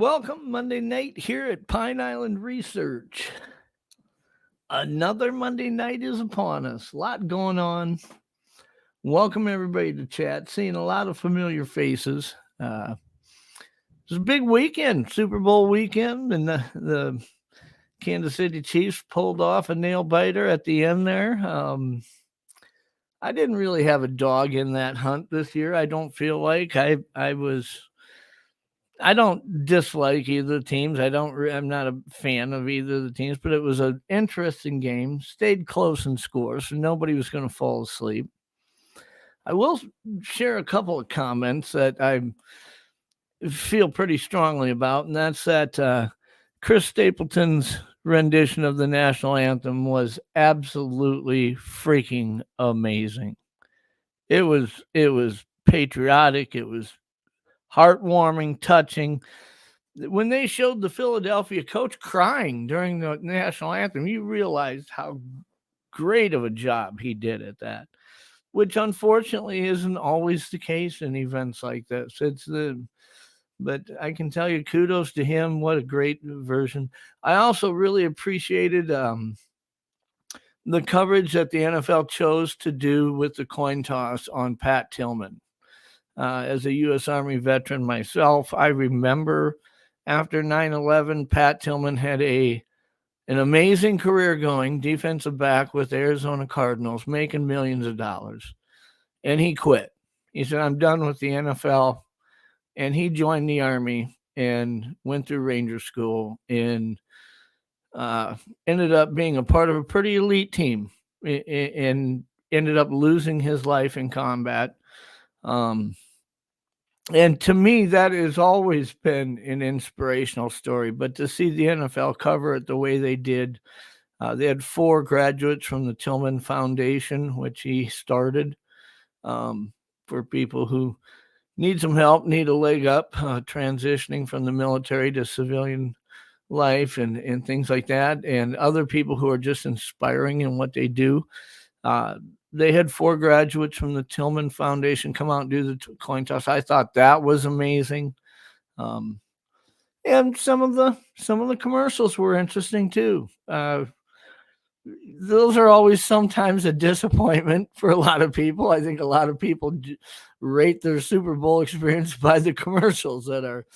welcome Monday night here at Pine Island Research. Another Monday night is upon us. A lot going on. Welcome everybody to chat. Seeing a lot of familiar faces. It's a big weekend, Super Bowl weekend, and the Kansas City Chiefs pulled off a nail biter at the end there. I didn't really have a dog in that hunt this year. I don't feel like I don't dislike either teams. I'm not a fan of either of the teams, but it was an interesting game. Stayed close in score, so nobody was going to fall asleep. I will share a couple of comments that I feel pretty strongly about, and that's that Chris Stapleton's rendition of the national anthem was absolutely freaking amazing. It was patriotic. It was heartwarming, touching. When they showed the Philadelphia coach crying during the national anthem, you realized how great of a job he did at that, which unfortunately isn't always the case in events like this. But I can tell you, kudos to him. What a great version. I also really appreciated the coverage that the NFL chose to do with the coin toss on Pat Tillman. As a U.S. Army veteran myself, I remember after 9/11, Pat Tillman had an amazing career going, defensive back with the Arizona Cardinals, making millions of dollars. And he quit. He said, I'm done with the NFL. And he joined the Army and went through Ranger School and ended up being a part of a pretty elite team and ended up losing his life in combat. And to me, that has always been an inspirational story. But to see the NFL cover it the way they did, they had 4 graduates from the Tillman Foundation, which he started for people who need some help, need a leg up, transitioning from the military to civilian life and things like that, and other people who are just inspiring in what they do. They had 4 graduates from the Tillman Foundation come out and do the coin toss. I thought that was amazing. And some of the commercials were interesting too. Those are always sometimes a disappointment for a lot of people. I think a lot of people rate their Super Bowl experience by the commercials that are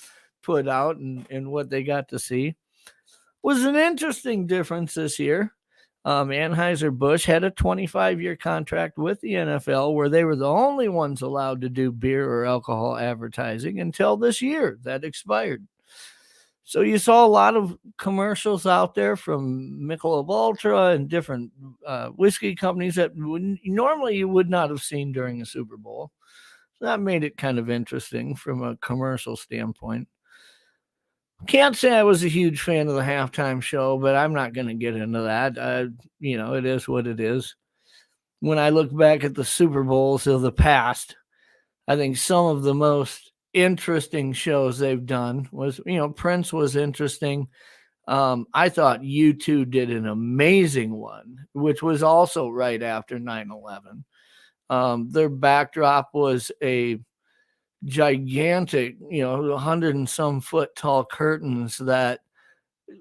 put out and what they got to see. Was an interesting difference this year. Anheuser-Busch had a 25-year contract with the NFL where they were the only ones allowed to do beer or alcohol advertising until this year. That expired. So you saw a lot of commercials out there from Michelob Ultra and different whiskey companies that normally you would not have seen during a Super Bowl. So that made it kind of interesting from a commercial standpoint. Can't say I was a huge fan of the halftime show, but I'm not going to get into that. It is what it is. When I look back at the Super Bowls of the past, I think some of the most interesting shows they've done was, Prince was interesting. I thought U2 did an amazing one, which was also right after 9/11. Their backdrop was a gigantic, 100 and some foot tall curtains that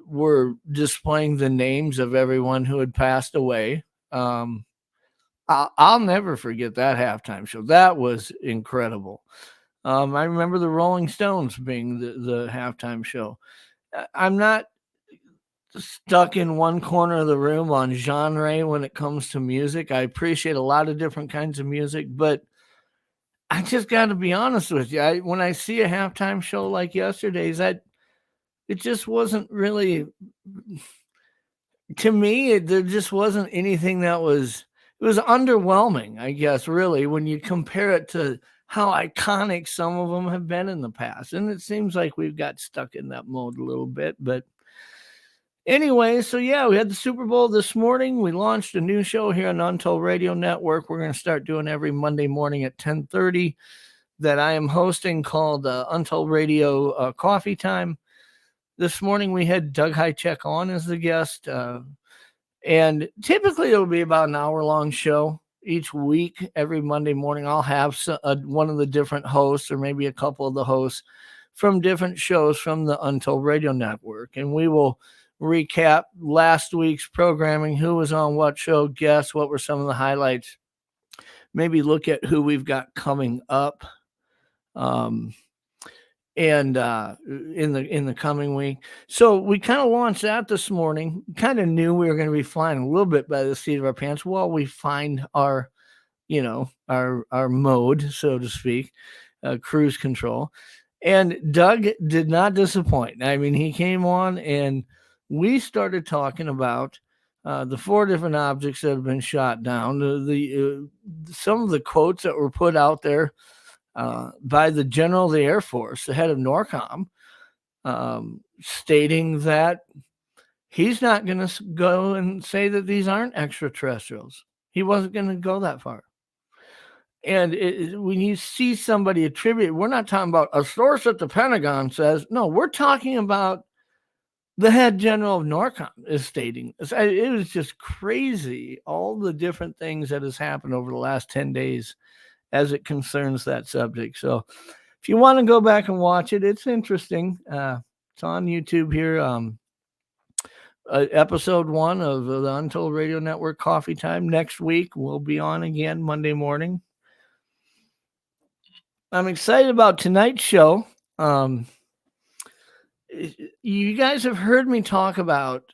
were displaying the names of everyone who had passed away. I'll never forget that halftime show. That was incredible. I remember the Rolling Stones being the halftime show. I'm not stuck in one corner of the room on genre when it comes to music. I appreciate a lot of different kinds of music, but I just got to be honest with you. When I see a halftime show like yesterday's, it just wasn't really, to me, there just wasn't anything it was underwhelming, I guess, really, when you compare it to how iconic some of them have been in the past. And it seems like we've got stuck in that mode a little bit. But anyway, so yeah, we had the Super Bowl this morning. We launched a new show here on Untold Radio Network. We're going to start doing every Monday morning at 10:30 that I am hosting called Untold Radio Coffee Time. This morning we had Doug Hychek on as the guest. And typically it'll be about an hour-long show. Each week, every Monday morning, I'll have one of the different hosts or maybe a couple of the hosts from different shows from the Untold Radio Network. And we will recap last week's programming, who was on what show, guess what were some of the highlights, maybe look at who we've got coming up. And in the coming week. So we kind of launched that this morning. Kind of knew we were going to be flying a little bit by the seat of our pants while we find our, our mode, so to speak, cruise control. And Doug did not disappoint. I mean, he came on and we started talking about the 4 different objects that have been shot down, the some of the quotes that were put out there by the General of the Air Force, the head of NORCOM, stating that he's not going to go and say that these aren't extraterrestrials. He wasn't going to go that far. And when you see somebody attribute, we're not talking about a source at the Pentagon says, no, we're talking about the head general of NORCOM is stating. It was just crazy, all the different things that has happened over the last 10 days as it concerns that subject. So if you want to go back and watch it, it's interesting. It's on YouTube here. Episode 1 of the Untold Radio Network Coffee Time. Next week, we'll be on again Monday morning. I'm excited about tonight's show. You guys have heard me talk about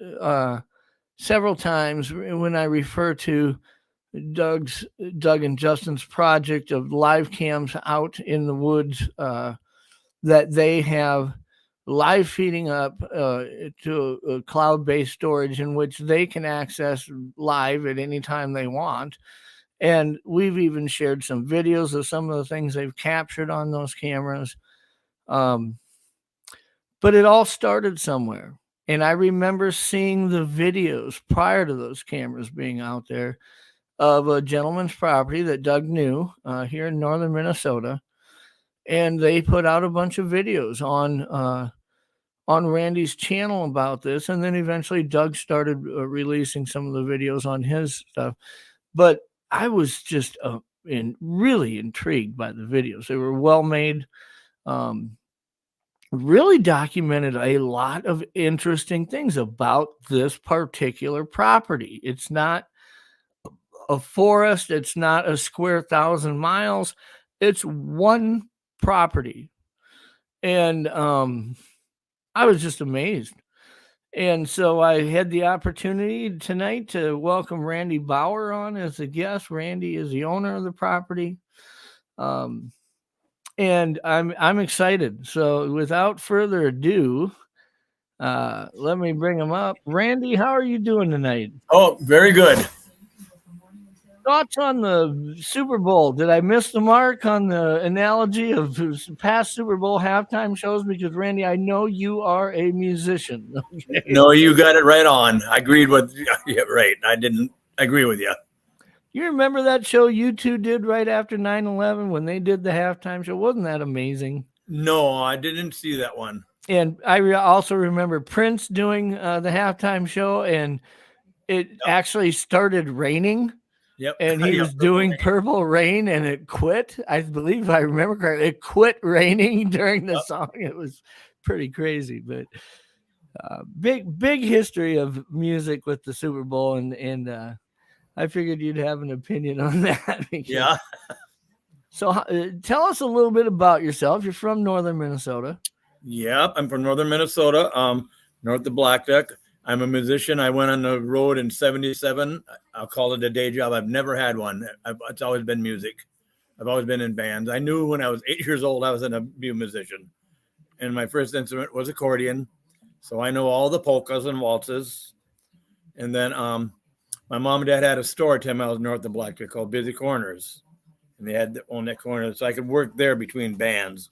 several times when I refer to Doug and Justin's project of live cams out in the woods, that they have live feeding up to a cloud-based storage in which they can access live at any time they want. And we've even shared some videos of some of the things they've captured on those cameras. But it all started somewhere. And I remember seeing the videos prior to those cameras being out there of a gentleman's property that Doug knew here in northern Minnesota. And they put out a bunch of videos on Randy's channel about this. And then eventually Doug started releasing some of the videos on his stuff. But I was just really intrigued by the videos. They were well made, really documented a lot of interesting things about this particular property. It's not a forest. It's not a square 1,000 miles. It's one property. And I was just amazed. And so I had the opportunity tonight to welcome Randy Bauer on as a guest. Randy is the owner of the property. And I'm excited. So without further ado, let me bring him up. Randy, how are you doing tonight? Oh, very good. Thoughts on the Super Bowl? Did I miss the mark on the analogy of past Super Bowl halftime shows? Because, Randy, I know you are a musician. Okay? No, you got it right on. I agreed with you. Yeah, right. I didn't agree with you. You remember that show you two did right after 9/11 when they did the halftime show? Wasn't that amazing? No, I didn't see that one. And I also remember Prince doing the halftime show, and it actually started raining. Yep. And he was doing Purple Rain, and it quit. I believe, if I remember correctly, it quit raining during the song. It was pretty crazy, but big history of music with the Super Bowl, and I figured you'd have an opinion on that. Yeah. So tell us a little bit about yourself. You're from northern Minnesota. Yep, I'm from northern Minnesota, north of Black Duck. I'm a musician. I went on the road in 77. I'll call it a day job. I've never had one. It's always been music. I've always been in bands. I knew when I was 8 years old, I was going to be a musician. And my first instrument was accordion. So I know all the polkas and waltzes. And then my mom and dad had a store 10 miles north of Black Duck called Busy Corners. And they had on that corner. So I could work there between bands.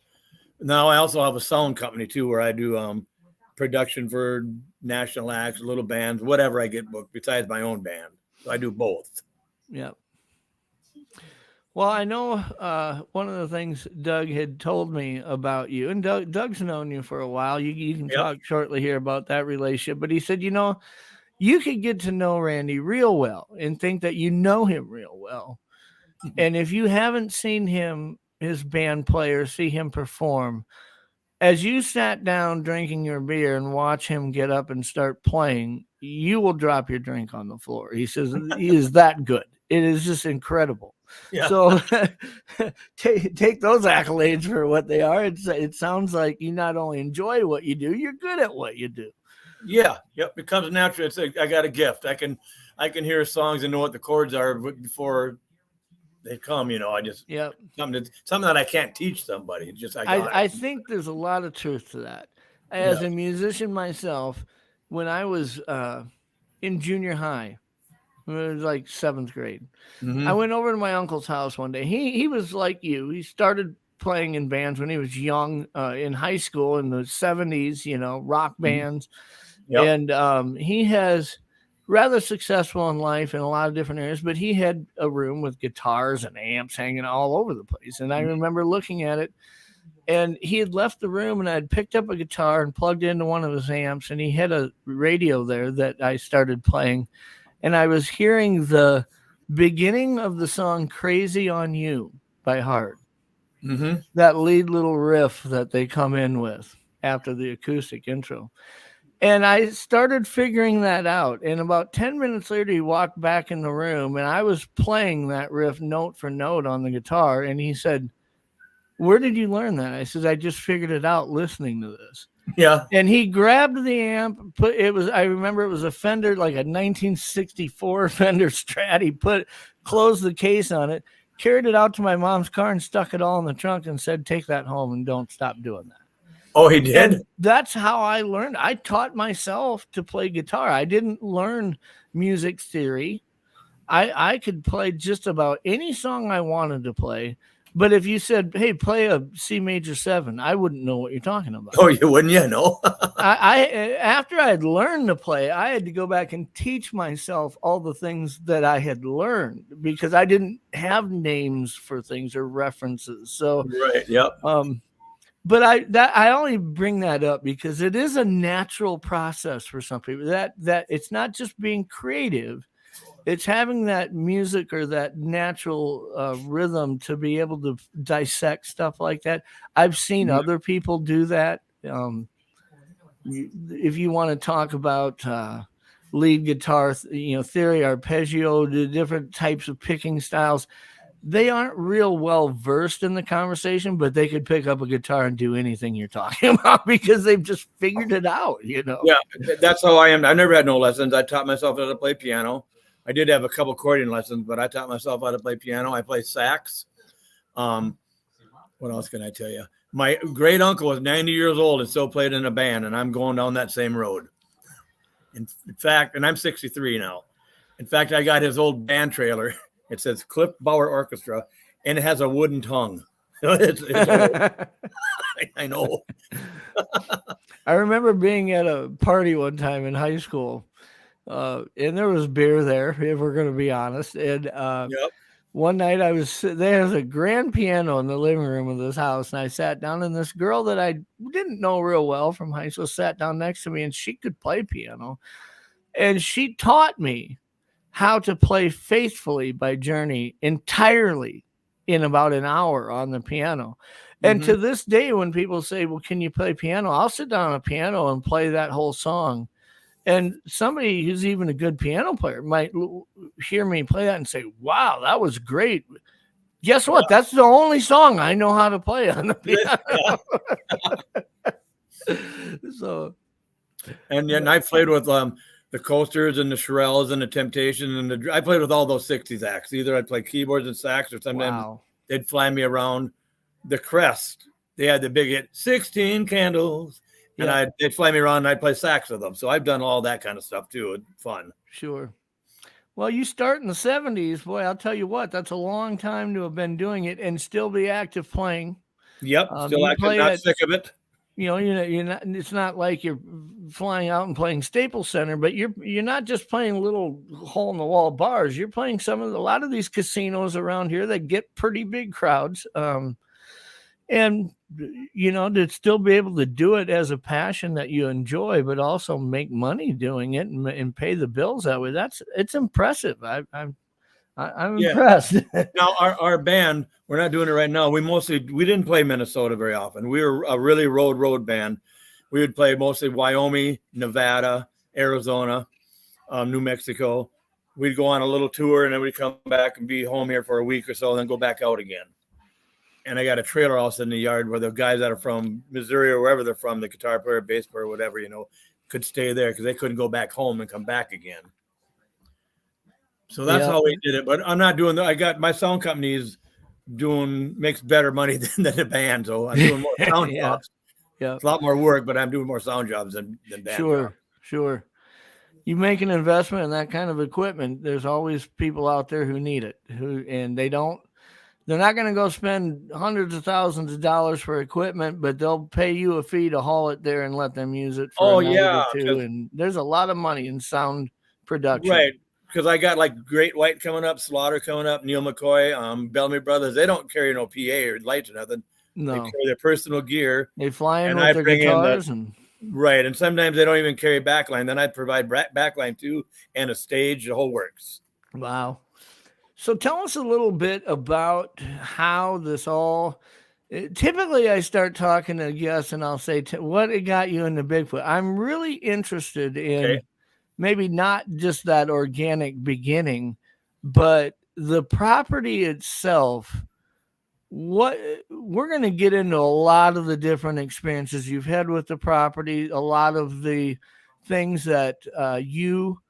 Now I also have a sound company, too, where I do production for national acts, little bands, whatever I get booked besides my own band. So I do both. Yeah. Well, I know one of the things Doug had told me about you, and Doug's known you for a while. You can talk shortly here about that relationship, but he said, you could get to know Randy real well and think that you know him real well. And if you haven't seen him, his band play, or see him perform, as you sat down drinking your beer and watch him get up and start playing, you will drop your drink on the floor. He says he is that good. It is just incredible. Yeah. So take those accolades for what they are. It sounds like you not only enjoy what you do, you're good at what you do. Yeah. Yep. It comes natural. I got a gift. I can hear songs and know what the chords are before they come. I just something that I can't teach somebody. It's just I think there's a lot of truth to that. As a musician myself, when I was in junior high, it was like 7th grade. I went over to my uncle's house one day. He was like you. He started playing in bands when he was young, in high school in the 70s, rock bands. Yep. And he has rather successful in life in a lot of different areas, but he had a room with guitars and amps hanging all over the place. And I remember looking at it, and he had left the room, and I'd picked up a guitar and plugged into one of his amps, and he had a radio there that I started playing. And I was hearing the beginning of the song Crazy on You by Heart. That lead little riff that they come in with after the acoustic intro. And I started figuring that out. And about 10 minutes later, he walked back in the room, and I was playing that riff note for note on the guitar. And he said, "Where did you learn that?" I said, "I just figured it out listening to this." Yeah. And he grabbed the amp, I remember it was a Fender, like a 1964 Fender Strat. He closed the case on it, carried it out to my mom's car and stuck it all in the trunk and said, "Take that home and don't stop doing that." Oh, he did? And that's how I learned. I taught myself to play guitar. I didn't learn music theory. I could play just about any song I wanted to play. But if you said, "Hey, play a C major 7," I wouldn't know what you're talking about. Oh, you wouldn't? Yeah, no. After I had learned to play, I had to go back and teach myself all the things that I had learned because I didn't have names for things or references. So, right, yep. But I only bring that up because it is a natural process for some people. That it's not just being creative. It's having that music or that natural rhythm to be able to dissect stuff like that. I've seen other people do that. If you want to talk about lead guitar, theory, arpeggio, the different types of picking styles, they aren't real well versed in the conversation, but they could pick up a guitar and do anything you're talking about because they've just figured it out. Yeah, that's how I am. I never had no lessons. I taught myself how to play piano. I did have a couple accordion lessons, but I taught myself how to play piano. I play sax. What else can I tell you? My great uncle was 90 years old and still played in a band, and I'm going down that same road. In fact, and I'm 63 now. In fact, I got his old band trailer. It says Cliff Bauer Orchestra, and it has a wooden tongue. I know. I remember being at a party one time in high school. And there was beer there, if we're going to be honest. And one night there's a grand piano in the living room of this house, and I sat down, and this girl that I didn't know real well from high school sat down next to me, and she could play piano. And she taught me how to play Faithfully by Journey entirely in about an hour on the piano. And to this day, when people say, "Well, can you play piano?" I'll sit down on a piano and play that whole song. And somebody who's even a good piano player might hear me play that and say, "Wow, that was great." Guess what? That's the only song I know how to play on the piano. So, and then I played with the Coasters and the Shirelles and the Temptation, and I played with all those 60s acts. Either I'd play keyboards and sax, or sometimes they'd fly me around. The Crest, they had the big hit 16 Candles. And they'd fly me around and I'd play sax with them. So I've done all that kind of stuff too. It's fun. Sure. Well, you start in the 70s. Boy, I'll tell you what, that's a long time to have been doing it and still be active playing. Yep. Still active, not sick of it. You're not, it's not like you're flying out and playing Staples Center, but you're not just playing little hole in the wall bars. You're playing a lot of these casinos around here that get pretty big crowds. And to still be able to do it as a passion that you enjoy, but also make money doing it and pay the bills that way. It's impressive. I'm Yeah. impressed. Now our band, we're not doing it right now. We didn't play Minnesota very often. We were a really road band. We would play mostly Wyoming, Nevada, Arizona, New Mexico. We'd go on a little tour and then we'd come back and be home here for a week or so and then go back out again. And I got a trailer house in the yard where the guys that are from Missouri or wherever they're from, the guitar player, bass player, whatever, could stay there because they couldn't go back home and come back again. So that's how we did it. But I'm not doing that. I got my sound company's makes better money than the band. So I'm doing more sound jobs. Yeah. It's a lot more work, but I'm doing more sound jobs than band jobs. Sure. You make an investment in that kind of equipment, there's always people out there who need it, and they're not going to go spend hundreds of thousands of dollars for equipment, but they'll pay you a fee to haul it there and let them use it for a night or two. And there's a lot of money in sound production. Right. Because I got like Great White coming up, Slaughter coming up, Neil McCoy, Bellamy Brothers. They don't carry no PA or lights or nothing. No. They carry their personal gear. They fly in with their guitars. Right. And sometimes they don't even carry backline. Then I provide backline too and a stage. The whole works. Wow. So tell us a little bit about how this all. Typically, I start talking to guests and I'll say, what got you into Bigfoot? I'm really interested in maybe not just that organic beginning, but the property itself. We're going to get into a lot of the different experiences you've had with the property, a lot of the things that you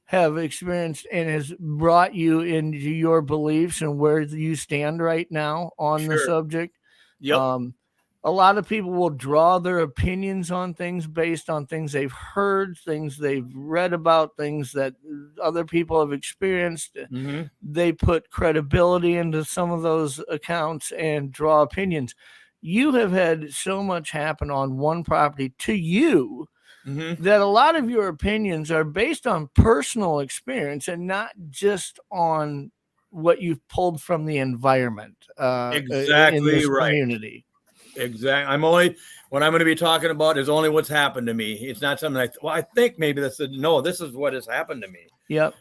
have experienced and has brought you into your beliefs and where you stand right now on the subject. Yep. A lot of people will draw their opinions on things based on things they've heard, things they've read about, things that other people have experienced. Mm-hmm. They put credibility into some of those accounts and draw opinions. You have had so much happen on one property to you that a lot of your opinions are based on personal experience and not just on what you've pulled from the environment exactly in this right. community. Exactly. What I'm going to be talking about is only what's happened to me. It's not something I think maybe this is what has happened to me. Yep.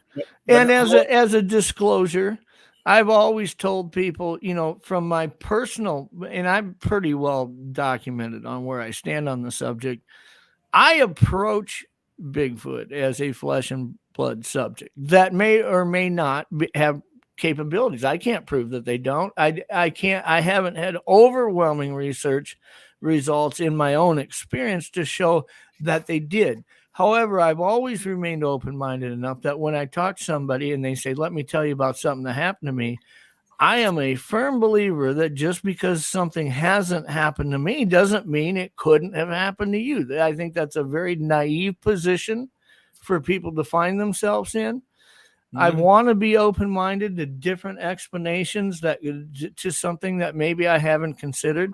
And as a disclosure, I've always told people, from my personal, and I'm pretty well documented on where I stand on the subject. I approach Bigfoot as a flesh and blood subject that may or may not have capabilities. I can't prove that they don't. I haven't had overwhelming research results in my own experience to show that they did. However, I've always remained open-minded enough that when I talk to somebody and they say, let me tell you about something that happened to me, I am a firm believer that just because something hasn't happened to me doesn't mean it couldn't have happened to you. I think that's a very naive position for people to find themselves in. I want to be open-minded to different explanations to something that maybe I haven't considered.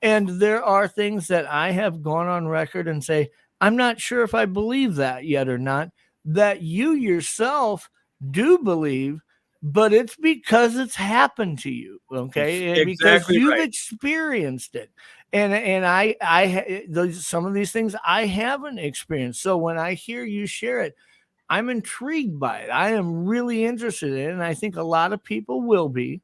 And there are things that I have gone on record and say, I'm not sure if I believe that yet or not, that you yourself do believe, but it's because it's happened to you. Okay. Exactly, because you've experienced it. And some of these things I haven't experienced. So when I hear you share it, I'm intrigued by it. I am really interested in it, and I think a lot of people will be.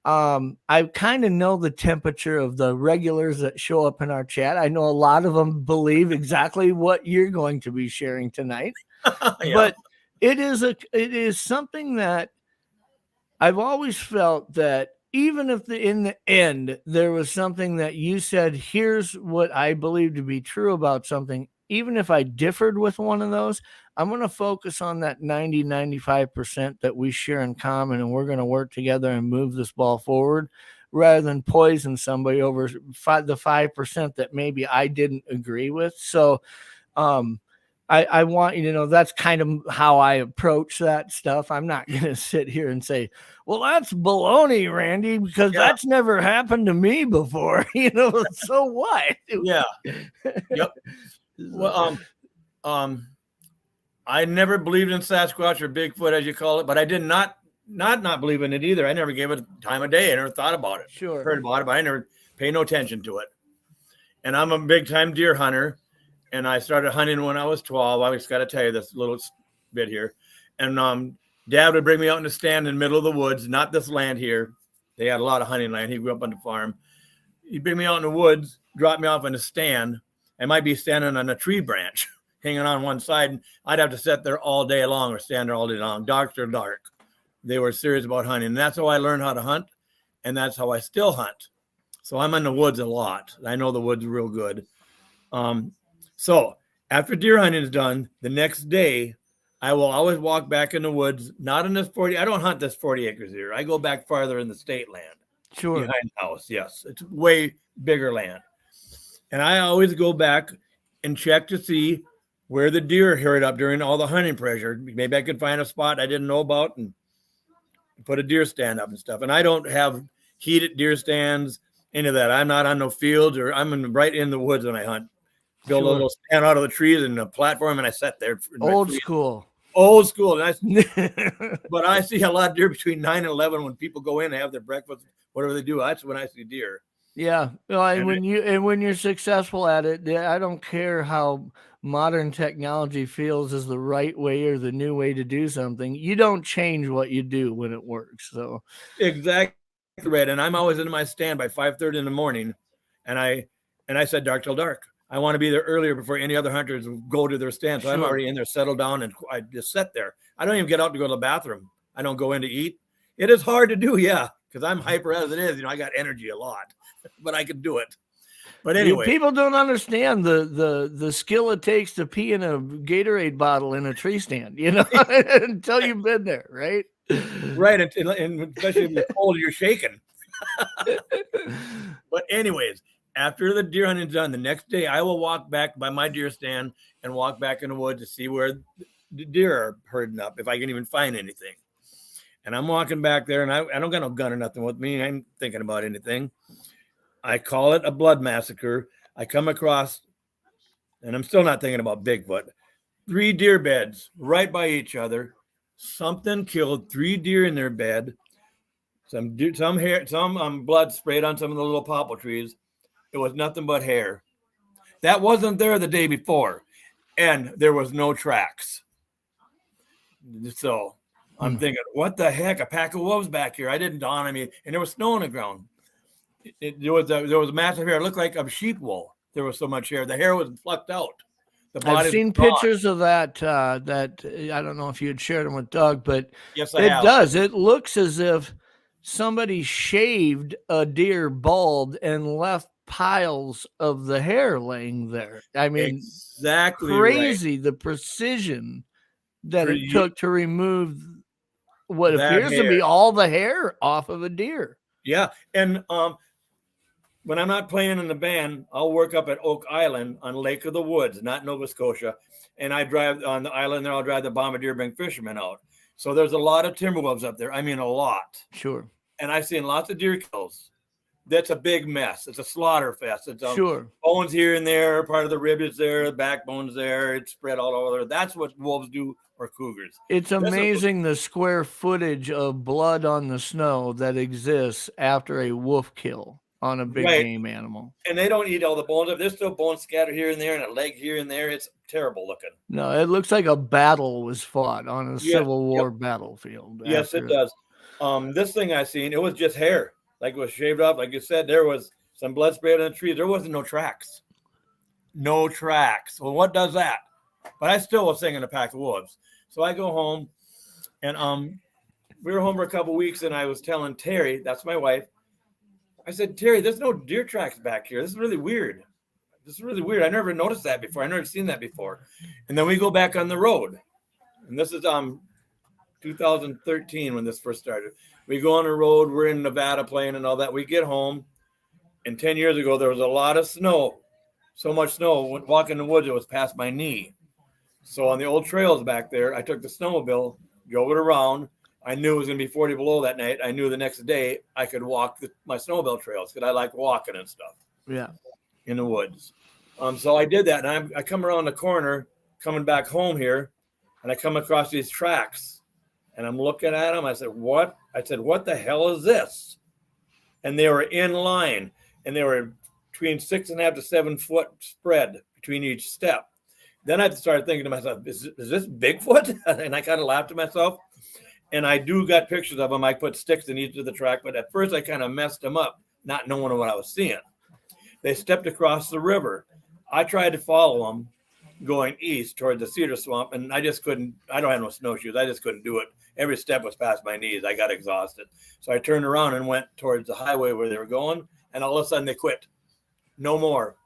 I kind of know the temperature of the regulars that show up in our chat. I know a lot of them believe exactly what you're going to be sharing tonight. But it is something that I've always felt that even if in the end there was something that you said, here's what I believe to be true about something, even if I differed with one of those, I'm going to focus on that 95% that we share in common, and we're going to work together and move this ball forward rather than poison somebody over the 5% that maybe I didn't agree with. So I want you to know that's kind of how I approach that stuff. I'm not going to sit here and say, well, that's baloney, Randy, because that's never happened to me before. So what? Yeah. Yep. Well, I never believed in Sasquatch or Bigfoot, as you call it, but I did not believe in it either. I never gave it time of day. I never thought about it. Sure. Heard about it, but I never paid no attention to it. And I'm a big time deer hunter, and I started hunting when I was 12. I just got to tell you this little bit here. And Dad would bring me out in the stand in the middle of the woods, not this land here. They had a lot of hunting land. He grew up on the farm. He'd bring me out in the woods, drop me off in a stand. I might be standing on a tree branch, hanging on one side. And I'd have to sit there all day long or stand there all day long, dark to dark. They were serious about hunting. And that's how I learned how to hunt. And that's how I still hunt. So I'm in the woods a lot. I know the woods real good. So after deer hunting is done, the next day, I will always walk back in the woods, not in this 40. I don't hunt this 40 acres here. I go back farther in the state land. Sure. Behind the house. Yes. It's way bigger land. And I always go back and check to see where the deer herd up during all the hunting pressure. Maybe I could find a spot I didn't know about and put a deer stand up and stuff. And I don't have heated deer stands, any of that. I'm not on no fields, or I'm right in the woods when I hunt. Build a little stand out of the trees and a platform, and I sat there. Old school. Nice. But I see a lot of deer between 9 and 11 when people go in and have their breakfast, whatever they do. That's when I see deer. Yeah. Well, and when you're successful at it, I don't care how modern technology feels is the right way or the new way to do something. You don't change what you do when it works. So exactly right. And I'm always in my stand by 5:30 in the morning, and I said dark till dark. I want to be there earlier before any other hunters go to their stand. So I'm already in there, settled down, and I just sit there. I don't even get out to go to the bathroom. I don't go in to eat. It is hard to do, yeah, because I'm hyper as it is. I got energy a lot, but I can do it. But anyway, people don't understand the skill it takes to pee in a Gatorade bottle in a tree stand, until you've been there, right? Right, and especially if you're cold, you're shaking. But anyways, after the deer hunting is done, the next day I will walk back by my deer stand and walk back in the woods to see where the deer are herding up, if I can even find anything. And I'm walking back there, and I don't got no gun or nothing with me. I ain't thinking about anything. I call it a blood massacre. I come across, and I'm still not thinking about Bigfoot, 3 deer beds right by each other. Something killed 3 deer in their bed. Some hair, some blood sprayed on some of the little poplar trees. It was nothing but hair. That wasn't there the day before, and there was no tracks. So I'm thinking, what the heck? A pack of wolves back here. I didn't dawn on me, and there was snow on the ground. There was massive hair. It looked like a sheep wool. There was so much hair. The hair was plucked out. I've seen pictures of that. That I don't know if you had shared them with Doug, but yes, I have. Does. It looks as if somebody shaved a deer bald and left piles of the hair laying there. I mean, exactly crazy right. The precision that it took to remove what appears to be all the hair off of a deer. Yeah, and when I'm not playing in the band, I'll work up at Oak Island on Lake of the Woods, not Nova Scotia, and I drive on the island there. I'll drive the bombardier, bring fishermen out. So there's a lot of timber wolves up there. I mean, a lot. Sure. And I've seen lots of deer kills. That's a big mess. It's a slaughter fest. It's sure. Bones here and there, part of the rib is there, the backbone's there. It's spread all over. That's what wolves do, or cougars. It's amazing the square footage of blood on the snow that exists after a wolf kill on a big game animal. And they don't eat all the bones. There's still bones scattered here and there, and a leg here and there. It's terrible looking. No, it looks like a battle was fought on a Civil War battlefield. Yes, it does. This thing I seen, it was just hair. Like it was shaved off. Like you said, there was some blood sprayed on the trees. There wasn't no tracks. No tracks. Well, what does that? But I still was singing a pack of wolves. So I go home, and we were home for a couple of weeks, and I was telling Terry, that's my wife, I said, Terry, there's no deer tracks back here. This is really weird. I never noticed that before. I never seen that before. And then we go back on the road. And this is 2013 when this first started. We go on the road. We're in Nevada playing and all that. We get home. And 10 years ago, there was a lot of snow. So much snow. Walking in the woods, it was past my knee. So on the old trails back there, I took the snowmobile, drove it around. I knew it was going to be 40 below that night. I knew the next day I could walk my snowmobile trails because I like walking and stuff. Yeah. In the woods. So I did that. And I come around the corner coming back home here, and I come across these tracks. And I'm looking at them. I said, what? I said, what the hell is this? And they were in line, and they were between 6.5 to 7 foot spread between each step. Then I started thinking to myself, is this Bigfoot? And I kind of laughed to myself. And I do got pictures of them. I put sticks in each of the track, but at first I kind of messed them up, not knowing what I was seeing. They stepped across the river. I tried to follow them going east towards the cedar swamp, and I just couldn't. I don't have no snowshoes. I just couldn't do it. Every step was past my knees. I got exhausted. So I turned around and went towards the highway where they were going, and all of a sudden they quit. No more.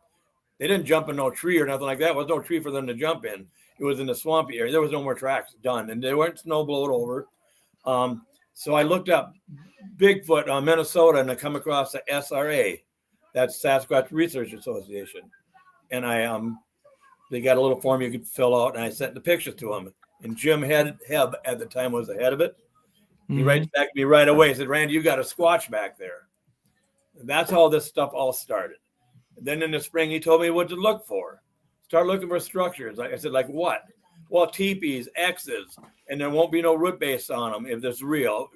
They didn't jump in no tree or nothing like that. There was no tree for them to jump in. It was in the swampy area. There was no more tracks done, and they weren't snow blowed over. So I looked up Bigfoot on Minnesota, and I come across the SRA. That's Sasquatch Research Association. And they got a little form you could fill out, and I sent the pictures to them. And Jim Hebb at the time was the head of it. He writes back to me right away. He said, Randy, you got a squatch back there. And that's how this stuff all started. And then in the spring, he told me what to look for. Start looking for structures. I said, like what? Well, teepees, X's, and there won't be no root base on them if it's real.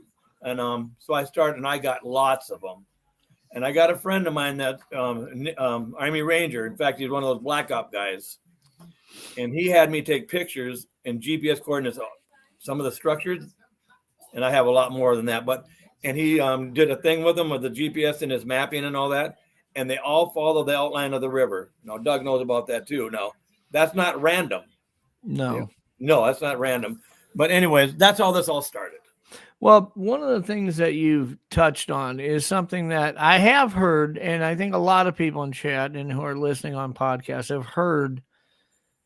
And so I started, and I got lots of them. And I got a friend of mine that Army Ranger. In fact, he's one of those Black Op guys. And he had me take pictures and GPS coordinates of some of the structures. And I have a lot more than that. And he did a thing with them with the GPS and his mapping and all that. And they all follow the outline of the river. Now, Doug knows about that too. No, that's not random. No, that's not random. But anyways, that's how this all started. Well, one of the things that you've touched on is something that I have heard, and I think a lot of people in chat and who are listening on podcasts have heard,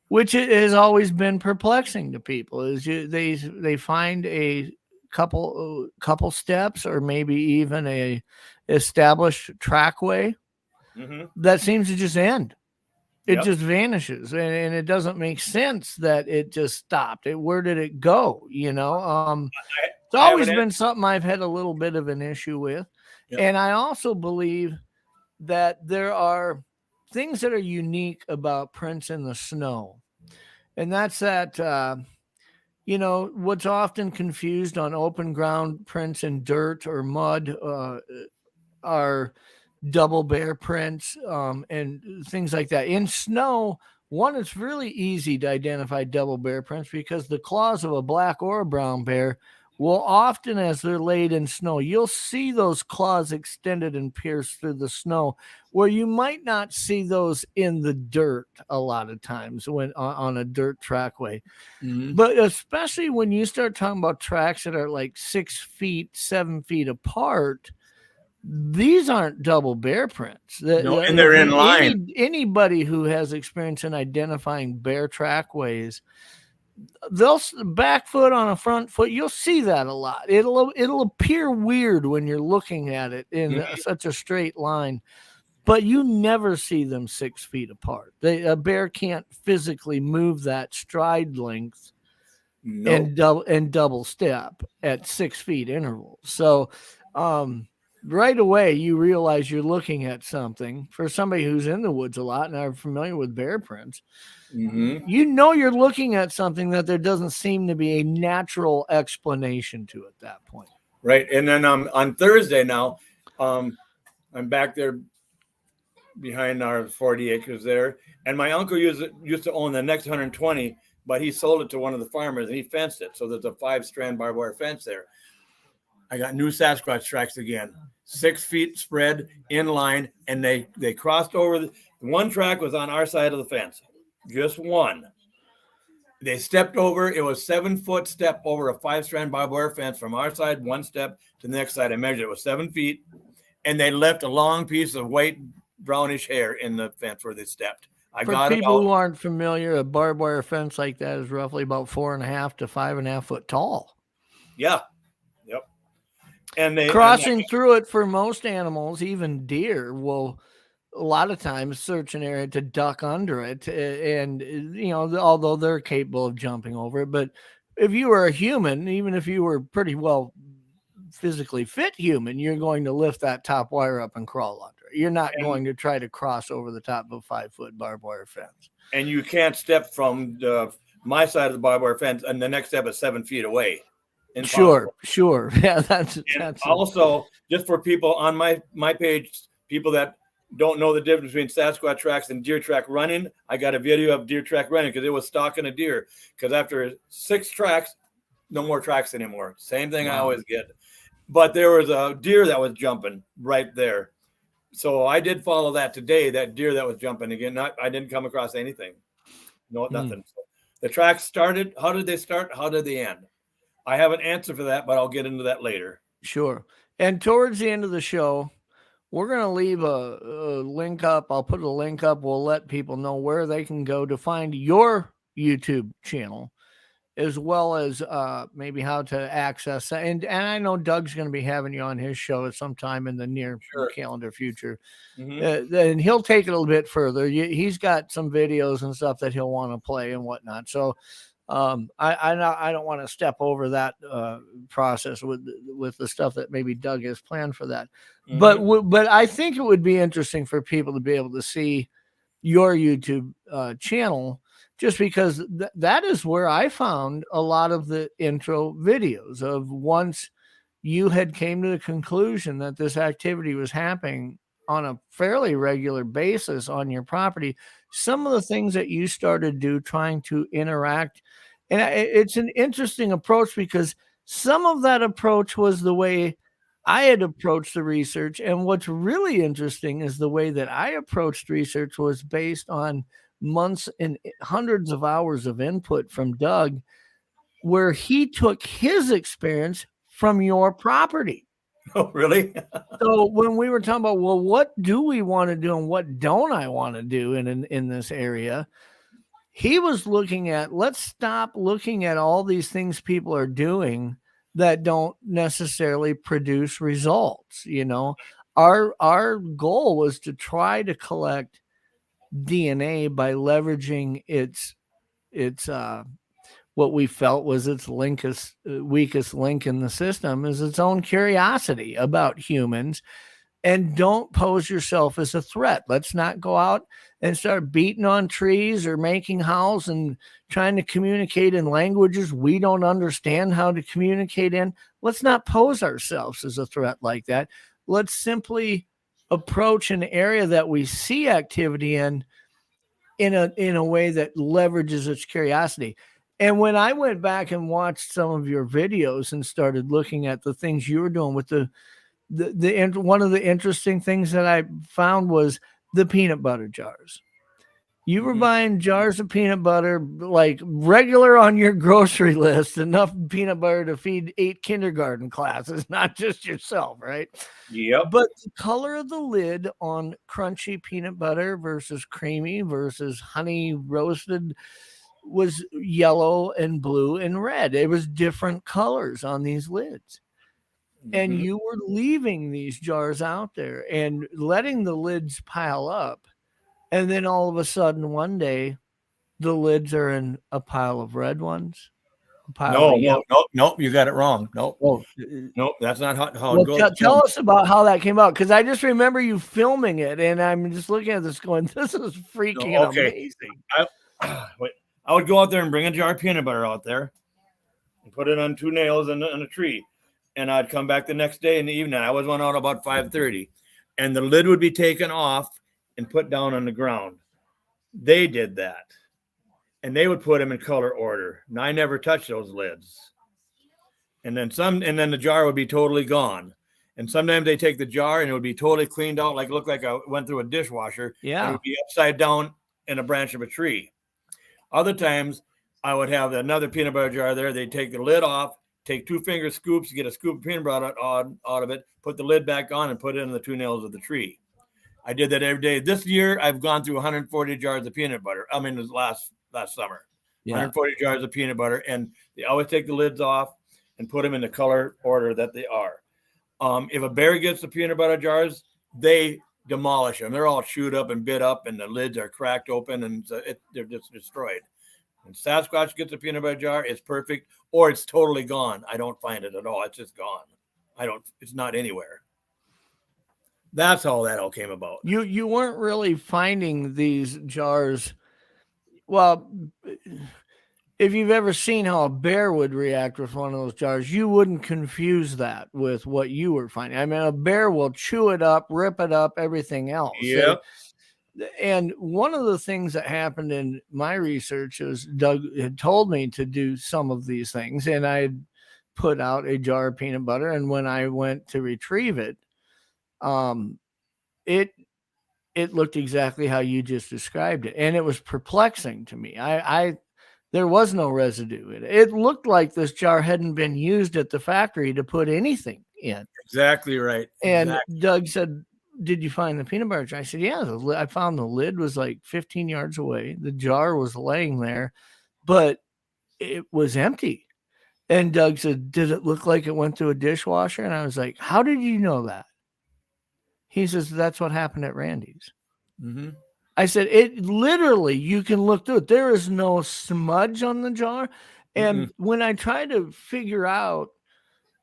which has always been perplexing to people, is they find a couple steps or maybe even a established trackway that seems to just end. It just vanishes, and it doesn't make sense that it just stopped. Where did it go? It's always been something I've had a little bit of an issue with. Yep. And I also believe that there are things that are unique about prints in the snow. And that's that, what's often confused on open ground prints in dirt or mud are double bear prints and things like that. In snow, one, it's really easy to identify double bear prints because the claws of a black or a brown bear will often, as they're laid in snow, you'll see those claws extended and pierced through the snow, where you might not see those in the dirt a lot of times when on a dirt trackway. But especially when you start talking about tracks that are like 6 feet, 7 feet apart, these aren't double bear prints. And they're in line. Anybody who has experience in identifying bear trackways, they'll back foot on a front foot. You'll see that a lot. It'll appear weird when you're looking at it in such a straight line, but you never see them 6 feet apart. A bear can't physically move that stride length and double step at 6 feet intervals. So right away you realize you're looking at something. For somebody who's in the woods a lot and are familiar with bear prints, you're looking at something that there doesn't seem to be a natural explanation to at that point. Right. And then on Thursday now, I'm back there behind our 40 acres there. And my uncle used to own the next 120, but he sold it to one of the farmers and he fenced it. So there's a 5-strand barbed wire fence there. I got new Sasquatch tracks again, 6 feet spread in line. And they crossed over. One track was on our side of the fence. Just one. They stepped over. It was 7-foot step over a 5-strand barbed wire fence from our side, one step to the next side. I measured it was 7 feet. And they left a long piece of white brownish hair in the fence where they stepped. For people who aren't familiar, a barbed wire fence like that is roughly about 4.5 to 5.5 foot tall. Yeah. Yep. And crossing through it for most animals, even deer, will a lot of times search an area to duck under it. And, although they're capable of jumping over it, but if you were a human, even if you were pretty well physically fit human, you're going to lift that top wire up and crawl under it. You're not going to try to cross over the top of a 5-foot barbed wire fence. And you can't step from my side of the barbed wire fence, and the next step is 7 feet away. Impossible. Sure. Yeah, that's also just for people on my page, people that don't know the difference between Sasquatch tracks and deer track running. I got a video of deer track running because it was stalking a deer. Because after 6 tracks, No more tracks anymore. Same thing I Wow. always get. But there was a deer that was jumping right there. So I did follow that today, that deer that was jumping again. I didn't come across anything. No, nothing. So the tracks started. How did they start? How did they end? I have an answer for that, but I'll get into that later. Sure. And towards the end of the show, we're going to leave a link up. I'll put a link up. We'll let people know where they can go to find your YouTube channel, as well as maybe how to access that. And I know Doug's going to be having you on his show at some time in the near calendar future. And he'll take it a little bit further. He's got some videos and stuff that he'll want to play and whatnot. So I don't want to step over that process with the stuff that maybe Doug has planned for that. But I think it would be interesting for people to be able to see your YouTube channel, just because that is where I found a lot of the intro videos of once you had came to the conclusion that this activity was happening on a fairly regular basis on your property. Some of the things that you started to do trying to interact. And it's an interesting approach, because some of that approach was the way I had approached the research. And what's really interesting is the way that I approached research was based on months and hundreds of hours of input from Doug, where he took his experience from your property. Oh, really? So when we were talking about, well, what do we want to do and what don't I want to do in this area? He was looking at, let's stop looking at all these things people are doing that don't necessarily produce results. You know, our goal was to try to collect DNA by leveraging its what we felt was its weakest link in the system, is its own curiosity about humans. And don't pose yourself as a threat. Let's not go out and start beating on trees or making howls and trying to communicate in languages we don't understand how to communicate in. Let's not pose ourselves as a threat like that. Let's simply approach an area that we see activity in a way that leverages its curiosity. And when I went back and watched some of your videos and started looking at the things you were doing with the one of the interesting things that I found was the peanut butter jars. You were buying jars of peanut butter, like regular on your grocery list, enough peanut butter to feed 8 kindergarten classes, not just yourself, right? Yep. But the color of the lid on crunchy peanut butter versus creamy versus honey roasted was yellow and blue and red. It was different colors on these lids. And you were leaving these jars out there and letting the lids pile up. And then all of a sudden, one day, the lids are in a pile of red ones. No, you got it wrong. Nope, that's not how it goes. Tell us about how that came out, because I just remember you filming it, and I'm just looking at this going, this is freaking amazing. I would go out there and bring a jar of peanut butter out there and put it on 2 nails in a tree. And I'd come back the next day in the evening. I was went out about 5:30, and the lid would be taken off and put down on the ground. They did that, and they would put them in color order. And I never touched those lids. And then the jar would be totally gone. And sometimes they take the jar and it would be totally cleaned out, like it looked like I went through a dishwasher. Yeah, and it would be upside down in a branch of a tree. Other times, I would have another peanut butter jar there. They'd take the lid off. Take 2 finger scoops, get a scoop of peanut butter out of it, put the lid back on, and put it in the 2 nails of the tree. I did that every day. This year, I've gone through 140 jars of peanut butter. I mean, this last summer, 140 jars of peanut butter, and they always take the lids off and put them in the color order that they are. If a bear gets the peanut butter jars, they demolish them. They're all chewed up and bit up, and the lids are cracked open, and they're just destroyed. When Sasquatch gets a peanut butter jar, it's perfect, or it's totally gone. I don't find it at all. It's just gone. It's not anywhere. That's how that all came about. You weren't really finding these jars. Well, if you've ever seen how a bear would react with one of those jars, you wouldn't confuse that with what you were finding. I mean, a bear will chew it up, rip it up, everything else. Yeah. And one of the things that happened in my research is Doug had told me to do some of these things, and I had put out a jar of peanut butter. And when I went to retrieve it, it looked exactly how you just described it, and it was perplexing to me. There was no residue in it. It looked like this jar hadn't been used at the factory to put anything in. Exactly right. And Exactly. Doug said, "Did you find the peanut butter jar?" I said, "Yeah, I found the lid was like 15 yards away. The jar was laying there, but it was empty." And Doug said, "Did it look like it went through a dishwasher?" And I was like, "How did you know that?" He says, "That's what happened at Randy's." Mm-hmm. I said, "It literally, you can look through it. There is no smudge on the jar." And when I tried to figure out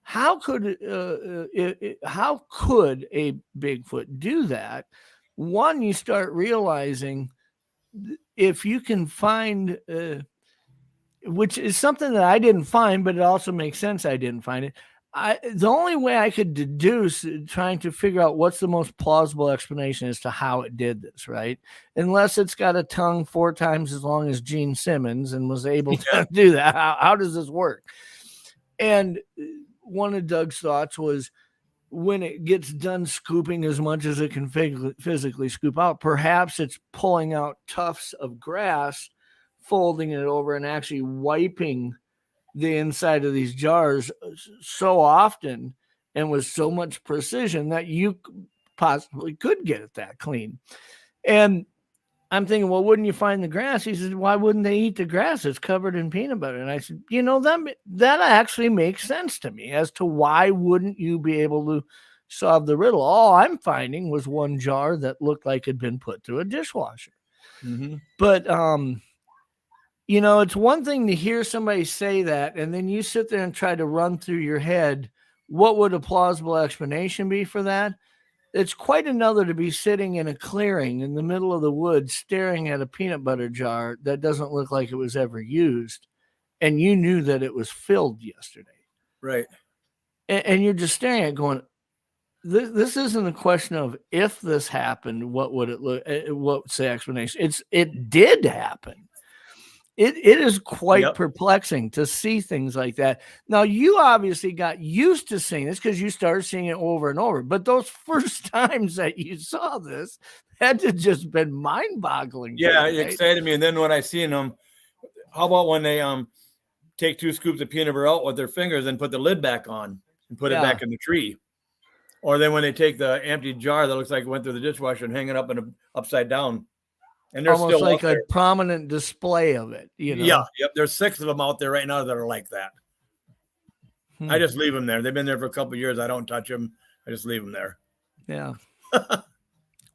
how could a Bigfoot do that, one, you start realizing if you can find, which is something that I didn't find, but it also makes sense I didn't find it. The only way I could deduce, trying to figure out what's the most plausible explanation as to how it did this, right? Unless it's got a tongue 4 times as long as Gene Simmons and was able to do that. How does this work? And one of Doug's thoughts was, when it gets done scooping as much as it can physically scoop out, perhaps it's pulling out tufts of grass, folding it over, and actually wiping the inside of these jars so often and with so much precision that you possibly could get it that clean. And I'm thinking, well, wouldn't you find the grass? He says, why wouldn't they eat the grass? It's covered in peanut butter. And I said, that actually makes sense to me as to why wouldn't you be able to solve the riddle. All I'm finding was one jar that looked like it had been put through a dishwasher. Mm-hmm. But, it's one thing to hear somebody say that, and then you sit there and try to run through your head, what would a plausible explanation be for that? It's quite another to be sitting in a clearing in the middle of the woods staring at a peanut butter jar that doesn't look like it was ever used, and you knew that it was filled yesterday. Right. And you're just staring at it going, this isn't a question of if this happened, what would it look, what's the explanation? It did happen. It is quite perplexing to see things like that. Now, you obviously got used to seeing this because you started seeing it over and over. But those first times that you saw this had to just been mind-boggling. Yeah, it excited me. And then when I seen them, how about when they take 2 scoops of peanut butter out with their fingers and put the lid back on and put it back in the tree? Or then when they take the empty jar that looks like it went through the dishwasher and hang it up in upside down. And there's almost still like a prominent display of it, Yeah, yep. There's 6 of them out there right now that are like that. I just leave them there. They've been there for a couple of years. I don't touch them. I just leave them there. Yeah.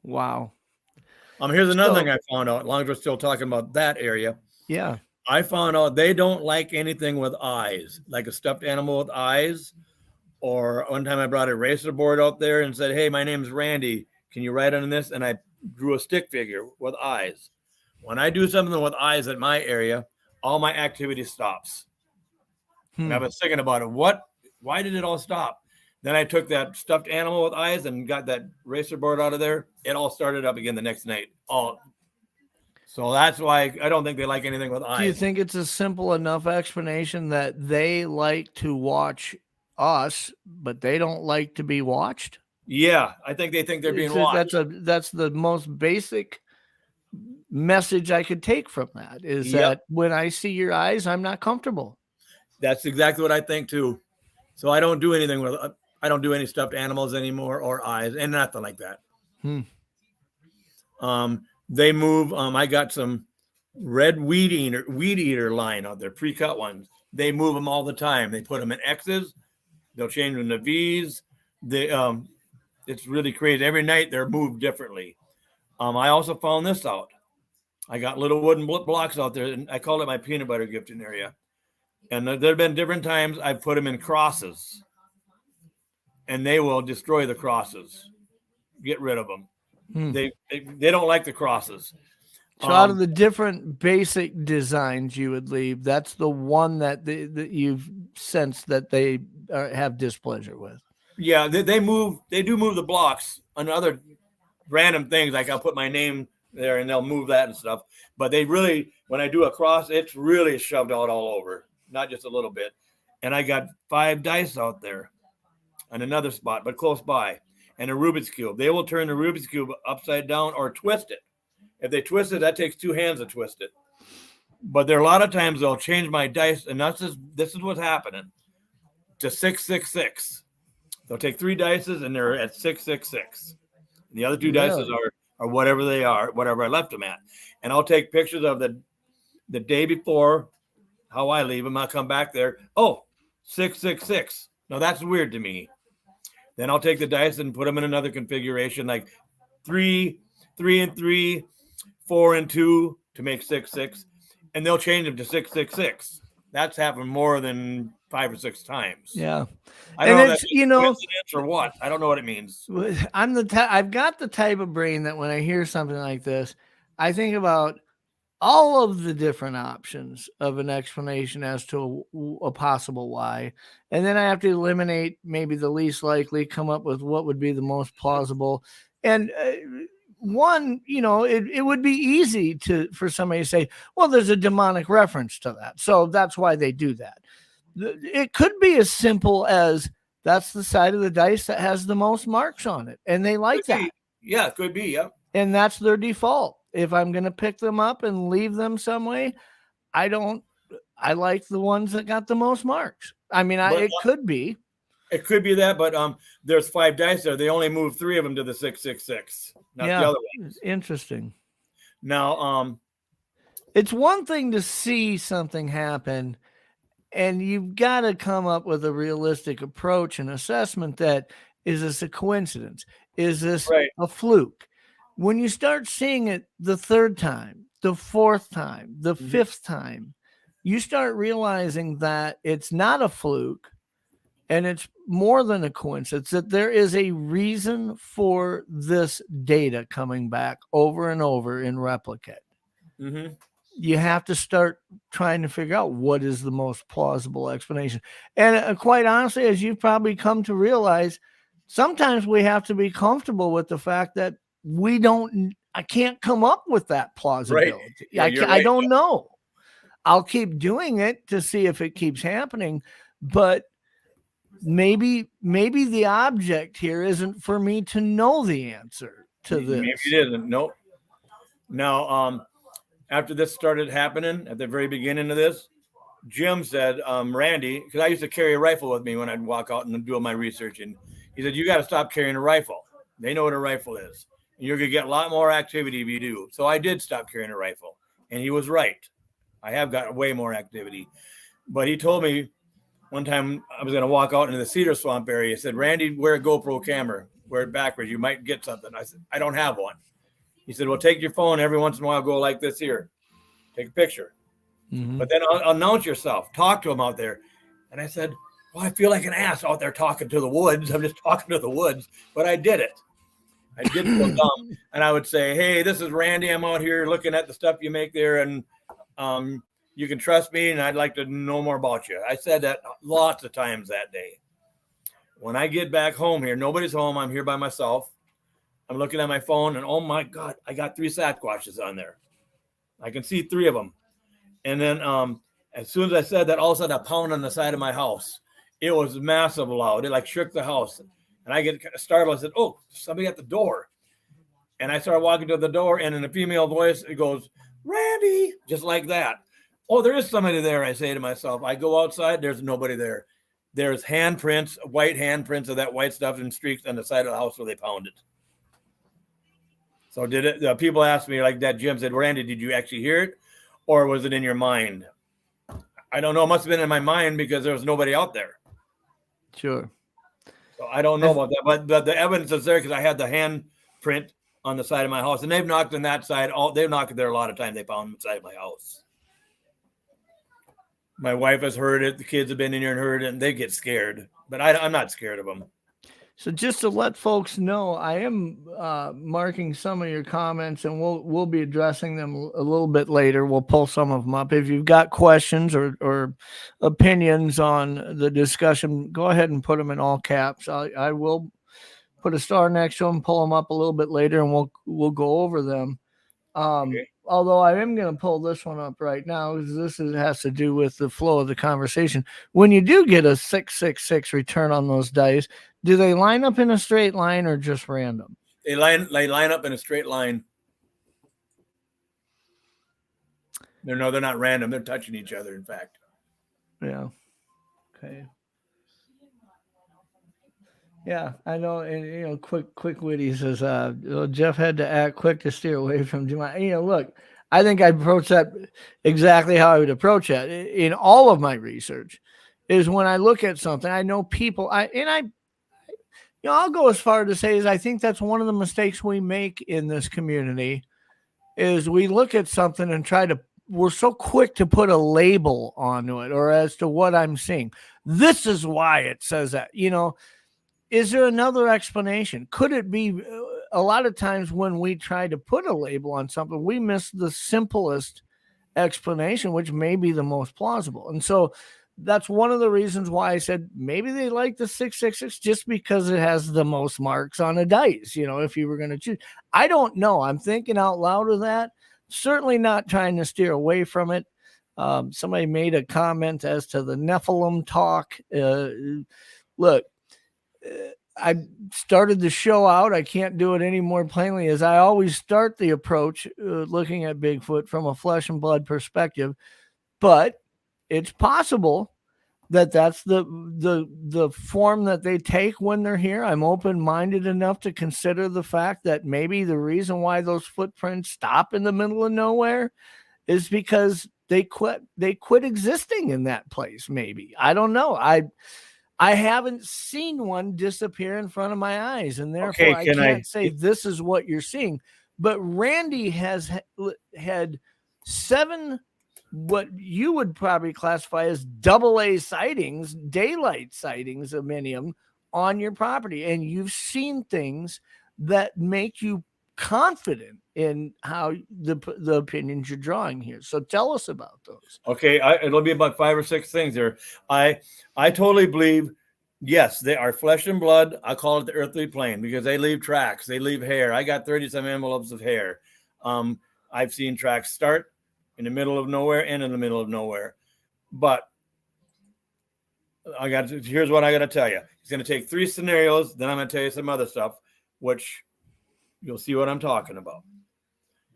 Wow. Here's another thing I found out. As long as we're still talking about that area. Yeah. I found out they don't like anything with eyes, like a stuffed animal with eyes. Or one time I brought a eraser board out there and said, "Hey, my name's Randy. Can you write on this?" And I drew a stick figure with eyes. When I do something with eyes in my area, all my activity stops. And I was thinking about it. Why did it all stop? Then I took that stuffed animal with eyes and got that eraser board out of there. It all started up again the next night. So that's why I don't think they like anything with eyes. Do you think it's a simple enough explanation that they like to watch us, but they don't like to be watched? Yeah, I think they think they're being watched. That's the most basic message I could take from that is that when I see your eyes, I'm not comfortable. That's exactly what I think too. So I don't do anything with, I don't do any stuffed animals anymore or eyes and nothing like that. They move. I got some red weed eater line out there, pre-cut ones. They move them all the time. They put them in X's. They'll change them to V's. It's really crazy. Every night they're moved differently. I also found this out. I got little wooden blocks out there, and I call it my peanut butter gifting area. And there have been different times I've put them in crosses, and they will destroy the crosses, get rid of them. They don't like the crosses. So out of the different basic designs you would leave, that's the one that you've sensed that they have displeasure with. Yeah, they do move the blocks on other random things. Like I'll put my name there, and they'll move that and stuff. But they really, when I do a cross, it's really shoved out all over, not just a little bit. And I got 5 dice out there on another spot, but close by, and a Rubik's Cube. They will turn the Rubik's Cube upside down or twist it. If they twist it, that takes 2 hands to twist it. But there are a lot of times they'll change my dice, and this is what's happening, to 666. They'll take 3 dices, and they're at 666. And the other 2 dices are whatever they are, whatever I left them at. And I'll take pictures of the day before, how I leave them. I'll come back there. Oh, 666. Now that's weird to me. Then I'll take the dice and put them in another configuration, like 3, 3 and 3, 4 and 2 to make 6, and they'll change them to 666. That's happened more than 5 or 6 times. Yeah, I don't know if that's coincidence or what. I don't know what it means. I've got the type of brain that when I hear something like this, I think about all of the different options of an explanation as to a possible why. And then I have to eliminate maybe the least likely, come up with what would be the most plausible. And one, it would be easy for somebody to say, well, there's a demonic reference to that, so that's why they do that. It could be as simple as that's the side of the dice that has the most marks on it, and they like that. Yeah, it could be. Yeah. And that's their default. If I'm going to pick them up and leave them some way, I like the ones that got the most marks. I mean, it could be. It could be that, but there's 5 dice there. They only moved 3 of them to the 666, not the other ones. Interesting. Now, it's one thing to see something happen, and you've got to come up with a realistic approach and assessment that, is this a coincidence? Is this a fluke? When you start seeing it the 3rd time, the 4th time, the 5th time, you start realizing that it's not a fluke and it's more than a coincidence, that there is a reason for this data coming back over and over in replicate. Mm-hmm. You have to start trying to figure out what is the most plausible explanation. And quite honestly, as you've probably come to realize, sometimes we have to be comfortable with the fact that I can't come up with that plausibility. Right. Yeah, I don't know. I'll keep doing it to see if it keeps happening, but maybe the object here isn't for me to know the answer to this. Maybe it isn't. Nope. Now, after this started happening at the very beginning of this, Jim said, Randy, because I used to carry a rifle with me when I'd walk out and do my research, and he said, you got to stop carrying a rifle. They know what a rifle is. You're going to get a lot more activity if you do. So I did stop carrying a rifle, and he was right. I have got way more activity. But he told me one time I was going to walk out into the cedar swamp area. He said, Randy, wear a GoPro camera. Wear it backwards. You might get something. I said, I don't have one. He said, well, take your phone every once in a while. Go like this here. Take a picture. Mm-hmm. But then announce yourself. Talk to them out there. And I said, well, I feel like an ass out there talking to the woods. I'm just talking to the woods. But I did it. I did feel dumb, and I would say, hey, this is Randy. I'm out here looking at the stuff you make there, and you can trust me, and I'd like to know more about you. I said that lots of times that day. When I get back home here, nobody's home. I'm here by myself. I'm looking at my phone, and oh, my God, I got 3 Sasquatches on there. I can see 3 of them. And then as soon as I said that, all of a sudden a pound on the side of my house. It was massive loud. It like shook the house. And I get startled. I said, oh, somebody at the door. And I started walking to the door, and in a female voice, it goes, Randy, just like that. Oh, there is somebody there, I say to myself. I go outside, there's nobody there. There's handprints, white handprints of that white stuff and streaks on the side of the house where they pounded. So people asked me like that, Jim said, Randy, did you actually hear it? Or was it in your mind? I don't know. It must have been in my mind because there was nobody out there. Sure. So I don't know about that, but the evidence is there because I had the handprint on the side of my house, and they've knocked on that side. They've knocked there a lot of times. They found inside of my house. My wife has heard it. The kids have been in here and heard it, and they get scared. But I'm not scared of them. So just to let folks know, I am marking some of your comments, and we'll be addressing them a little bit later. We'll pull some of them up. If you've got questions or opinions on the discussion, go ahead and put them in all caps. I will put a star next to them, pull them up a little bit later, and we'll go over them. Although I am going to pull this one up right now because has to do with the flow of the conversation. When you do get a 666 return on those dice, do they line up in a straight line or just random? They line up in a straight line. They're not random. They're touching each other, in fact. Yeah. Okay. Yeah, I know. And, quick witty says, Jeff had to act quick to steer away from July. Look, I think I approach that exactly how I would approach that in all of my research is when I look at something, I know people, I'll go as far to say is I think that's one of the mistakes we make in this community is we look at something and we're so quick to put a label onto it or as to what I'm seeing. This is why it says that, is there another explanation? Could it be a lot of times when we try to put a label on something, we miss the simplest explanation, which may be the most plausible. And so that's one of the reasons why I said maybe they like the 666 just because it has the most marks on a dice, if you were going to choose. I don't know. I'm thinking out loud of that. Certainly not trying to steer away from it. Somebody made a comment as to the Nephilim talk. Look, I started the show out. I can't do it any more plainly as I always start the approach looking at Bigfoot from a flesh and blood perspective, but it's possible that that's the form that they take when they're here. I'm open-minded enough to consider the fact that maybe the reason why those footprints stop in the middle of nowhere is because they quit existing in that place. Maybe. I don't know. I haven't seen one disappear in front of my eyes, and therefore I can't say this is what you're seeing. But Randy has had 7 what you would probably classify as AA sightings, daylight sightings of many of them on your property, and you've seen things that make you confident in how the opinions you're drawing here. So tell us about those. Okay, it'll be about 5 or 6 things there. I totally believe, yes, they are flesh and blood. I call it the earthly plane because they leave tracks. They leave hair. I got 30-some envelopes of hair. I've seen tracks start in the middle of nowhere and in the middle of nowhere. But here's what I got to tell you. It's going to take 3 scenarios. Then I'm going to tell you some other stuff, which you'll see what I'm talking about.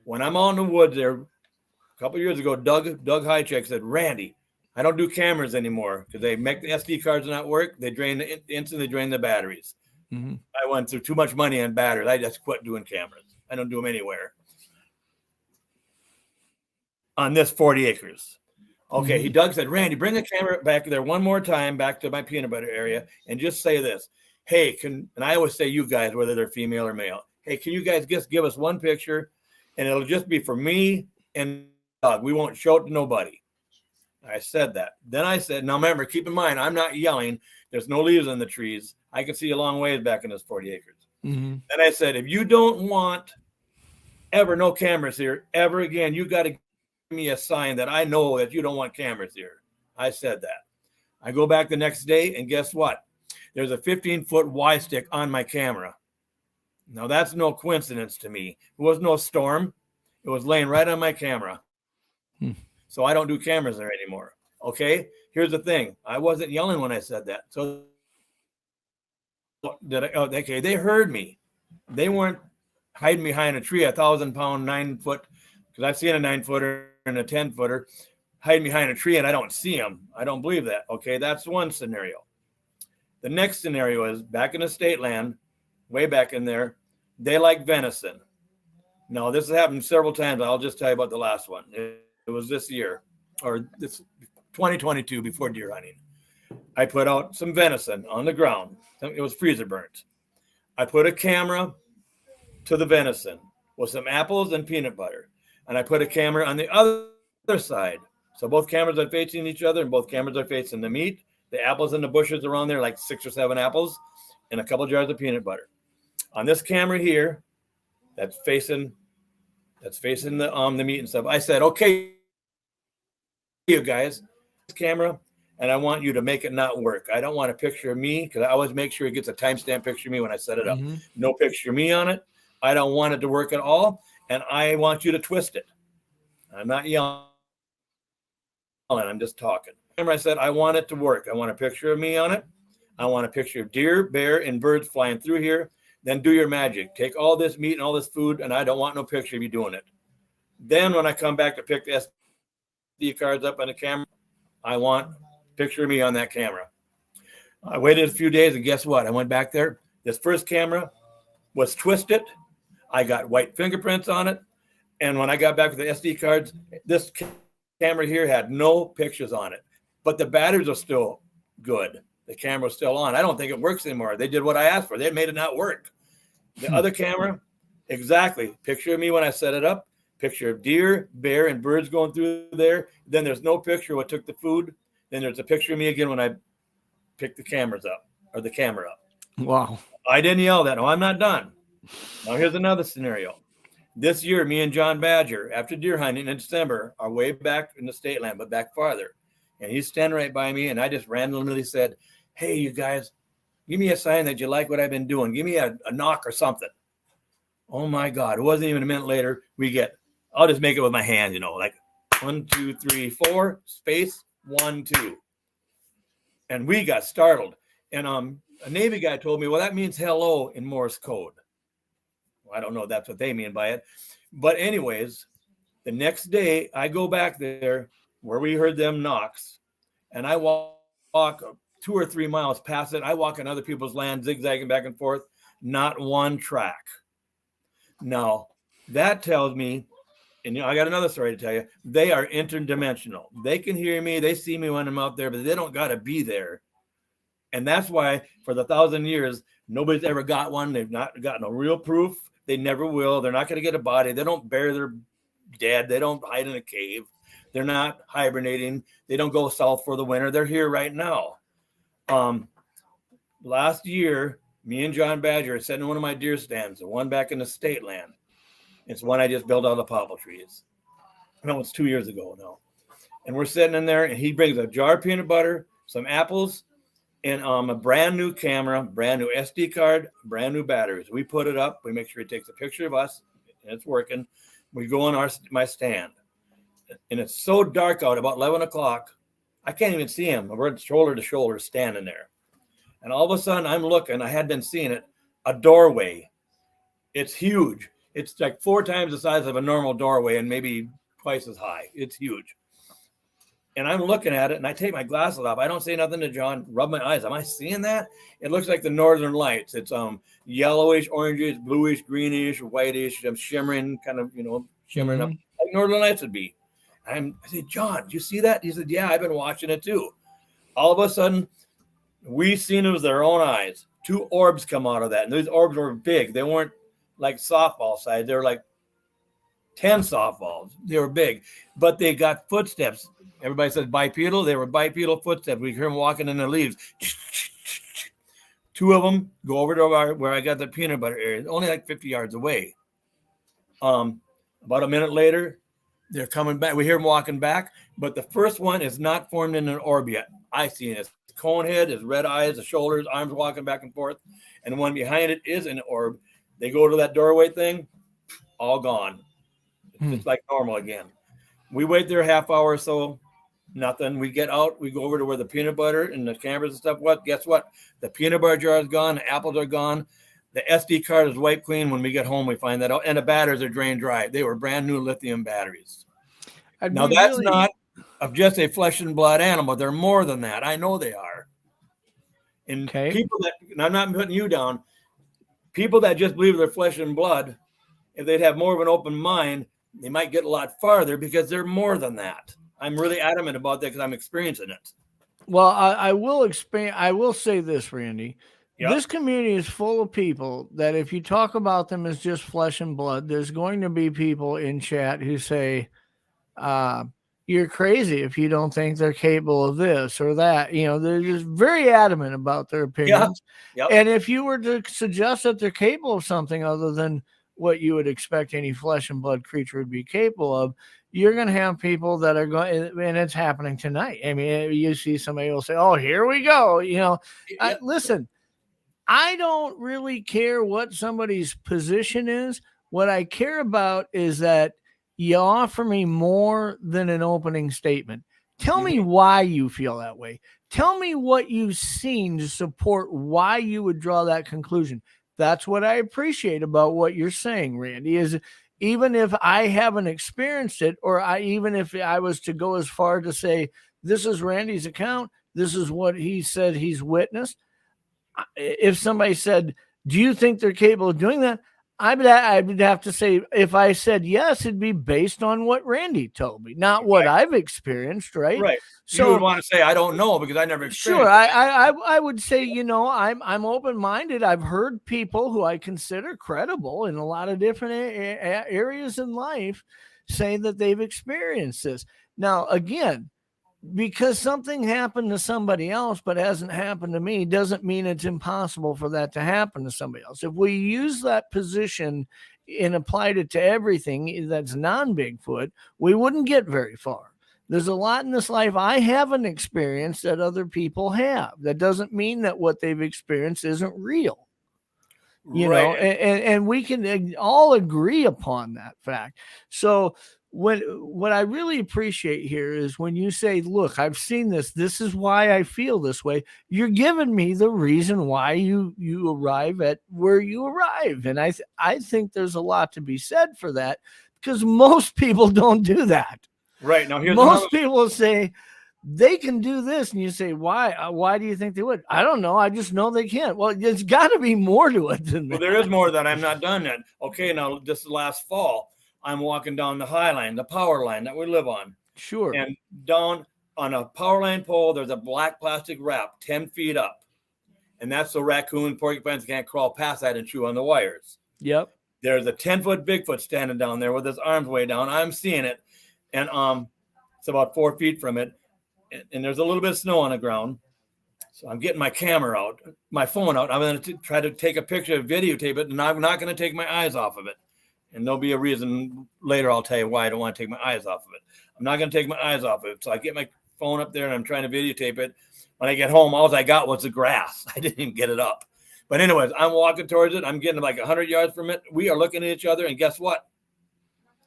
When I'm out in the woods there, a couple of years ago, Doug Highcheck said, Randy, I don't do cameras anymore because they make the SD cards not work. They instantly drain the batteries. Mm-hmm. I went through too much money on batteries. I just quit doing cameras. I don't do them anywhere. On this 40 acres. Okay, mm-hmm. Doug said, Randy, bring the camera back there one more time, back to my peanut butter area, and just say this. Hey, and I always say you guys, whether they're female or male. Hey, can you guys just give us one picture? And it'll just be for me and Doug. We won't show it to nobody. I said that. Then I said, now remember, keep in mind, I'm not yelling. There's no leaves on the trees. I can see a long ways back in this 40 acres. Mm-hmm. And I said, if you don't want ever no cameras here ever again, you got to give me a sign that I know that you don't want cameras here. I said that. I go back the next day, and guess what? There's a 15-foot Y stick on my camera. Now, that's no coincidence to me. It was no storm. It was laying right on my camera. So I don't do cameras there anymore. Okay? Here's the thing. I wasn't yelling when I said that. So they heard me. They weren't hiding behind a tree, 1,000-pound, 9-foot, because I've seen a 9-footer and a 10-footer hiding behind a tree, and I don't see them. I don't believe that. Okay? That's one scenario. The next scenario is back in the state land, way back in there, they like venison. Now, this has happened several times. I'll just tell you about the last one. It was this year, or this 2022, before deer hunting. I put out some venison on the ground. It was freezer burnt. I put a camera to the venison with some apples and peanut butter. And I put a camera on the other side. So both cameras are facing each other, and both cameras are facing the meat. The apples in the bushes around there, like 6 or 7 apples, and a couple jars of peanut butter. On this camera here, that's facing the meat and stuff. I said, okay, you guys, this camera, and I want you to make it not work. I don't want a picture of me, because I always make sure it gets a timestamp picture of me when I set it up. Mm-hmm. No picture of me on it. I don't want it to work at all. and I want you to twist it. I'm not yelling, I'm just talking. Remember, I said I want it to work. I want a picture of me on it. I want a picture of deer, bear, and birds flying through here. Then do your magic. Take all this meat and all this food, and I don't want no picture of you doing it. Then when I come back to pick the SD cards up on the camera, I want a picture of me on that camera. I waited a few days, and guess what? I went back there. This first camera was twisted. I got white fingerprints on it. And when I got back with the SD cards, this camera here had no pictures on it. But the batteries are still good. The camera's still on. I don't think it works anymore. They did what I asked for. They made it not work. The other camera, exactly. Picture of me when I set it up. Picture of deer, bear, and birds going through there. Then there's no picture of what took the food. Then there's a picture of me again when I picked the cameras up, or the camera up. Wow. I didn't yell that. No, I'm not done. Now here's another scenario. This year, me and John Badger, after deer hunting in December, are way back in the state land, but back farther. And he's standing right by me, and I just randomly said, hey, you guys, give me a sign that you like what I've been doing. Give me a knock or something. Oh, my God. It wasn't even a minute later. I'll just make it with my hand, like 1, 2, 3, 4, space, 1, 2. And we got startled. And a Navy guy told me, well, that means hello in Morse code. Well, I don't know if that's what they mean by it. But anyways, the next day, I go back there where we heard them knocks, and I walk 2 or 3 miles past it. I walk on other people's land, zigzagging back and forth, not one track. Now, that tells me, and I got another story to tell you, they are interdimensional. They can hear me, they see me when I'm out there, but they don't got to be there. And that's why for the 1,000 years, nobody's ever got one. They've not gotten a real proof. They never will. They're not going to get a body. They don't bury their dead. They don't hide in a cave. They're not hibernating. They don't go south for the winter. They're here right now. Last year, me and John Badger are sitting in one of my deer stands, the one back in the state land. It's one I just built out of the poplar trees. No, it's 2 years ago now. And we're sitting in there, and he brings a jar of peanut butter, some apples, and a brand new camera, brand new SD card, brand new batteries. We put it up. We make sure he takes a picture of us, and it's working. We go on my stand, and it's so dark out, about 11 o'clock, I can't even see him. We're shoulder to shoulder standing there. And all of a sudden, I'm looking. I had been seeing it, a doorway. It's huge. It's like 4 times the size of a normal doorway and maybe twice as high. It's huge. And I'm looking at it, and I take my glasses off. I don't say nothing to John. Rub my eyes. Am I seeing that? It looks like the Northern Lights. It's yellowish, orangish, bluish, greenish, whitish, shimmering, kind of, shimmering up like Northern Lights would be. I said, John, did you see that? He said, yeah, I've been watching it too. All of a sudden, we seen it with our own eyes. 2 orbs come out of that, and those orbs were big. They weren't like softball size. They were like 10 softballs. They were big, but they got footsteps. Everybody says bipedal. They were bipedal footsteps. We hear them walking in the leaves. 2 of them go over to where I got the peanut butter area, only like 50 yards away. About a minute later, they're coming back. We hear them walking back, but the first one is not formed in an orb yet. I see it. His cone head, his red eyes, the shoulders, arms walking back and forth. And the one behind it is an orb. They go to that doorway thing, all gone. It's like normal again. We wait there a half hour or so, nothing. We get out, we go over to where the peanut butter and the cameras and stuff. Guess what? The peanut butter jar is gone, the apples are gone. The SD card is wiped clean. When we get home, we find that out. And the batteries are drained dry. They were brand new lithium batteries. Now, that's not of just a flesh and blood animal. They're more than that. I know they are. And people that, and I'm not putting you down, people that just believe they're flesh and blood, if they'd have more of an open mind, they might get a lot farther because they're more than that. I'm really adamant about that because I'm experiencing it. Well, I will expand. I will say this, Randy. Yep. This community is full of people that if you talk about them as just flesh and blood, there's going to be people in chat who say, you're crazy if you don't think they're capable of this or that. They're just very adamant about their opinions. Yep. And if you were to suggest that they're capable of something other than what you would expect any flesh and blood creature would be capable of, you're going to have people that are going, and it's happening tonight. I mean, you see somebody will say, oh, here we go. Listen, I don't really care what somebody's position is. What I care about is that you offer me more than an opening statement. Tell me why you feel that way. Tell me what you've seen to support why you would draw that conclusion. That's what I appreciate about what you're saying, Randy, is even if I haven't experienced it, or even if I was to go as far to say, this is Randy's account, this is what he said he's witnessed. If somebody said, do you think they're capable of doing that? I would have to say, if I said yes, it'd be based on what Randy told me, not what I've experienced, right? Right. So you would want to say, I don't know, because I never experienced sure, it. I would say, I'm open-minded. I've heard people who I consider credible in a lot of different areas in life say that they've experienced this. Now, again, because something happened to somebody else but hasn't happened to me doesn't mean it's impossible for that to happen to somebody else. If we use that position and applied it to everything that's non-Bigfoot, we wouldn't get very far. There's a lot in this life I haven't experienced that other people have. That doesn't mean that what they've experienced isn't real. You know, and we can all agree upon that fact. So what I really appreciate here is when you say, look, I've seen this, this is why I feel this way. You're giving me the reason why you arrive at where you arrive. And I think there's a lot to be said for that, because most people don't do that. Right. Now, most people say they can do this, and you say, why? Why do you think they would? I don't know. I just know they can't. Well, there's got to be more to it than that. Well, there is more that I'm not done yet. Okay, now this last fall, I'm walking down the high line, the power line that we live on. Sure. And down on a power line pole, there's a black plastic wrap 10 feet up. And that's so raccoon, porcupines can't crawl past that and chew on the wires. Yep. There's a 10-foot Bigfoot standing down there with his arms way down. I'm seeing it. And it's about 4 feet from it. And there's a little bit of snow on the ground. So I'm getting my camera out, my phone out. I'm going to try to take a picture, videotape it, and I'm not going to take my eyes off of it. And there'll be a reason later. I'll tell you why I don't want to take my eyes off of it. I'm not going to take my eyes off of it. So I get my phone up there and I'm trying to videotape it. When I get home, all I got was the grass. I didn't even get it up. But anyways, I'm walking towards it. I'm getting like 100 yards from it. We are looking at each other. And guess what?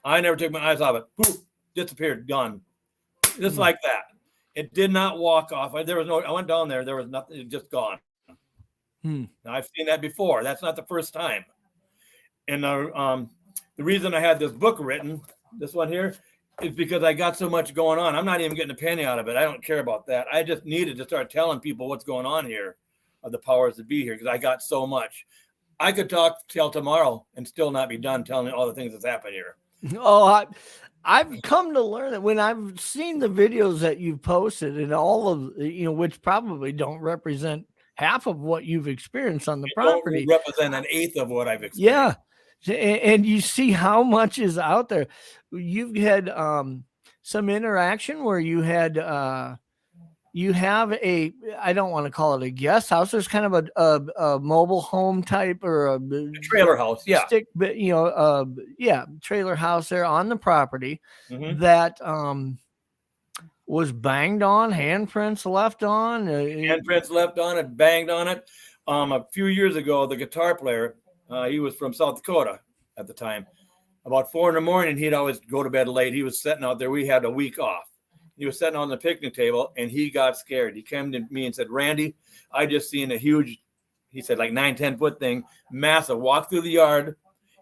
I never took my eyes off it. Poof, disappeared, gone. Just like that. It did not walk off. I went down there. There was nothing. It just gone. Now, I've seen that before. That's not the first time. And the reason I had this book written, this one here, is because I got so much going on. I'm not even getting a penny out of it. I don't care about that. I just needed to start telling people what's going on here, of the powers that be here, because I got so much. I could talk till tomorrow and still not be done telling all the things that's happened here. Oh, I've come to learn that when I've seen the videos that you've posted, and all of, which probably don't represent half of what you've experienced on the property. Don't represent an eighth of what I've experienced. Yeah. And you see how much is out there. You've had some interaction where you had you have I don't want to call it a guest house. There's kind of a mobile home type, or a trailer house. Yeah. Trailer house there on the property that was banged on, handprints left on. Handprints left on it, banged on it. A few years ago, the guitar player, he was from South Dakota at the time. About 4 a.m, he'd always go to bed late. He was sitting out there. We had a week off. He was sitting on the picnic table, and he got scared. He came to me and said, Randy, I just seen a huge, he said, like 9-10 foot thing, massive, walk through the yard.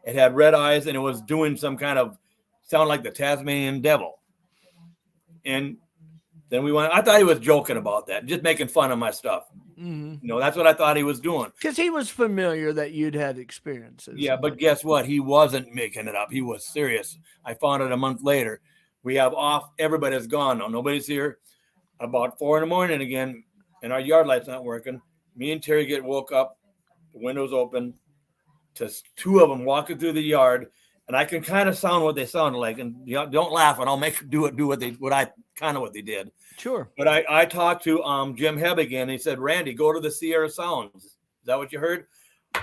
It had red eyes, and it was doing some kind of sound like the Tasmanian devil. And then we went, I thought he was joking about that, just making fun of my stuff. That's what I thought he was doing. Because he was familiar that you'd had experiences. Yeah, but guess what? He wasn't making it up. He was serious. I found it a month later. We have off. Everybody's gone now. Nobody's here. About 4 a.m. again, and our yard light's not working. Me and Terry get woke up. The window's open. Just 2 of them walking through the yard, and I can kind of sound what they sounded like. And don't laugh, and I'll make do what they did. Sure. But I talked to Jim Hebb again. He said, Randy, go to the Sierra Sounds. Is that what you heard?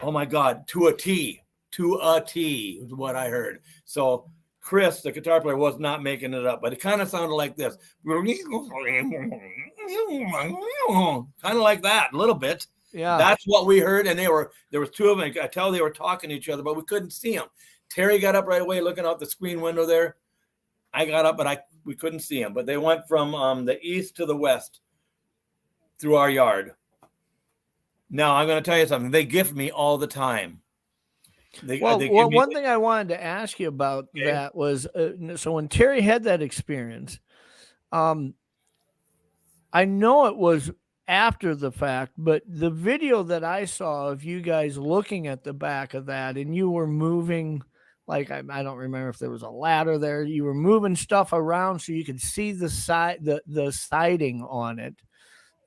Oh my God, to a T is what I heard. So Chris, the guitar player, was not making it up, but it kind of sounded like this. Kind of like that, a little bit. Yeah. That's what we heard. And there was 2 of them. I could tell they were talking to each other, but we couldn't see them. Terry got up right away, looking out the screen window there. I got up, but we couldn't see him. But they went from the east to the west through our yard. Now I'm going to tell you something. They gift me all the time. One thing I wanted to ask you about that was, so when Terry had that experience, I know it was after the fact, but the video that I saw of you guys looking at the back of that, and you were moving, like, I don't remember if there was a ladder there. You were moving stuff around so you could see the siding on it.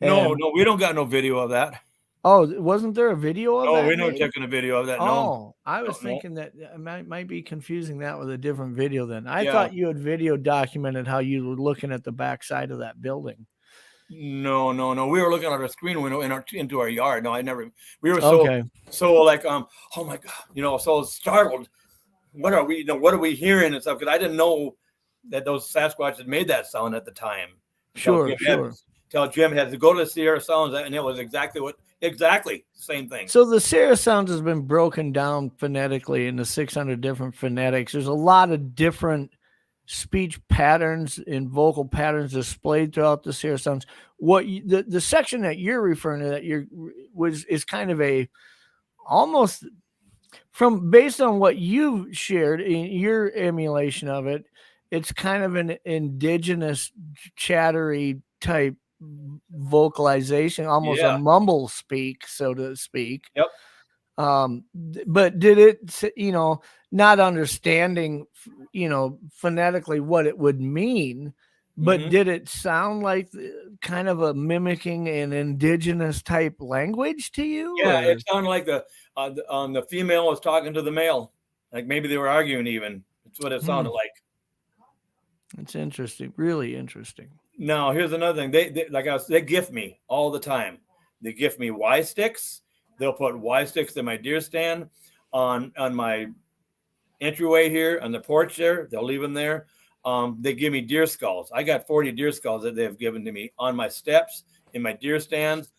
No, we don't got no video of that. Oh, wasn't there a video of that? No, we never taken a video of that. No, I was thinking that I might be confusing that with a different video. Then I thought you had video documented how you were looking at the backside of that building. No. We were looking out our screen window into our yard. No, I never. We were so like oh my God, so startled. What are we? What are we hearing and stuff? Because I didn't know that those Sasquatch had made that sound at the time. Sure. Tell Jim had to go to the Sierra Sounds, and it was exactly the same thing. So the Sierra Sounds has been broken down phonetically into 600 different phonetics. There's a lot of different speech patterns and vocal patterns displayed throughout the Sierra Sounds. The section that you're referring to is kind of a almost based on what you shared in your emulation of it. It's kind of an indigenous chattery type vocalization, almost a mumble speak, so to speak. Yep. But did it, not understanding, phonetically what it would mean, but did it sound like kind of a mimicking an indigenous type language to you? Yeah, it sounded like the female was talking to the male, like maybe they were arguing even. That's what it sounded like. It's interesting, really interesting. Now, here's another thing. They gift me all the time. They gift me Y sticks. They'll put Y sticks in my deer stand on my entryway here on the porch there. They'll leave them there. They give me deer skulls. I got 40 deer skulls that they've given to me on my steps, in my deer stands.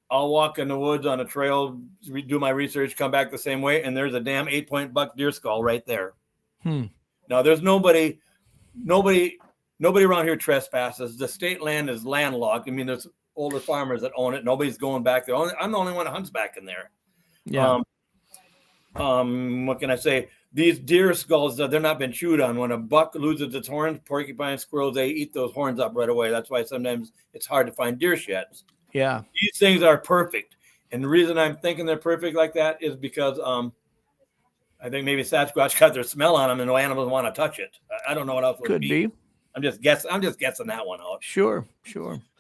I'll walk in the woods on a trail, do my research, come back the same way, and there's a damn 8-point buck deer skull right there. Now, there's nobody around here trespasses. The state land is landlocked. I mean, there's older farmers that own it. Nobody's going back there. I'm the only one that hunts back in there. Yeah. What can I say? These deer skulls, they're not been chewed on. When a buck loses its horns, porcupine, squirrels, they eat those horns up right away. That's why sometimes it's hard to find deer sheds. Yeah. These things are perfect. And the reason I'm thinking they're perfect like that is because I think maybe Sasquatch got their smell on them and no animals want to touch it. I don't know what else would be. I'm just guessing that one out. Sure.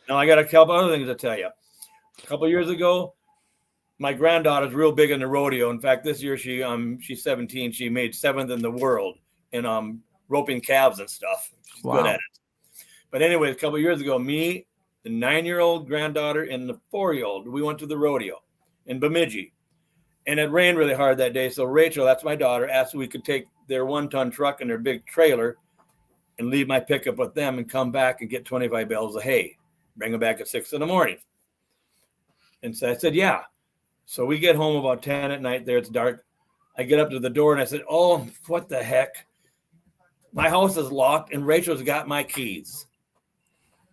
Now I got a couple other things to tell you. A couple of years ago, my granddaughter's real big in the rodeo. In fact, this year she's 17. She made 7th in the world in roping calves and stuff. She's good at it. But anyway, a couple of years ago, me, the 9-year-old granddaughter, and the 4-year-old, we went to the rodeo in Bemidji. And it rained really hard that day. So Rachel, that's my daughter, asked if we could take their 1-ton truck and their big trailer and leave my pickup with them and come back and get 25 bales of hay. Bring them back at 6 a.m. And so I said, yeah. So we get home about 10 at night there. It's dark. I get up to the door and I said, oh, what the heck? My house is locked and Rachel's got my keys.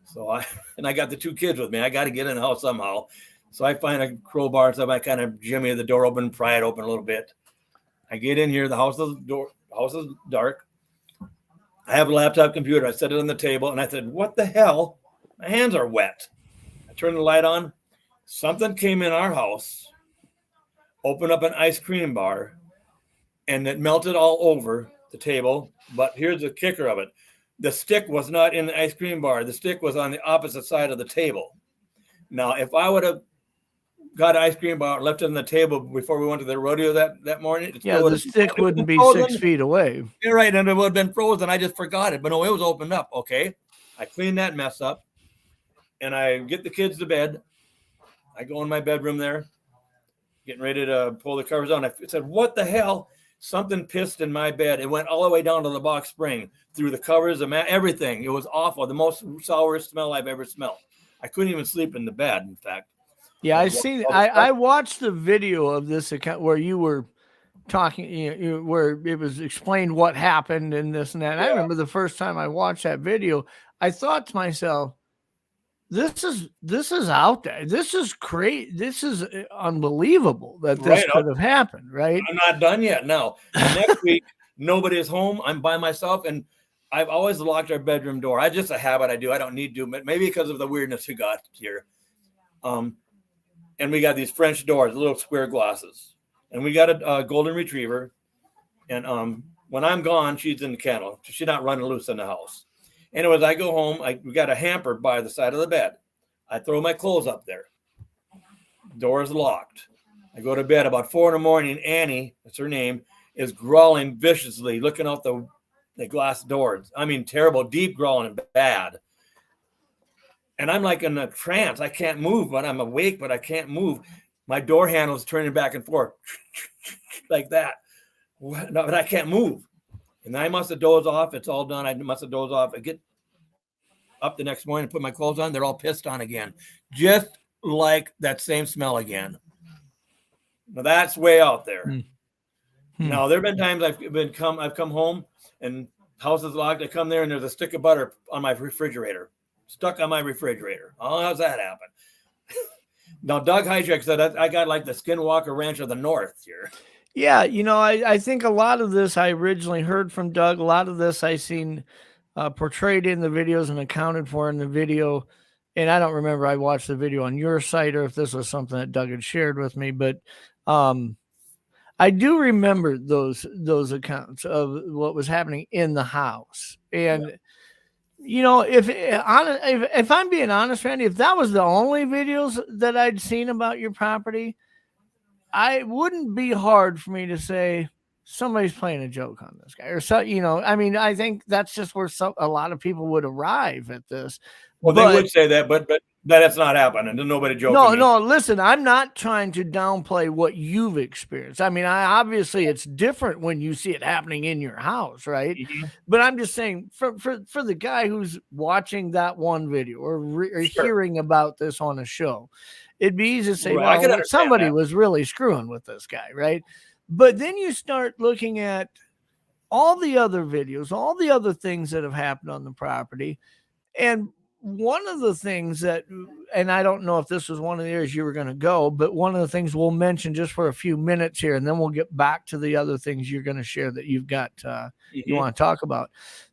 So I got the 2 kids with me. I got to get in the house somehow. So I find a crowbar and stuff. I kind of jimmy the door open, pry it open a little bit. I get in here. The house is dark. I have a laptop computer. I set it on the table and I said, what the hell? My hands are wet. I turned the light on. Something came in our house, opened up an ice cream bar, and it melted all over the table. But here's the kicker of it. The stick was not in the ice cream bar. The stick was on the opposite side of the table. Now, if I would have got an ice cream bar and left it on the table before we went to the rodeo that morning. The stick wouldn't be 6 feet away. You're right, and it would have been frozen. I just forgot it, but no, it was opened up. Okay, I cleaned that mess up, and I get the kids to bed. I go in my bedroom there, getting ready to pull the covers on. I said, what the hell? Something pissed in my bed. It went all the way down to the box spring, through the covers, the mat, everything. It was awful. The most sourest smell I've ever smelled. I couldn't even sleep in the bed, in fact. Yeah, I watched the video of this account where you were talking, where it was explained what happened and this and that. And I remember the first time I watched that video, I thought to myself, this is out there. This is great. This is unbelievable that this could have happened, right? I'm not done yet. No. Next week, nobody is home. I'm by myself, and I've always locked our bedroom door. It's just a habit I do. I don't need to, but maybe because of the weirdness we got here. And we got these French doors, little square glasses, and we got a golden retriever. And when I'm gone, she's in the kennel. She's not running loose in the house. Anyways, I go home. We got a hamper by the side of the bed. I throw my clothes up there. Door is locked. I go to bed about 4 a.m. Annie, that's her name, is growling viciously, looking out the glass doors. I mean, terrible, deep growling, bad. And I'm like in a trance. I can't move, but I'm awake, but I can't move. My door handle is turning back and forth like that. No, but I can't move. And I must have dozed off. It's all done. I must have dozed off. I get up the next morning and put my clothes on. They're all pissed on again. Just like that same smell again. Now that's way out there. Now there have been times I've come home and house is locked. I come there and there's a stick of butter on my refrigerator. Stuck on my refrigerator. Oh, how's that happen? Now, Doug Hyjek said I got like the Skinwalker Ranch of the North here. Yeah, I think a lot of this I originally heard from Doug. A lot of this I seen portrayed in the videos and accounted for in the video. And I don't remember I watched the video on your site or if this was something that Doug had shared with me, but I do remember those accounts of what was happening in the house. And if I'm being honest, Randy, if that was the only videos that I'd seen about your property, I wouldn't be hard for me to say somebody's playing a joke on this guy or so. I mean, I think that's just where a lot of people would arrive at this. Well, they would say that, but that's not happening. There's nobody joking. No, listen, I'm not trying to downplay what you've experienced. I mean, obviously it's different when you see it happening in your house, right? Mm-hmm. But I'm just saying for the guy who's watching that one video or hearing about this on a show, it'd be easy to say, well, somebody was really screwing with this guy, right? But then you start looking at all the other videos, all the other things that have happened on the property. And one of the things that, and I don't know if this was one of the areas you were going to go, but one of the things we'll mention just for a few minutes here, and then we'll get back to the other things you're going to share that you've got, you want to talk about.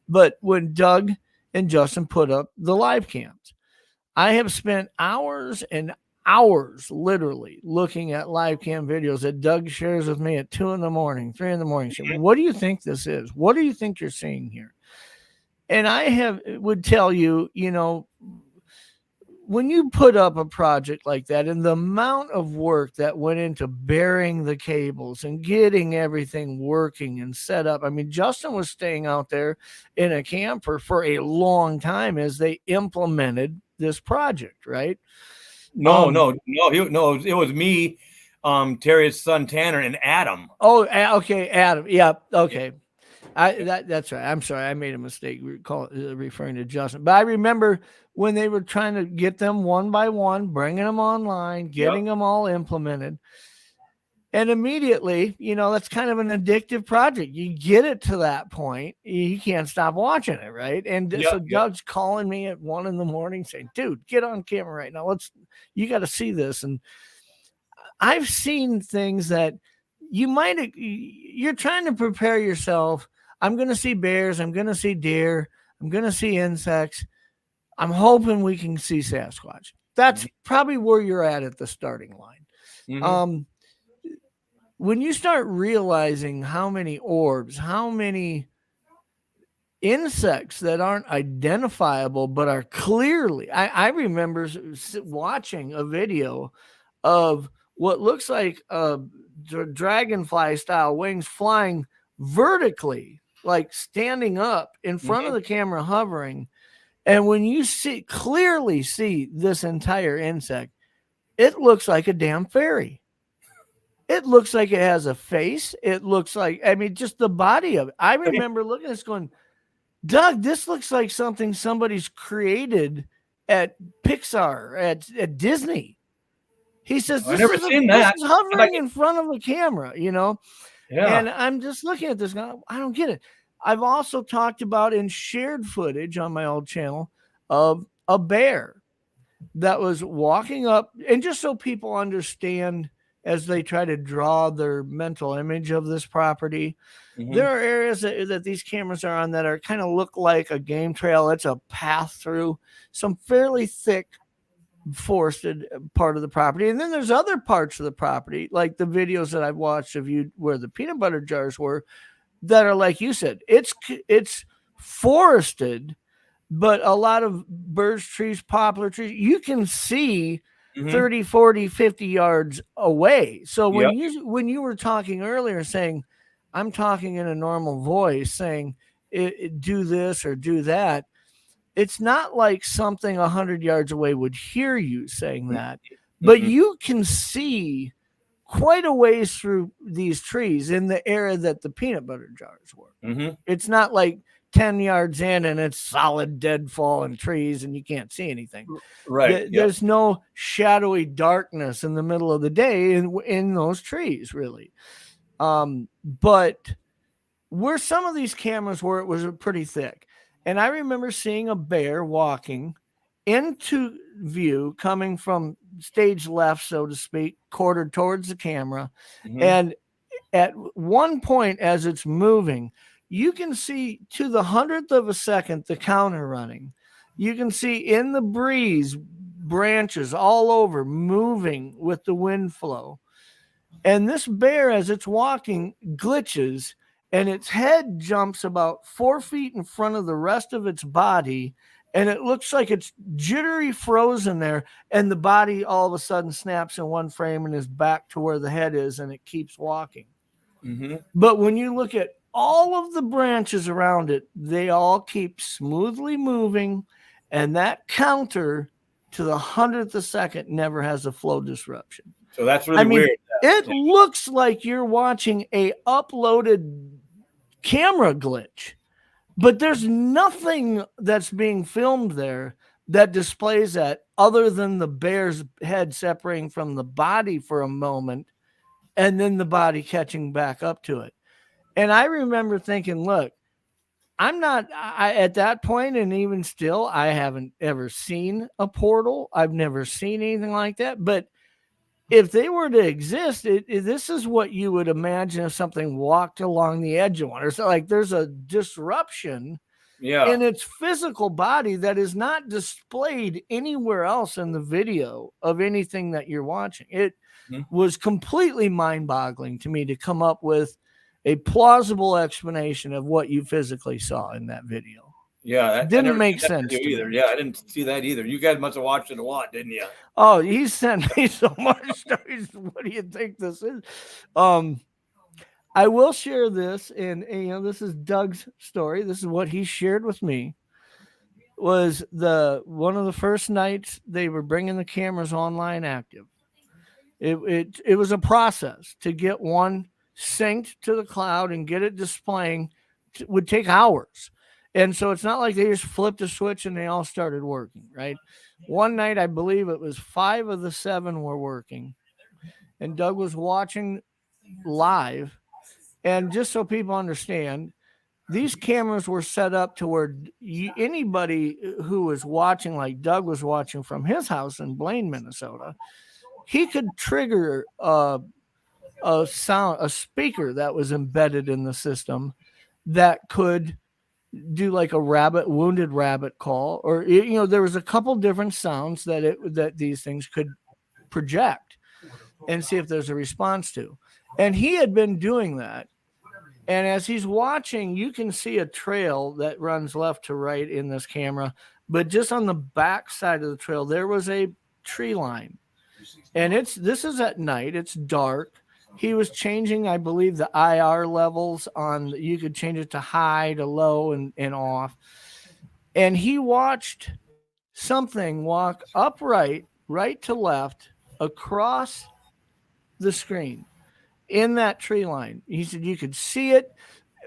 But when Doug and Justin put up the live cams, I have spent hours and hours literally looking at live cam videos that Doug shares with me at 2 a.m, 3 a.m. Saying, what do you think this is? What do you think you're seeing here? And I would tell you, when you put up a project like that and the amount of work that went into burying the cables and getting everything working and set up. I mean, Justin was staying out there in a camper for a long time as they implemented this project, right? No, it was me, Terry's son, Tanner, and Adam. Oh, okay. Adam. Yeah. Okay. That's right. I'm sorry. I made a mistake referring to Justin. But I remember when they were trying to get them one by one, bringing them online, getting them all implemented. And immediately, that's kind of an addictive project. You get it to that point, you can't stop watching it, right? And so Doug's calling me at 1 a.m. saying, dude, get on camera right now. You got to see this. And I've seen things that you're trying to prepare yourself. I'm going to see bears. I'm going to see deer. I'm going to see insects. I'm hoping we can see Sasquatch. That's probably where you're at the starting line. Mm-hmm. When you start realizing how many orbs, how many insects that aren't identifiable, but are clearly, I remember watching a video of what looks like dragonfly style wings flying vertically, like standing up in front of the camera, hovering. And when you clearly see this entire insect, it looks like a damn fairy. It looks like it has a face. It looks like, just the body of it. I remember looking at this going, Doug, this looks like something somebody's created at Pixar, at Disney. He says, this is hovering in front of a camera, Yeah. And I'm just looking at this going, I don't get it. I've also talked about and shared footage on my old channel of a bear that was walking up, and just so people understand as they try to draw their mental image of this property, there are areas that these cameras are on that are kind of look like a game trail. It's a path through some fairly thick forested part of the property. And then there's other parts of the property, like the videos that I've watched of you where the peanut butter jars were, that are like you said, it's forested, but a lot of birch trees, poplar trees, you can see 30, 40, 50 yards away. So when you were talking earlier saying, I'm talking in a normal voice saying, do this or do that, it's not like something 100 yards away would hear you saying that, but you can see quite a ways through these trees in the area that the peanut butter jars were. It's not like 10 yards in and it's solid dead fallen trees and you can't see anything. Right. There's no shadowy darkness in the middle of the day in those trees, really. But where some of these cameras were, it was pretty thick. And I remember seeing a bear walking into view, coming from stage left, so to speak, quartered towards the camera. And at one point, as it's moving, you can see to the 100th of a second the counter running. You can see in the breeze branches all over moving with the wind flow. And this bear, as it's walking, glitches, and its head jumps about 4 feet in front of the rest of its body, and it looks like it's jittery frozen there, and the body all of a sudden snaps in one frame and is back to where the head is, and it keeps walking. But when you look at all of the branches around it, they all keep smoothly moving, and that counter to the 100th of a second never has a flow disruption. So that's really weird. It looks like you're watching a uploaded camera glitch, but there's nothing that's being filmed there that displays that other than the bear's head separating from the body for a moment and then the body catching back up to it. And I remember thinking, look, I at that point, and even still, I haven't ever seen a portal. I've never seen anything like that. But if they were to exist, this is what you would imagine if something walked along the edge of one. Or so, like there's a disruption in its physical body that is not displayed anywhere else in the video of anything that you're watching. It was completely mind-boggling to me to come up with a plausible explanation of what you physically saw in that video. Yeah, that didn't make sense to either. me. Yeah, I didn't see that either. You guys must have watched it a lot, didn't you? Oh, he sent me so much stories. What do you think this is? I will share this, and this is Doug's story. This is what he shared with me. Was one of the first nights they were bringing the cameras online active. It was a process to get one synced to the cloud and get it displaying. Would take hours. And so it's not like they just flipped a switch and they all started working, right? One night, I believe it was 5 of the 7 were working. And Doug was watching live. And just so people understand, these cameras were set up to where anybody who was watching, like Doug was watching from his house in Blaine, Minnesota, he could trigger a speaker that was embedded in the system that could do like a wounded rabbit call, or there was a couple different sounds that these things could project and see if there's a response to. And he had been doing that. And as he's watching, you can see a trail that runs left to right in this camera, but just on the back side of the trail, there was a tree line. And this is at night, it's dark. He was changing, I believe, the IR levels you could change it to high, to low, and off. And he watched something walk upright, right to left, across the screen in that tree line. He said you could see it.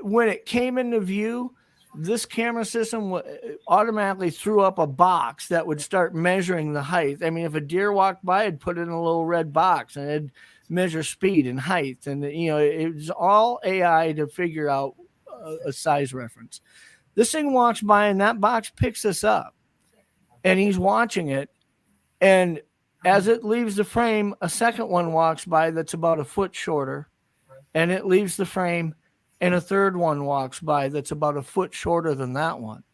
When it came into view, this camera system automatically threw up a box that would start measuring the height. I mean, if a deer walked by, it'd put it in a little red box and it'd measure speed and height, and it was all AI to figure out a size reference. This thing walks by, and that box picks us up, and he's watching it, and as it leaves the frame, a second one walks by that's about a foot shorter, and it leaves the frame, and a third one walks by that's about a foot shorter than that one.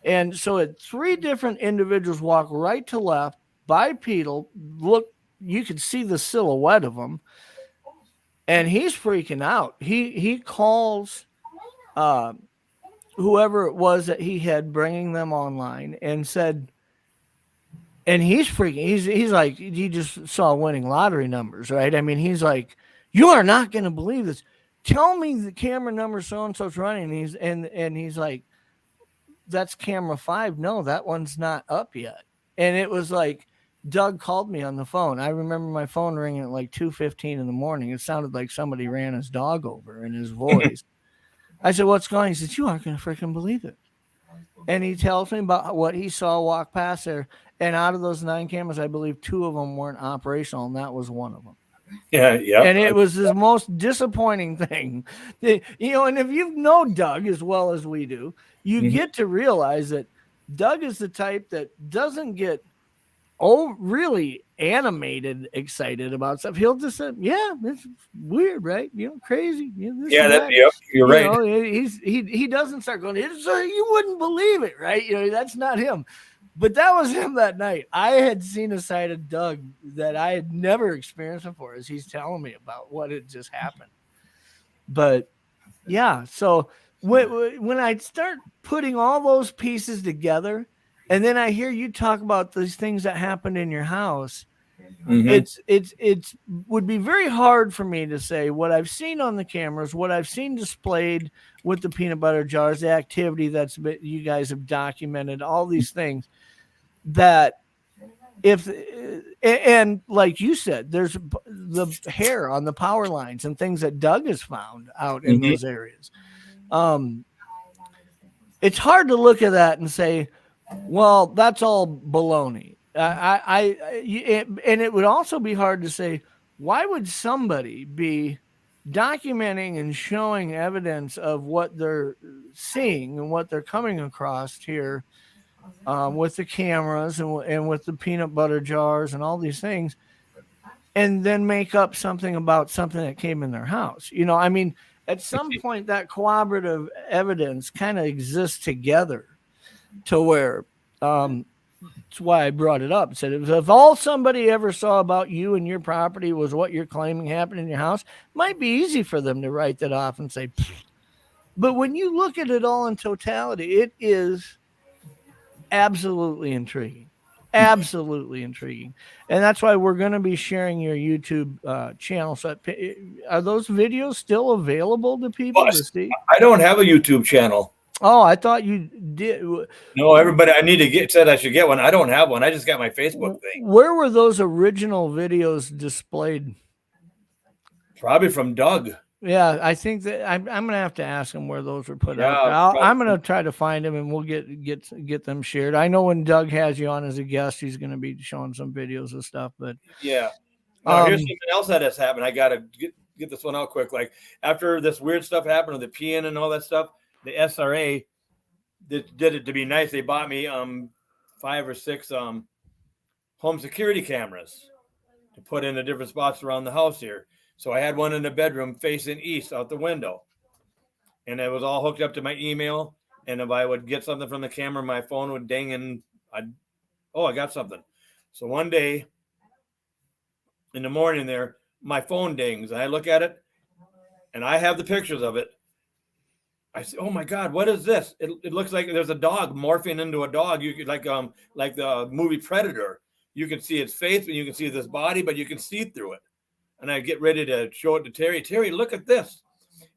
And so three different individuals walk right to left, bipedal, look, you could see the silhouette of them, and he's freaking out. He calls whoever it was that he had bringing them online and said, and he's freaking, he's like, he just saw winning lottery numbers, right? I mean, he's like, you are not going to believe this. Tell me the camera number so-and-so's running. And he's like, that's camera 5. No, that one's not up yet. And it was like, Doug called me on the phone. I remember my phone ringing at like 2:15 in the morning. It sounded like somebody ran his dog over in his voice. I said, what's going on? He said, you aren't going to freaking believe it. And he tells me about what he saw walk past there. And out of those 9 cameras, I believe 2 of them weren't operational, and that was one of them. Yeah. And it was the most disappointing thing. And if you know Doug as well as we do, you get to realize that Doug is the type that doesn't get really animated, excited about stuff. He'll just say, yeah, it's weird, right? Crazy. You're right. He doesn't start going, you wouldn't believe it, right? That's not him. But that was him that night. I had seen a side of Doug that I had never experienced before, as he's telling me about what had just happened. But yeah, so when I start putting all those pieces together, and then I hear you talk about these things that happened in your house, it's would be very hard for me to say what I've seen on the cameras, what I've seen displayed with the peanut butter jars, the activity that's you guys have documented, all these things that and like you said, there's the hair on the power lines and things that Doug has found out in those areas. It's hard to look at that and say, well, that's all baloney. And it would also be hard to say, why would somebody be documenting and showing evidence of what they're seeing and what they're coming across here with the cameras and with the peanut butter jars and all these things, and then make up something about something that came in their house? I mean, at some point that corroborative evidence kind of exists together to where that's why I brought it up. It said, if all somebody ever saw about you and your property was what you're claiming happened in your house, it might be easy for them to write that off and say, pfft. But when you look at it all in totality, it is absolutely intriguing. Absolutely intriguing. And that's why we're going to be sharing your YouTube channel. So are those videos still available to people to see? I don't have a YouTube channel. Oh, I thought you did. No, everybody said I should get one. I don't have one. I just got my Facebook thing. Where were those original videos displayed? Probably from Doug. Yeah, I think that I'm going to have to ask him where those were put out. I'm going to try to find them, and we'll get them shared. I know when Doug has you on as a guest, he's going to be showing some videos of stuff. But yeah, now, here's something else that has happened. I got to get this one out quick. Like after this weird stuff happened with the PN and all that stuff, the SRA did it to be nice. They bought me 5 or 6 home security cameras to put in the different spots around the house here. So I had one in the bedroom facing east out the window, and it was all hooked up to my email. And if I would get something from the camera, my phone would ding, and I got something. So one day in the morning there, my phone dings, and I look at it, and I have the pictures of it. I say, "Oh my God, what is this?" It looks like there's a dog morphing into a dog. You could like the movie Predator. You can see its face, and you can see this body, but you can see through it. And I get ready to show it to Terry. Terry, look at this.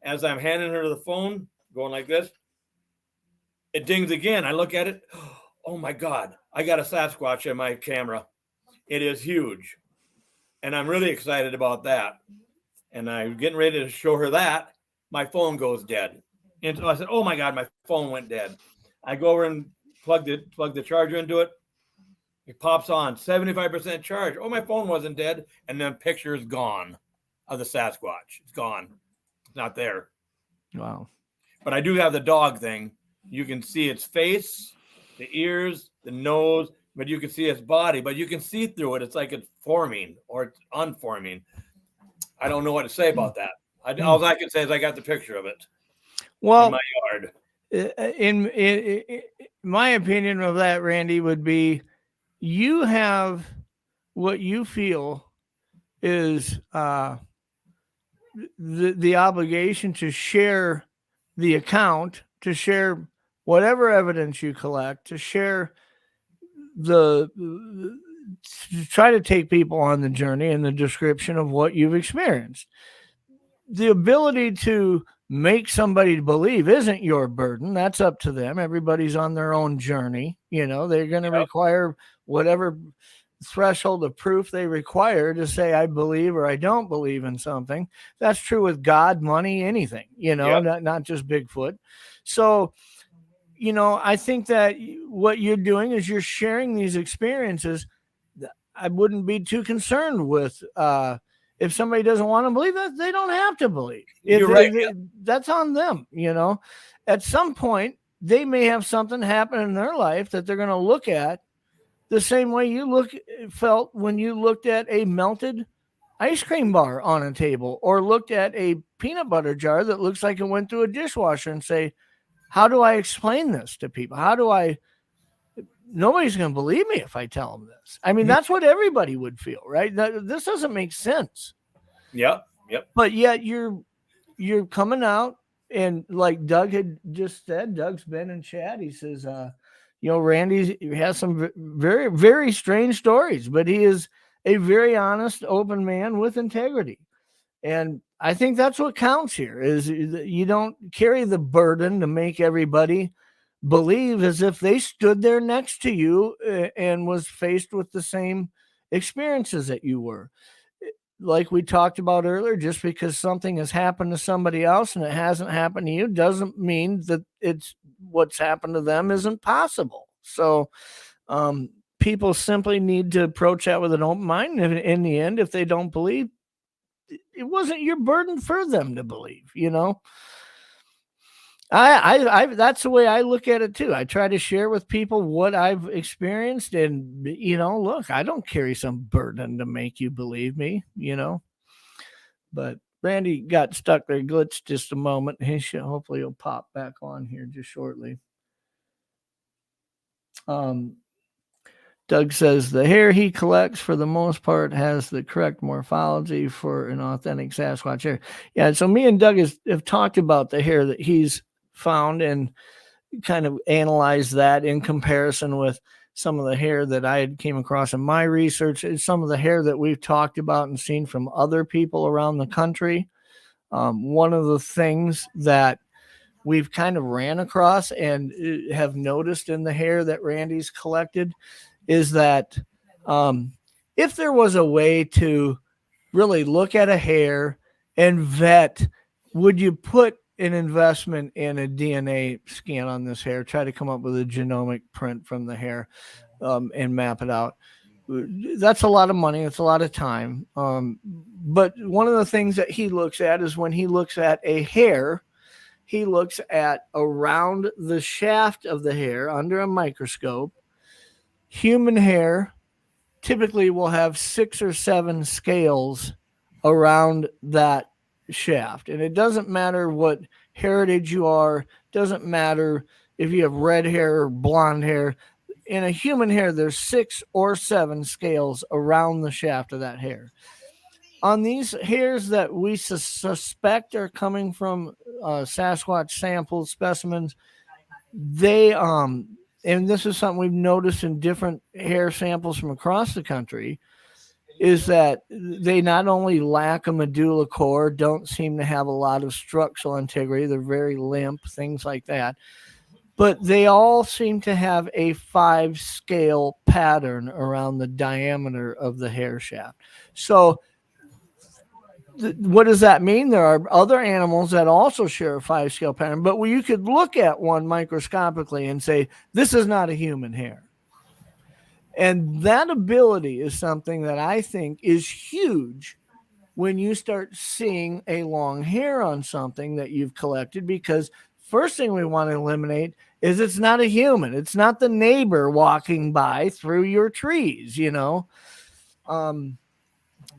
As I'm handing her the phone, going like this, it dings again. I look at it. Oh my God, I got a Sasquatch in my camera. It is huge. And I'm really excited about that. And I'm getting ready to show her that. My phone goes dead. And so I said, oh my God, my phone went dead. I go over and plug the charger into it. It pops on 75% charge. Oh, my phone wasn't dead. And then picture is gone of the Sasquatch. It's gone. It's not there. Wow. But I do have the dog thing. You can see its face, the ears, the nose, but you can see its body, but you can see through it. It's like it's forming or it's unforming. I don't know what to say about that. All I can say is I got the picture of it in my yard. In my opinion of that, Randy, would be you have what you feel is the obligation to share the account, to share whatever evidence you collect, to share to try to take people on the journey and the description of what you've experienced. The ability to make somebody believe isn't your burden. That's up to them. Everybody's on their own journey. You know, they're going to require whatever threshold of proof they require to say, I believe or I don't believe in something. That's true with God, money, anything, you know, not just Bigfoot. So, you know, I think that what you're doing is you're sharing these experiences. I wouldn't be too concerned with, if somebody doesn't want to believe that, they don't have to believe. You're right. That's on them. You know, at some point they may have something happen in their life that they're going to look at the same way you felt when you looked at a melted ice cream bar on a table or looked at a peanut butter jar that looks like it went through a dishwasher and say, how do I explain this to people? Nobody's going to believe me if I tell them this. I mean, that's what everybody would feel, right? This doesn't make sense. Yep. But yet you're coming out, and like Doug had just said, Doug's been in chat. He says, you know, Randy has some very, very strange stories, but he is a very honest, open man with integrity. And I think that's what counts here is you don't carry the burden to make everybody believe as if they stood there next to you and was faced with the same experiences that you were. Like we talked about earlier, just because something has happened to somebody else and it hasn't happened to you doesn't mean that it's what's happened to them isn't possible. So people simply need to approach that with an open mind. And in the end, if they don't believe, it wasn't your burden for them to believe, you know. I that's the way I look at it too. I try to share with people what I've experienced, and you know, look, I don't carry some burden to make you believe me, you know. But Randy got stuck there, glitched just a moment. Hopefully he'll pop back on here just shortly. Doug says the hair he collects for the most part has the correct morphology for an authentic Sasquatch hair. Yeah, so me and Doug have talked about the hair that he's found and kind of analyzed that in comparison with some of the hair that I had came across in my research, some of the hair that we've talked about and seen from other people around the country. One of the things that we've kind of ran across and have noticed in the hair that Randy's collected is that if there was a way to really look at a hair and vet, would you put an investment in a DNA scan on this hair, try to come up with a genomic print from the hair and map it out? That's a lot of money. It's a lot of time. But one of the things that he looks at is when he looks at a hair, he looks at around the shaft of the hair under a microscope. Human hair typically will have 6 or 7 scales around that shaft. And it doesn't matter what heritage you are. It doesn't matter if you have red hair or blonde hair. In a human hair, there's 6 or 7 scales around the shaft of that hair. On these hairs that we suspect are coming from Sasquatch samples, specimens, they and this is something we've noticed in different hair samples from across the country, is that they not only lack a medulla core, don't seem to have a lot of structural integrity, they're very limp, things like that, but they all seem to have a 5-scale pattern around the diameter of the hair shaft. So what does that mean? There are other animals that also share a 5-scale pattern, but you could look at one microscopically and say, this is not a human hair. And that ability is something that I think is huge when you start seeing a long hair on something that you've collected, because first thing we want to eliminate is it's not a human. It's not the neighbor walking by through your trees, you know?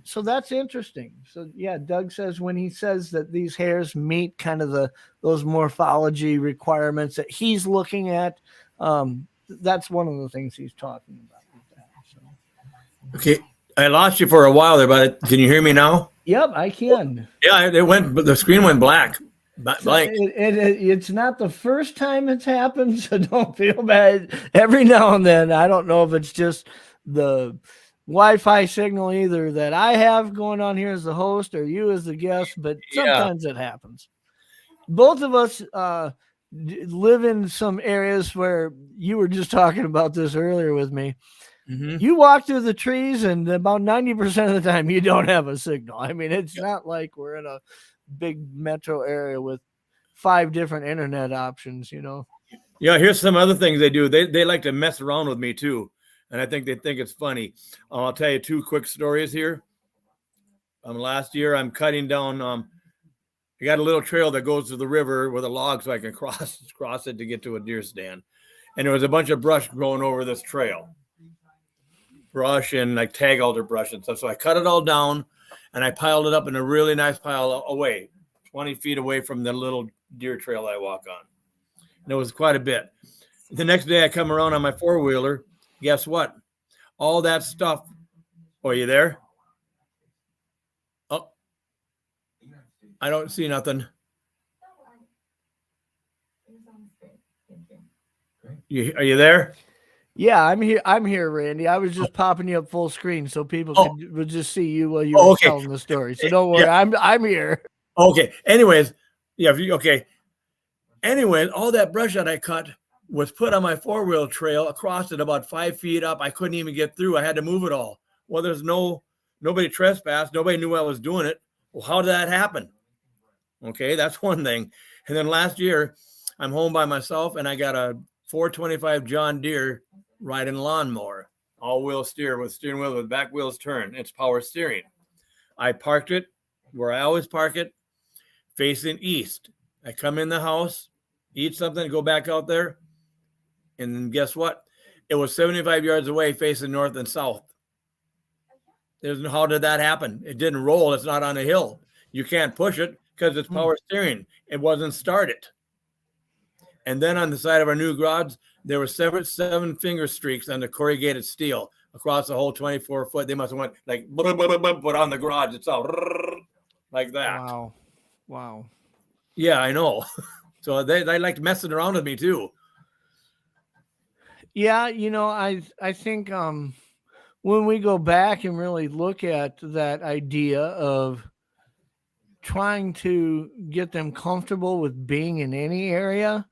So that's interesting. So yeah, Doug says when he says that these hairs meet kind of those morphology requirements that he's looking at, that's one of the things he's talking about with that. So. Okay, I lost you for a while there, but can you hear me now? Yep, I can. Yeah, it went, but the screen went black. Blank. It's not the first time it's happened, so don't feel bad. Every now and then, I don't know if it's just the Wi-Fi signal either that I have going on here as the host or you as the guest, but sometimes it happens. Both of us live in some areas where you were just talking about this earlier with me. Mm-hmm. You walk through the trees and about 90% of the time you don't have a signal. I mean, it's not like we're in a big metro area with 5 different internet options, you know? Yeah, here's some other things they do. They like to mess around with me too. And I think they think it's funny. I'll tell you 2 quick stories here. Last year I'm cutting down, I got a little trail that goes to the river with a log so I can cross it to get to a deer stand. And there was a bunch of brush growing over this trail. Brush and like tag alder brush and stuff. So I cut it all down and I piled it up in a really nice pile away, 20 feet away from the little deer trail I walk on. And it was quite a bit. The next day I come around on my 4-wheeler. Guess what? All that stuff. Oh, are you there? Oh, I don't see nothing. Are you there? Yeah, I'm here. I'm here, Randy. I was just popping you up full screen so people would just see you while you were telling the story. So don't worry, I'm here. Okay. Anyways, okay. Anyways, all that brush that I cut was put on my 4-wheel trail across it about 5 feet up. I couldn't even get through. I had to move it all. Well, there's nobody trespassed. Nobody knew I was doing it. Well, how did that happen? Okay, that's one thing. And then last year, I'm home by myself and I got a 425 John Deere riding lawnmower, all-wheel steer with steering wheel with back wheels turn. It's power steering. I parked it where I always park it, facing east. I come in the house, eat something, go back out there, and then guess what? It was 75 yards away, facing north and south. How did that happen? It didn't roll. It's not on a hill. You can't push it because it's power steering. It wasn't started. And then on the side of our new garage, there were seven finger streaks on the corrugated steel across the whole 24 foot. They must have went like, but on the garage, it's all like that. Wow. Yeah, I know. So they liked messing around with me too. Yeah, you know, I think when we go back and really look at that idea of trying to get them comfortable with being in any area,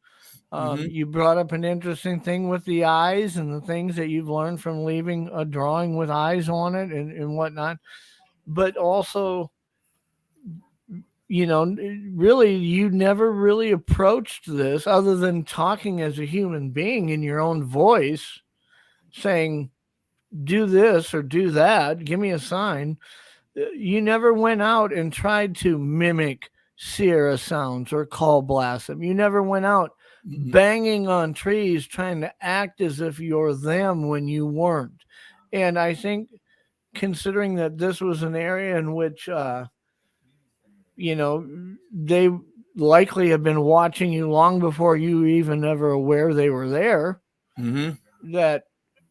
you brought up an interesting thing with the eyes and the things that you've learned from leaving a drawing with eyes on it and whatnot. But also, you know, really, you never really approached this other than talking as a human being in your own voice, saying, do this or do that, give me a sign. You never went out and tried to mimic Sierra sounds or call blast them. You never went out banging on trees trying to act as if you're them when you weren't. And I think considering that this was an area in which you know, they likely have been watching you long before you even ever aware they were there, that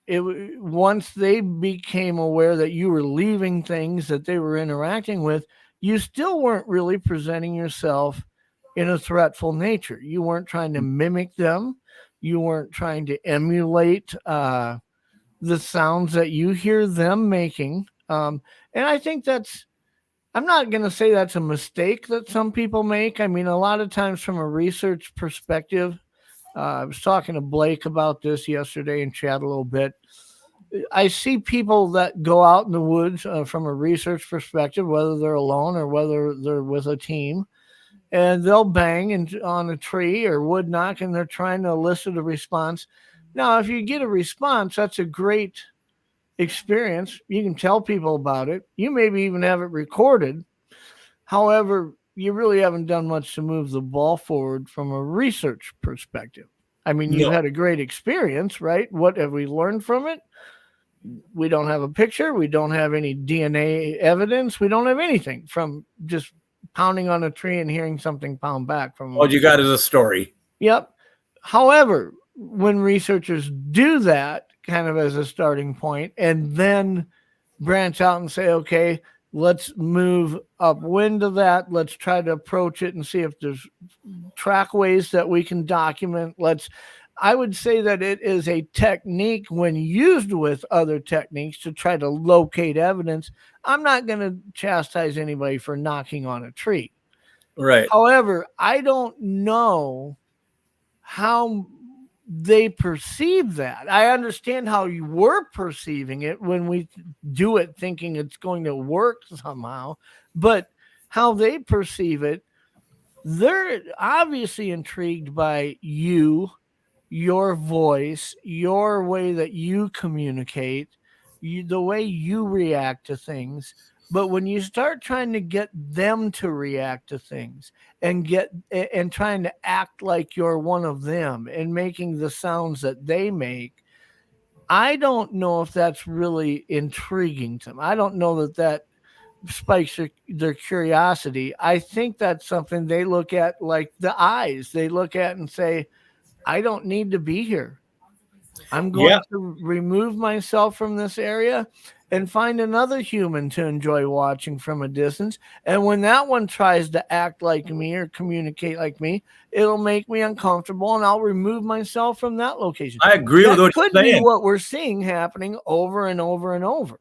once they became aware that you were leaving things that they were interacting with, you still weren't really presenting yourself in a threatful nature. You weren't trying to mimic them. You weren't trying to emulate the sounds that you hear them making. And I think I'm not going to say that's a mistake that some people make. I mean, a lot of times from a research perspective, I was talking to Blake about this yesterday and chat a little bit. I see people that go out in the woods from a research perspective, whether they're alone or whether they're with a team, and they'll bang on a tree or wood knock, and they're trying to elicit a response. Now, if you get a response, that's a great experience. You can tell people about it. You maybe even have it recorded. However, you really haven't done much to move the ball forward from a research perspective. I mean, you've No. had a great experience, right? What have we learned from it? We don't have a picture. We don't have any DNA evidence. We don't have anything from just pounding on a tree and hearing something pound back from. All you got is a story. Yep. However, when researchers do that kind of as a starting point and then branch out and say, okay, let's move upwind of that. Let's try to approach it and see if there's trackways that we can document. I would say that it is a technique when used with other techniques to try to locate evidence. I'm not going to chastise anybody for knocking on a tree. Right. However, I don't know how they perceive that. I understand how you were perceiving it when we do it thinking it's going to work somehow, but how they perceive it, they're obviously intrigued by you, your voice, your way that you communicate, the way you react to things. But when you start trying to get them to react to things and trying to act like you're one of them and making the sounds that they make, I don't know if that's really intriguing to them. I don't know that spikes their curiosity. I think that's something they look at like the eyes. They look at and say, I don't need to be here. I'm going to remove myself from this area and find another human to enjoy watching from a distance. And when that one tries to act like me or communicate like me, it'll make me uncomfortable and I'll remove myself from that location. I agree with what you're saying. That could be what we're seeing happening over and over and over.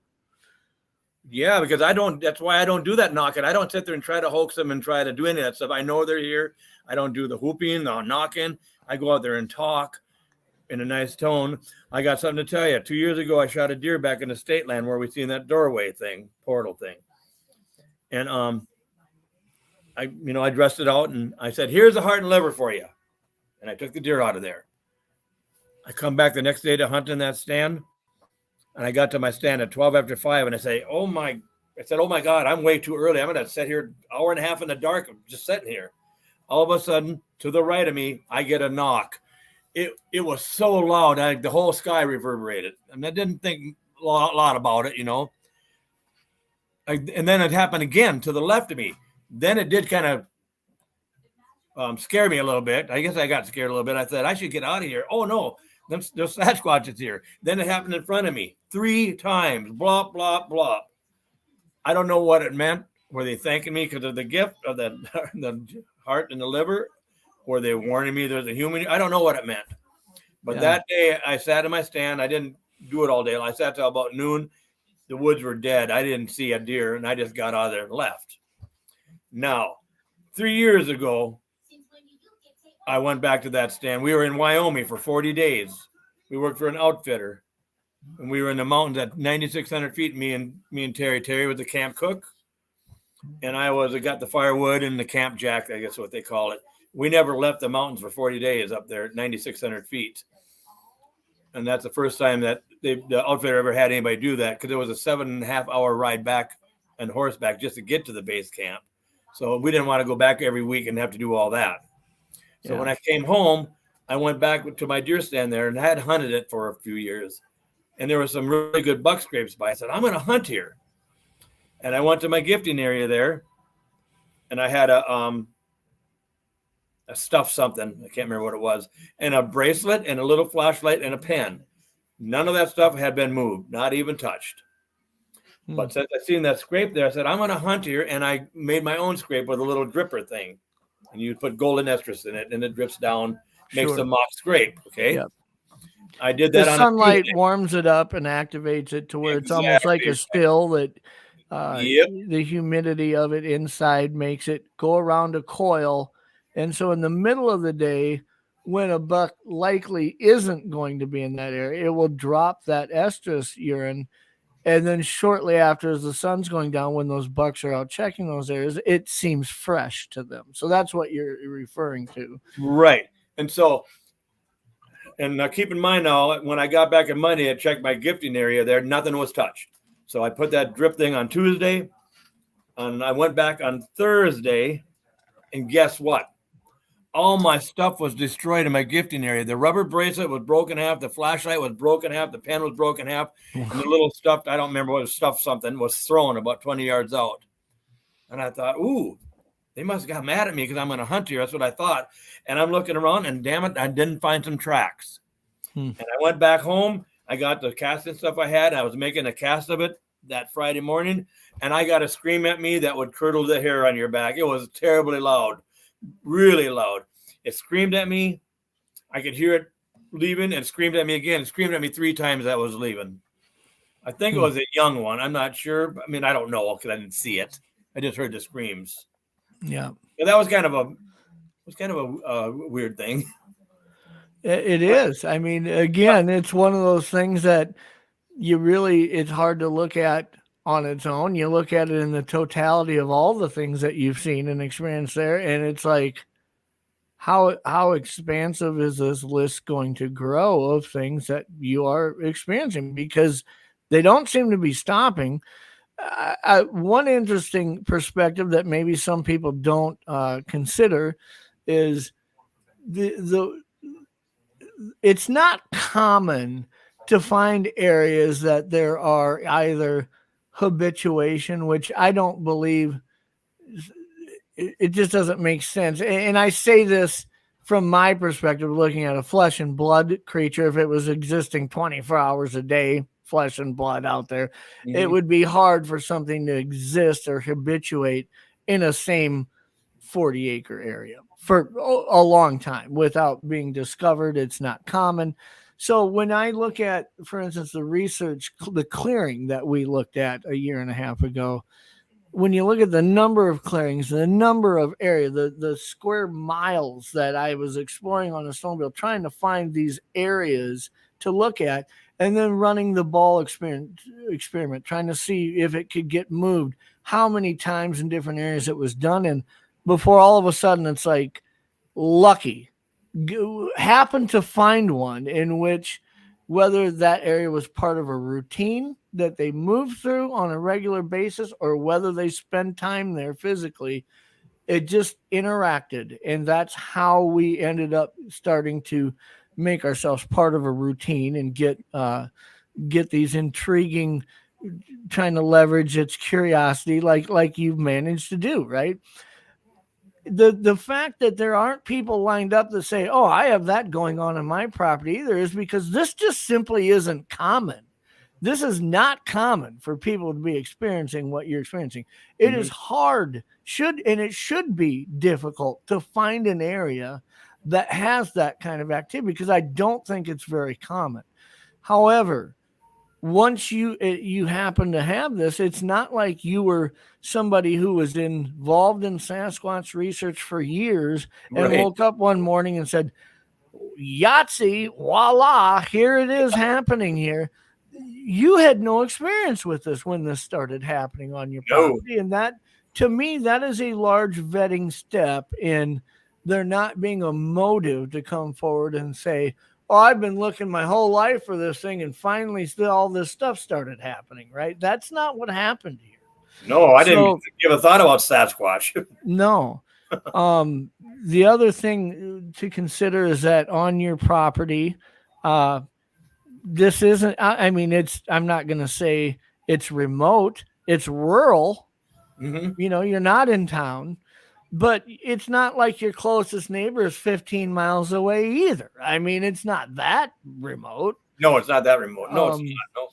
Yeah, because that's why I don't do that knocking. I don't sit there and try to hoax them and try to do any of that stuff. I know they're here. I don't do the whooping, the knocking. I go out there and talk in a nice tone. I got something to tell you. 2 years ago, I shot a deer back in the state land where we seen that doorway thing, portal thing. And I dressed it out and I said, here's the heart and liver for you. And I took the deer out of there. I come back the next day to hunt in that stand. And I got to my stand at 12 after 5 and I said, oh my God, I'm way too early. I'm going to sit here an hour and a half in the dark. I'm just sitting here. All of a sudden, to the right of me, I get a knock. It was so loud, the whole sky reverberated. And I didn't think a lot about it, and then it happened again to the left of me. Then it did kind of scare me a little bit. I guess I got scared a little bit. I said, I should get out of here. Oh, no, there's Sasquatch is here. Then it happened in front of me 3 times. Blah, blah, blah. I don't know what it meant. Were they thanking me because of the gift of the heart and the liver? Were they warning me there's a human? I don't know what it meant. But that day I sat in my stand. I didn't do it all day. I sat till about noon. The woods were dead. I didn't see a deer, and I just got out of there and left. Now, 3 years ago, I went back to that stand. We were in Wyoming for 40 days. We worked for an outfitter, and we were in the mountains at 9,600 feet. Me and Terry was the camp cook, and I got the firewood and the camp jack, I guess what they call it. We never left the mountains for 40 days up there at 9,600 feet. And that's the first time that the outfitter ever had anybody do that, because it was a 7.5 hour ride back and horseback just to get to the base camp. So we didn't want to go back every week and have to do all that. So when I came home, I went back to my deer stand there and I had hunted it for a few years. And there were some really good buck scrapes by. I said, I'm going to hunt here. And I went to my gifting area there, and I had a stuffed something. I can't remember what it was, and a bracelet and a little flashlight and a pen. None of that stuff had been moved, not even touched. But since I seen that scrape there, I said, I'm going to hunt here. And I made my own scrape with a little dripper thing. And you put golden estrus in it, and it drips down, makes a mock scrape. Okay. Yep. I did that. The sunlight warms it up and activates it to where it's almost like a still that the humidity of it inside makes it go around a coil. And so in the middle of the day, when a buck likely isn't going to be in that area, it will drop that estrus urine. And then shortly after, as the sun's going down, when those bucks are out checking those areas, it seems fresh to them. So that's what you're referring to. Right. And so And keep in mind now, when I got back on Monday, I checked my gifting area there. Nothing was touched. So I put that drip thing on Tuesday, and I went back on Thursday, and guess what? All my stuff was destroyed in my gifting area. The rubber bracelet was broken in half. The flashlight was broken in half. The pen was broken in half. And the little stuffed, I don't remember what was stuffed something, was thrown about 20 yards out. And I thought, ooh, they must have got mad at me because I'm going to hunt here. That's what I thought. And I'm looking around, and damn it, I didn't find some tracks. And I went back home. I got the casting stuff I had. I was making a cast of it that Friday morning, and I got a scream at me that would curdle the hair on your back. It was terribly loud. Really loud. It screamed at me. I could hear it leaving, and screamed at me again. It screamed at me 3 times that was leaving. I think it was a young one. I'm not sure. I mean, I don't know because I didn't see it. I just heard the screams. Yeah. But that was kind of a weird thing. It is. I mean, again, it's one of those things that it's hard to look at on its own. You look at it in the totality of all the things that you've seen and experienced there, and it's like, how expansive is this list going to grow of things that you are experiencing? Because they don't seem to be stopping. One interesting perspective that maybe some people don't consider is it's not common to find areas that there are either habituation, which I don't believe. It just doesn't make sense. And I say this from my perspective, looking at a flesh and blood creature. If it was existing 24 hours a day, flesh and blood out there, it would be hard for something to exist or habituate in a same 40-acre area for a long time without being discovered. It's not common. So when I look at, for instance, the research, the clearing that we looked at a year and a half ago, when you look at the number of clearings, the number of area, the square miles that I was exploring on a snowmobile, trying to find these areas to look at, and then running the ball experiment, trying to see if it could get moved, how many times in different areas it was done in, before all of a sudden it's like, lucky, happened to find one in which, whether that area was part of a routine that they move through on a regular basis or whether they spend time there physically, it just interacted. And that's how we ended up starting to make ourselves part of a routine and get these intriguing, trying to leverage its curiosity like you've managed to do, right? The fact that there aren't people lined up that say, oh, I have that going on in my property either, is because this just simply isn't common. This is not common for people to be experiencing what you're experiencing. It is hard, it should be difficult to find an area that has that kind of activity, because I don't think it's very common. However, once you happen to have this, it's not like you were somebody who was involved in Sasquatch research for years and woke up one morning and said, Yahtzee, voila, here it is happening here. You had no experience with this when this started happening on your property. And that, to me, that is a large vetting step in there not being a motive to come forward and say, oh, I've been looking my whole life for this thing, and finally all this stuff started happening, right? That's not what happened here. No, I didn't give a thought about Sasquatch. No. The other thing to consider is that on your property, this isn't, I mean, I'm not going to say it's remote, it's rural. You know, you're not in town. But it's not like your closest neighbor is 15 miles away either. I mean, it's not that remote. No, it's not that remote. No, it's not. No.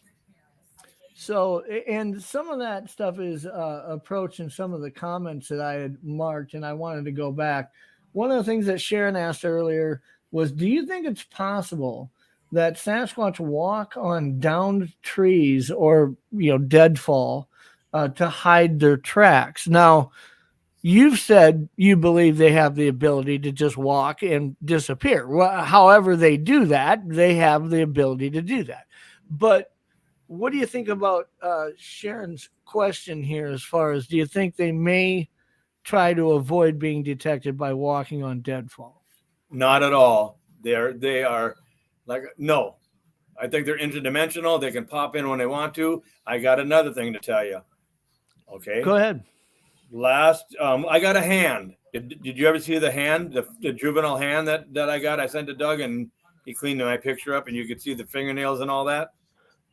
So, and some of that stuff is approaching some of the comments that I had marked, and I wanted to go back. One of the things that Sharon asked earlier was, do you think it's possible that Sasquatch walk on downed trees or, deadfall to hide their tracks? Now, you've said you believe they have the ability to just walk and disappear. Well, however they do that, they have the ability to do that. But what do you think about Sharon's question here as far as, do you think they may try to avoid being detected by walking on deadfall? Not at all. They are Like, no, I think they're interdimensional. They can pop in when they want to. I got another thing to tell you. Okay. Go ahead. I got a hand. Did you ever see the hand, the juvenile hand that I got? I sent to Doug and he cleaned my picture up and you could see the fingernails and all that.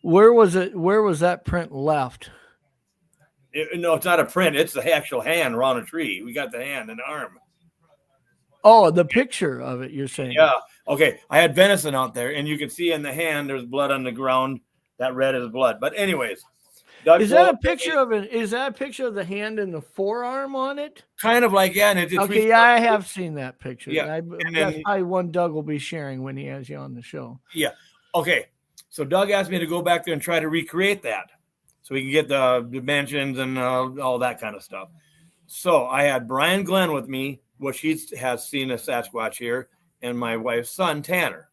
Where was it? Where was that print left? No, it's not a print. It's the actual hand around a tree. We got the hand and arm. Oh, the picture of it, you're saying? Yeah. Okay. I had venison out there and you can see in the hand, there's blood on the ground. That red is blood. But anyways. Is that a picture of it? Is that a picture of the hand and the forearm on it? Kind of like, yeah. And it's okay, yeah, I have seen that picture. Yeah. That's probably one Doug will be sharing when he has you on the show. Yeah. Okay. So Doug asked me to go back there and try to recreate that so we can get the dimensions and all that kind of stuff. So I had Brian Glenn with me, which he has seen a Sasquatch here, and my wife's son, Tanner.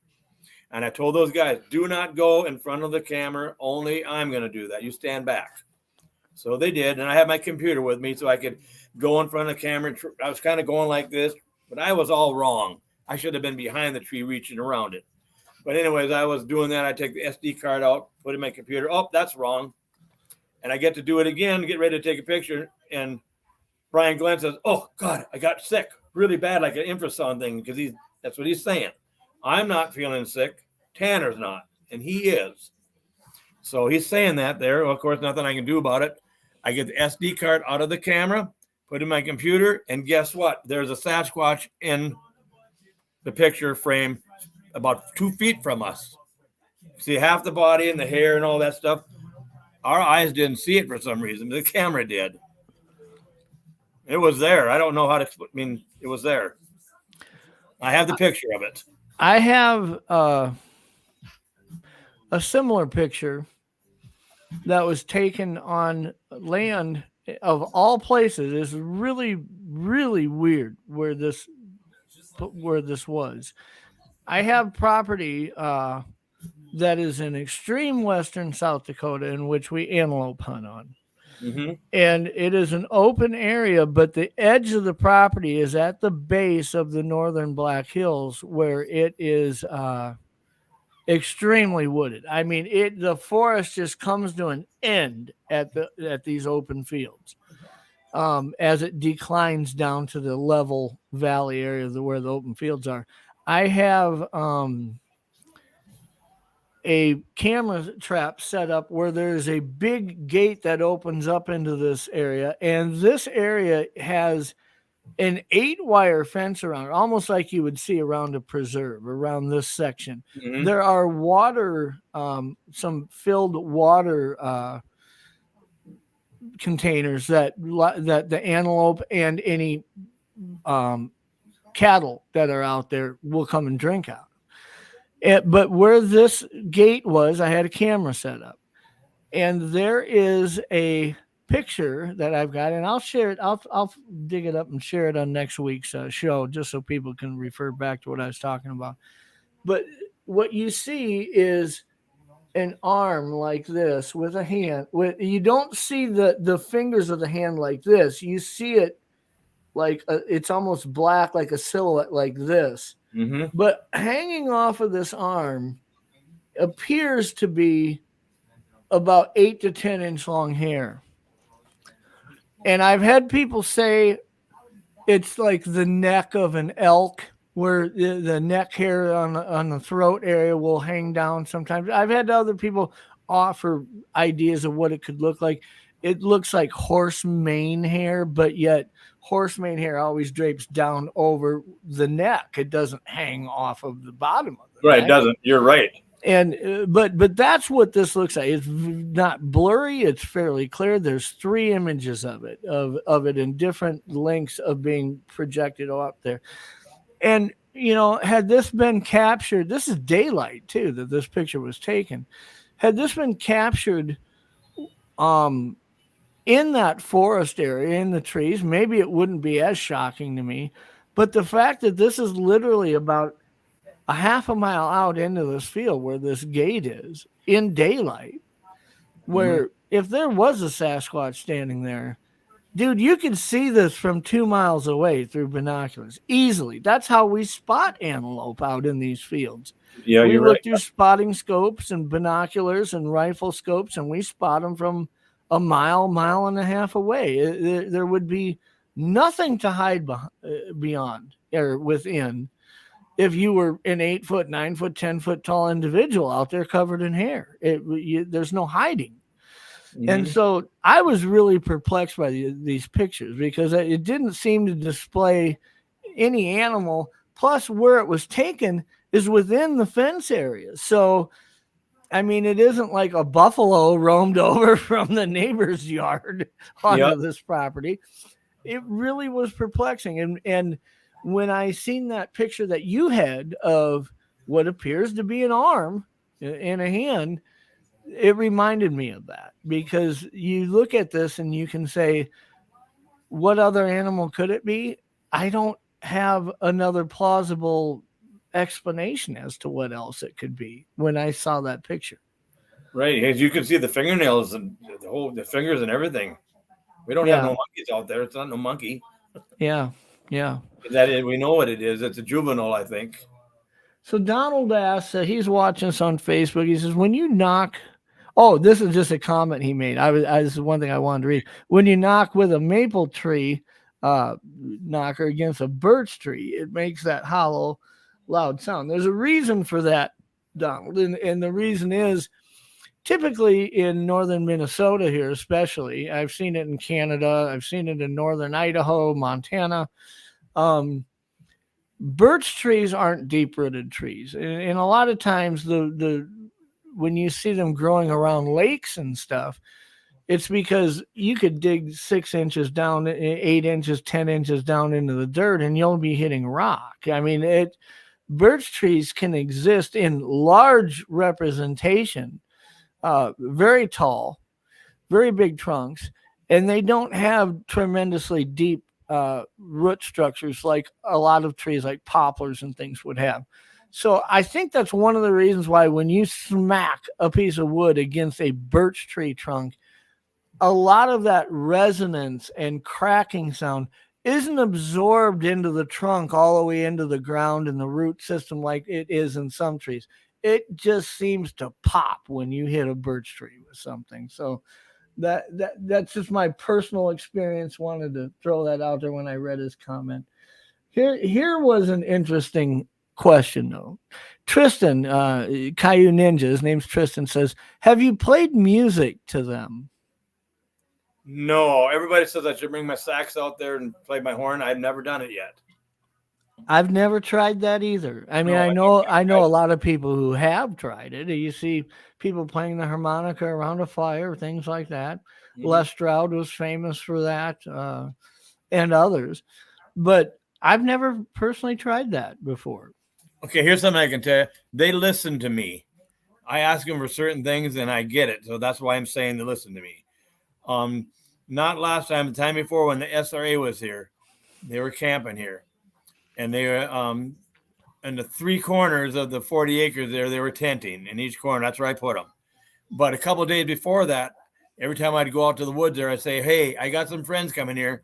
And I told those guys, do not go in front of the camera. Only I'm going to do that. You stand back. So they did. And I had my computer with me so I could go in front of the camera. I was kind of going like this, but I was all wrong. I should have been behind the tree reaching around it. But anyways, I was doing that. I take the SD card out, put it in my computer. Oh, that's wrong. And I get to do it again, get ready to take a picture. And Brian Glenn says, oh, God, I got sick really bad, like an infrasound thing, because that's what he's saying. I'm not feeling sick. Tanner's not, and he is. So he's saying that there. Well, of course, nothing I can do about it. I get the SD card out of the camera, put it in my computer, and guess what? There's a Sasquatch in the picture frame about 2 feet from us. See half the body and the hair and all that stuff. Our eyes didn't see it for some reason. The camera did. It was there. I don't know how to explain. I mean, it was there. I have the picture of it. I have a similar picture that was taken on land of all places. It's really, really weird where this was. I have property that is in extreme western South Dakota in which we antelope hunt on. Mm-hmm. And it is an open area, but the edge of the property is at the base of the northern Black Hills where it is extremely wooded. I mean, the forest just comes to an end at these open fields as it declines down to the level valley area where the open fields are. I have a camera trap set up where there's a big gate that opens up into this area, and this area has an 8-wire fence around it, almost like you would see around a preserve around this section. Mm-hmm. There are water, some filled water containers that the antelope and any cattle that are out there will come and drink out. But where this gate was, I had a camera set up, and there is a picture that I've got, and I'll share it. I'll dig it up and share it on next week's show, just so people can refer back to what I was talking about. But what you see is an arm like this with a hand. You don't see the fingers of the hand like this. You see it like it's almost black, like a silhouette like this. Mm-hmm. But hanging off of this arm appears to be about 8 to 10 inch long hair. And I've had people say it's like the neck of an elk, where the neck hair on the throat area will hang down sometimes. I've had other people offer ideas of what it could look like. It looks like horse mane hair, but yet horse mane hair always drapes down over the neck. It doesn't hang off of the bottom of the neck. It doesn't. You're right. And but that's what this looks like. It's not blurry. It's fairly clear. There's 3 images of it in different lengths of being projected up there. And had this been captured, this is daylight too that this picture was taken. Had this been captured in that forest area, in the trees, maybe it wouldn't be as shocking to me. But the fact that this is literally about a half a mile out into this field where this gate is in daylight, where if there was a Sasquatch standing there, Dude, you can see this from 2 miles away through binoculars easily. That's how we spot antelope out in these fields. Yeah, We you're look right. through spotting scopes and binoculars and rifle scopes, and we spot them from a mile and a half away. There would be nothing to hide beyond or within if you were an 8 foot, 9 foot, 10 foot tall individual out there covered in hair. There's no hiding. And so I was really perplexed by these pictures because it didn't seem to display any animal. Plus, where it was taken is within the fence area. So, I mean, it isn't like a buffalo roamed over from the neighbor's yard onto this property. It really was perplexing. And when I seen that picture that you had of what appears to be an arm in a hand, it reminded me of that, because you look at this and you can say, what other animal could it be? I don't have another plausible explanation as to what else it could be when I saw that picture. Right, as you can see the fingernails and the fingers and everything. We don't have no monkeys out there. It's not no monkey. Yeah. We know what it is. It's a juvenile, I think. So Donald asks, he's watching us on Facebook. He says, when you knock, oh, this is just a comment he made. This is one thing I wanted to read. When you knock with a maple tree knocker against a birch tree, it makes that hollow, loud sound. There's a reason for that, Donald. And the reason is, typically in northern Minnesota here, especially, I've seen it in Canada, I've seen it in northern Idaho, Montana. Birch trees aren't deep-rooted trees, and a lot of times when you see them growing around lakes and stuff, it's because you could dig 6 inches down, 8 inches, 10 inches down into the dirt, and you'll be hitting rock. I mean, birch trees can exist in large representation, very tall, very big trunks, and they don't have tremendously deep root structures like a lot of trees like poplars and things would have. So I think that's one of the reasons why when you smack a piece of wood against a birch tree trunk, a lot of that resonance and cracking sound isn't absorbed into the trunk all the way into the ground and the root system like it is in some trees. It just seems to pop when you hit a birch tree with something. So that's just my personal experience. Wanted to throw that out there when I read his comment. Here was an interesting question though. Tristan, Caillou Ninja, his name's Tristan, says, have you played music to them? No, everybody says I should bring my sax out there and play my horn. I've never done it yet. I've never tried that either. I mean, no, I know a lot of people who have tried it. You see people playing the harmonica around a fire, things like that. Mm-hmm. Les Stroud was famous for that, and others. But I've never personally tried that before. Okay, here's something I can tell you. They listen to me. I ask them for certain things, and I get it. So that's why I'm saying they listen to me. Not last time, the time before when the SRA was here, they were camping here. And they were in the 3 corners of the 40 acres there, they were tenting in each corner. That's where I put them. But a couple of days before that, every time I'd go out to the woods there, I'd say, hey, I got some friends coming here.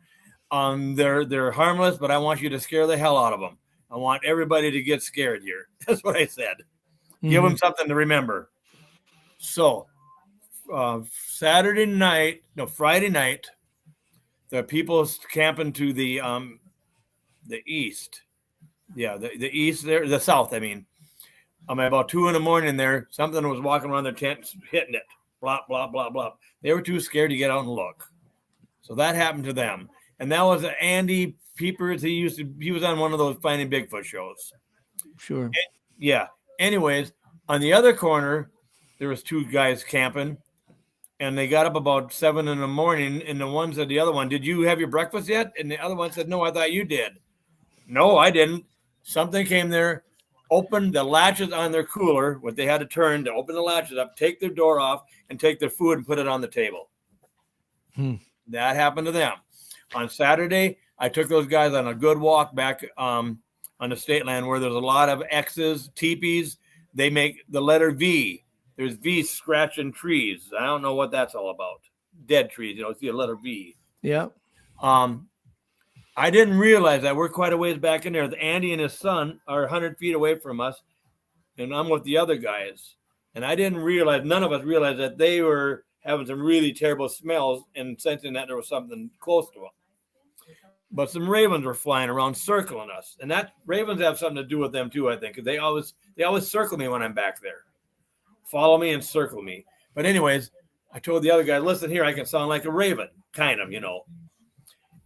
They're harmless, but I want you to scare the hell out of them. I want everybody to get scared here. That's what I said. Mm-hmm. Give them something to remember. So Friday night, the people camping to the east. Yeah, the east there, the south, I mean. About 2 a.m. there, something was walking around their tent, hitting it. Blah, blah, blah, blah. They were too scared to get out and look. So that happened to them. And that was Andy Peepers. He was on one of those Finding Bigfoot shows. Sure. Yeah. Anyways, on the other corner, there was 2 guys camping. And they got up about 7 a.m. And the one said, the other one, did you have your breakfast yet? And the other one said, no, I thought you did. No, I didn't. Something came there, opened the latches on their cooler, what they had to turn to open the latches up, take their door off, and take their food and put it on the table. That happened to them. On Saturday, I took those guys on a good walk back on the state land where there's a lot of X's, teepees. They make the letter V. There's V scratching trees. I don't know what that's all about. Dead trees, see a letter V. Yeah. I didn't realize that we're quite a ways back in there. Andy and his son are 100 feet away from us, and I'm with the other guys. And I didn't realize, none of us realized that they were having some really terrible smells and sensing that there was something close to them. But some ravens were flying around circling us. And that ravens have something to do with them too, I think. They always circle me when I'm back there. Follow me and circle me. But anyways, I told the other guy, listen here, I can sound like a raven, kind of, you know.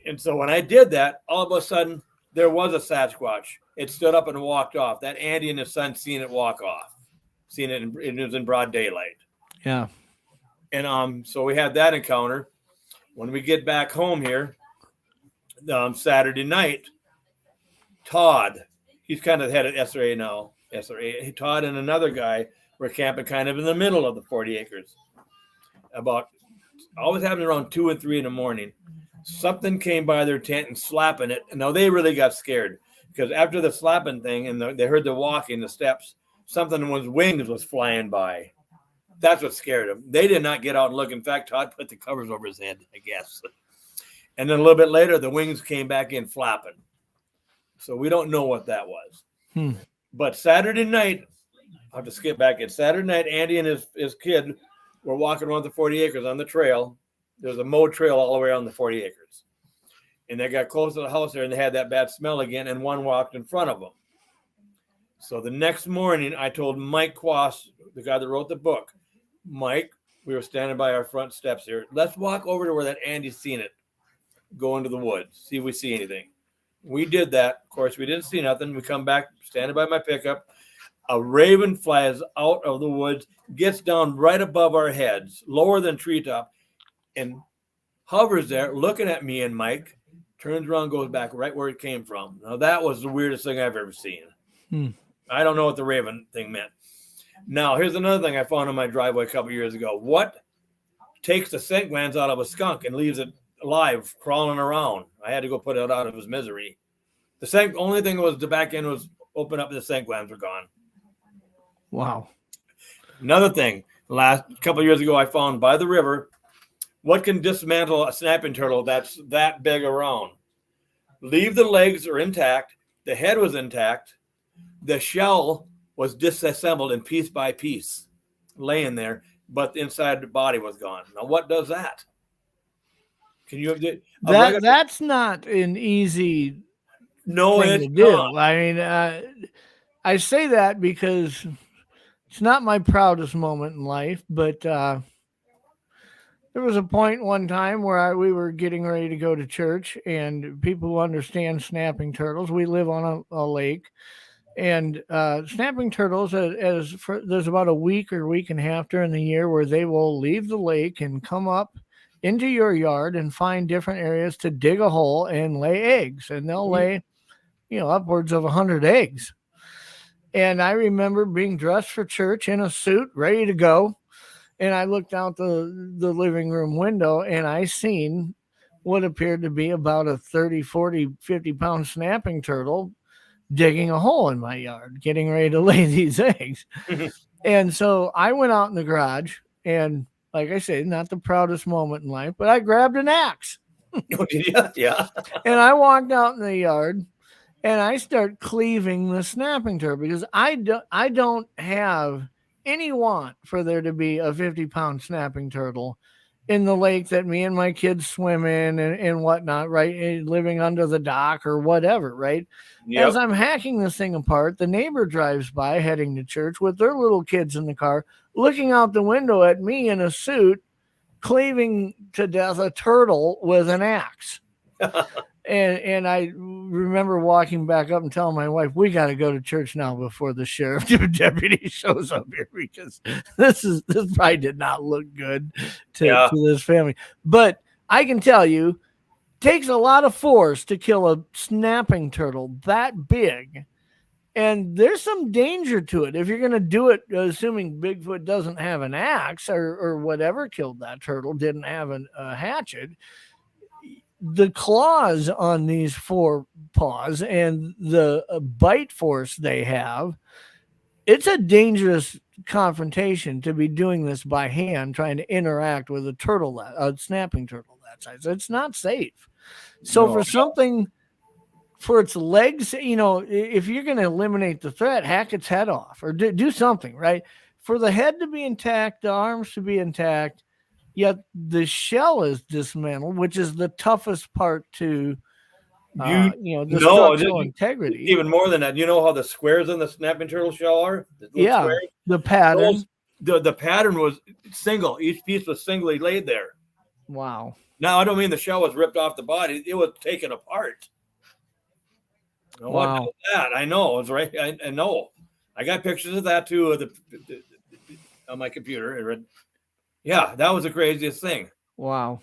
And so when I did that, all of a sudden, there was a Sasquatch. It stood up and walked off. That Andy and his son seen it walk off. Seen it, it was in broad daylight. Yeah. And so we had that encounter. When we get back home here, Saturday night, Todd, he's kind of head at SRA now. Todd and another guy were camping kind of in the middle of the 40 acres. Always happened around 2 and 3 in the morning. Something came by their tent and slapping it. And now they really got scared because after the slapping thing and they heard the walking, the steps, something with wings was flying by. That's what scared them. They did not get out and look. In fact, Todd put the covers over his head, I guess. And then a little bit later, the wings came back in flapping. So we don't know what that was. But Saturday night, I'll have to skip back. It's Saturday night, Andy and his kid were walking around the 40 acres on the trail. There's a mowed trail all the way around the 40 acres. And they got close to the house there and they had that bad smell again. And one walked in front of them. So the next morning, I told Mike Quass, the guy that wrote the book, Mike, we were standing by our front steps here. Let's walk over to where that Andy's seen it. Go into the woods, see if we see anything. We did that. Of course, we didn't see nothing. We come back, standing by my pickup. A raven flies out of the woods, gets down right above our heads, lower than treetop, and hovers there, looking at me and Mike, turns around, goes back right where it came from. Now, that was the weirdest thing I've ever seen. I don't know what the raven thing meant. Now, here's another thing I found in my driveway a couple years ago. What takes the scent glands out of a skunk and leaves it alive, crawling around? I had to go put it out of his misery. The only thing was the back end was open up and the scent glands were gone. Wow. Another thing, last couple of years ago, I found by the river, what can dismantle a snapping turtle that's that big around? Leave the legs are intact. The head was intact. The shell was disassembled in piece by piece, laying there, but the inside the body was gone. Now, what does that? Can you that's not an easy thing to do. Not. I mean, I say that because it's not my proudest moment in life, but there was a point one time where we were getting ready to go to church, and people who understand snapping turtles, we live on a lake, and snapping turtles, there's about a week or week and a half during the year where they will leave the lake and come up into your yard and find different areas to dig a hole and lay eggs, and they'll lay, upwards of 100 eggs. And I remember being dressed for church in a suit, ready to go. And I looked out the living room window and I seen what appeared to be about a 30, 40, 50-pound snapping turtle digging a hole in my yard, getting ready to lay these eggs. And so I went out in the garage and, like I said, not the proudest moment in life, but I grabbed an axe. Yeah. And I walked out in the yard and I start cleaving the snapping turtle because I don't have any want for there to be a 50-pound snapping turtle in the lake that me and my kids swim in and whatnot, right? Living under the dock or whatever, right? Yep. As I'm hacking this thing apart, the neighbor drives by heading to church with their little kids in the car, looking out the window at me in a suit, cleaving to death a turtle with an axe. And I remember walking back up and telling my wife, we got to go to church now before the sheriff deputy shows up here because this probably did not look good to this family. But I can tell you, it takes a lot of force to kill a snapping turtle that big. And there's some danger to it. If you're going to do it, assuming Bigfoot doesn't have an axe or whatever killed that turtle, didn't have a hatchet, the claws on these four paws and the bite force they have, it's a dangerous confrontation to be doing this by hand, trying to interact with a turtle, a snapping turtle that size. It's not safe. So No. for something, for its legs, if you're going to eliminate the threat, hack its head off or do something, right? For the head to be intact, the arms to be intact, yet the shell is dismantled, which is the toughest part to, You the no, structural integrity. even more than that. You know how the squares on the snapping turtle shell are? The little Yeah, squares? the pattern. The pattern was single. Each piece was singly laid there. Wow. Now, I don't mean the shell was ripped off the body. It was taken apart. Wow. What that? I know. It's right. I know. I got pictures of that too on my computer. Yeah, that was the craziest thing. Wow.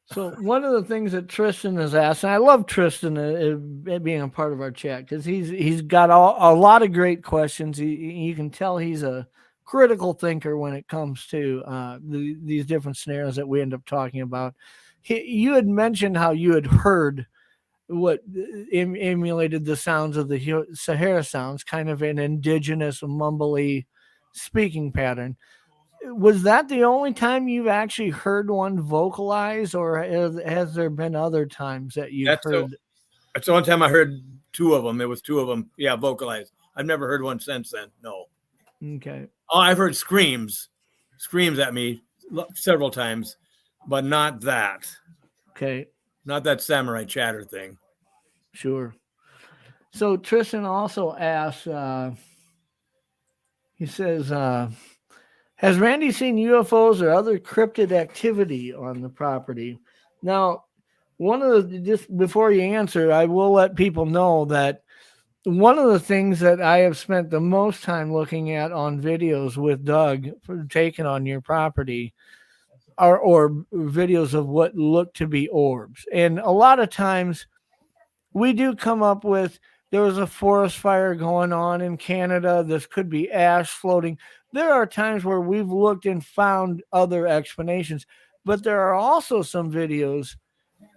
So one of the things that Tristan has asked, and I love Tristan being a part of our chat because he's got a lot of great questions. You can tell he's a critical thinker when it comes to these different scenarios that we end up talking about. You had mentioned how you had heard what emulated the sounds of the Sahara sounds, kind of an indigenous mumbly speaking pattern. Was that the only time you've actually heard one vocalize, or has there been other times that you've heard? That's the only time I heard two of them. There was two of them, yeah, vocalized. I've never heard one since then. No. Okay. Oh, I've heard screams at me several times, but not that. Okay. Not that samurai chatter thing. Sure. So Tristan also asks, he says, has Randy seen UFOs or other cryptid activity on the property? Now, just before you answer, I will let people know that one of the things that I have spent the most time looking at on videos with Doug taken on your property are videos of what look to be orbs. And a lot of times we do come up with, there was a forest fire going on in Canada. This could be ash floating. There are times where we've looked and found other explanations, but there are also some videos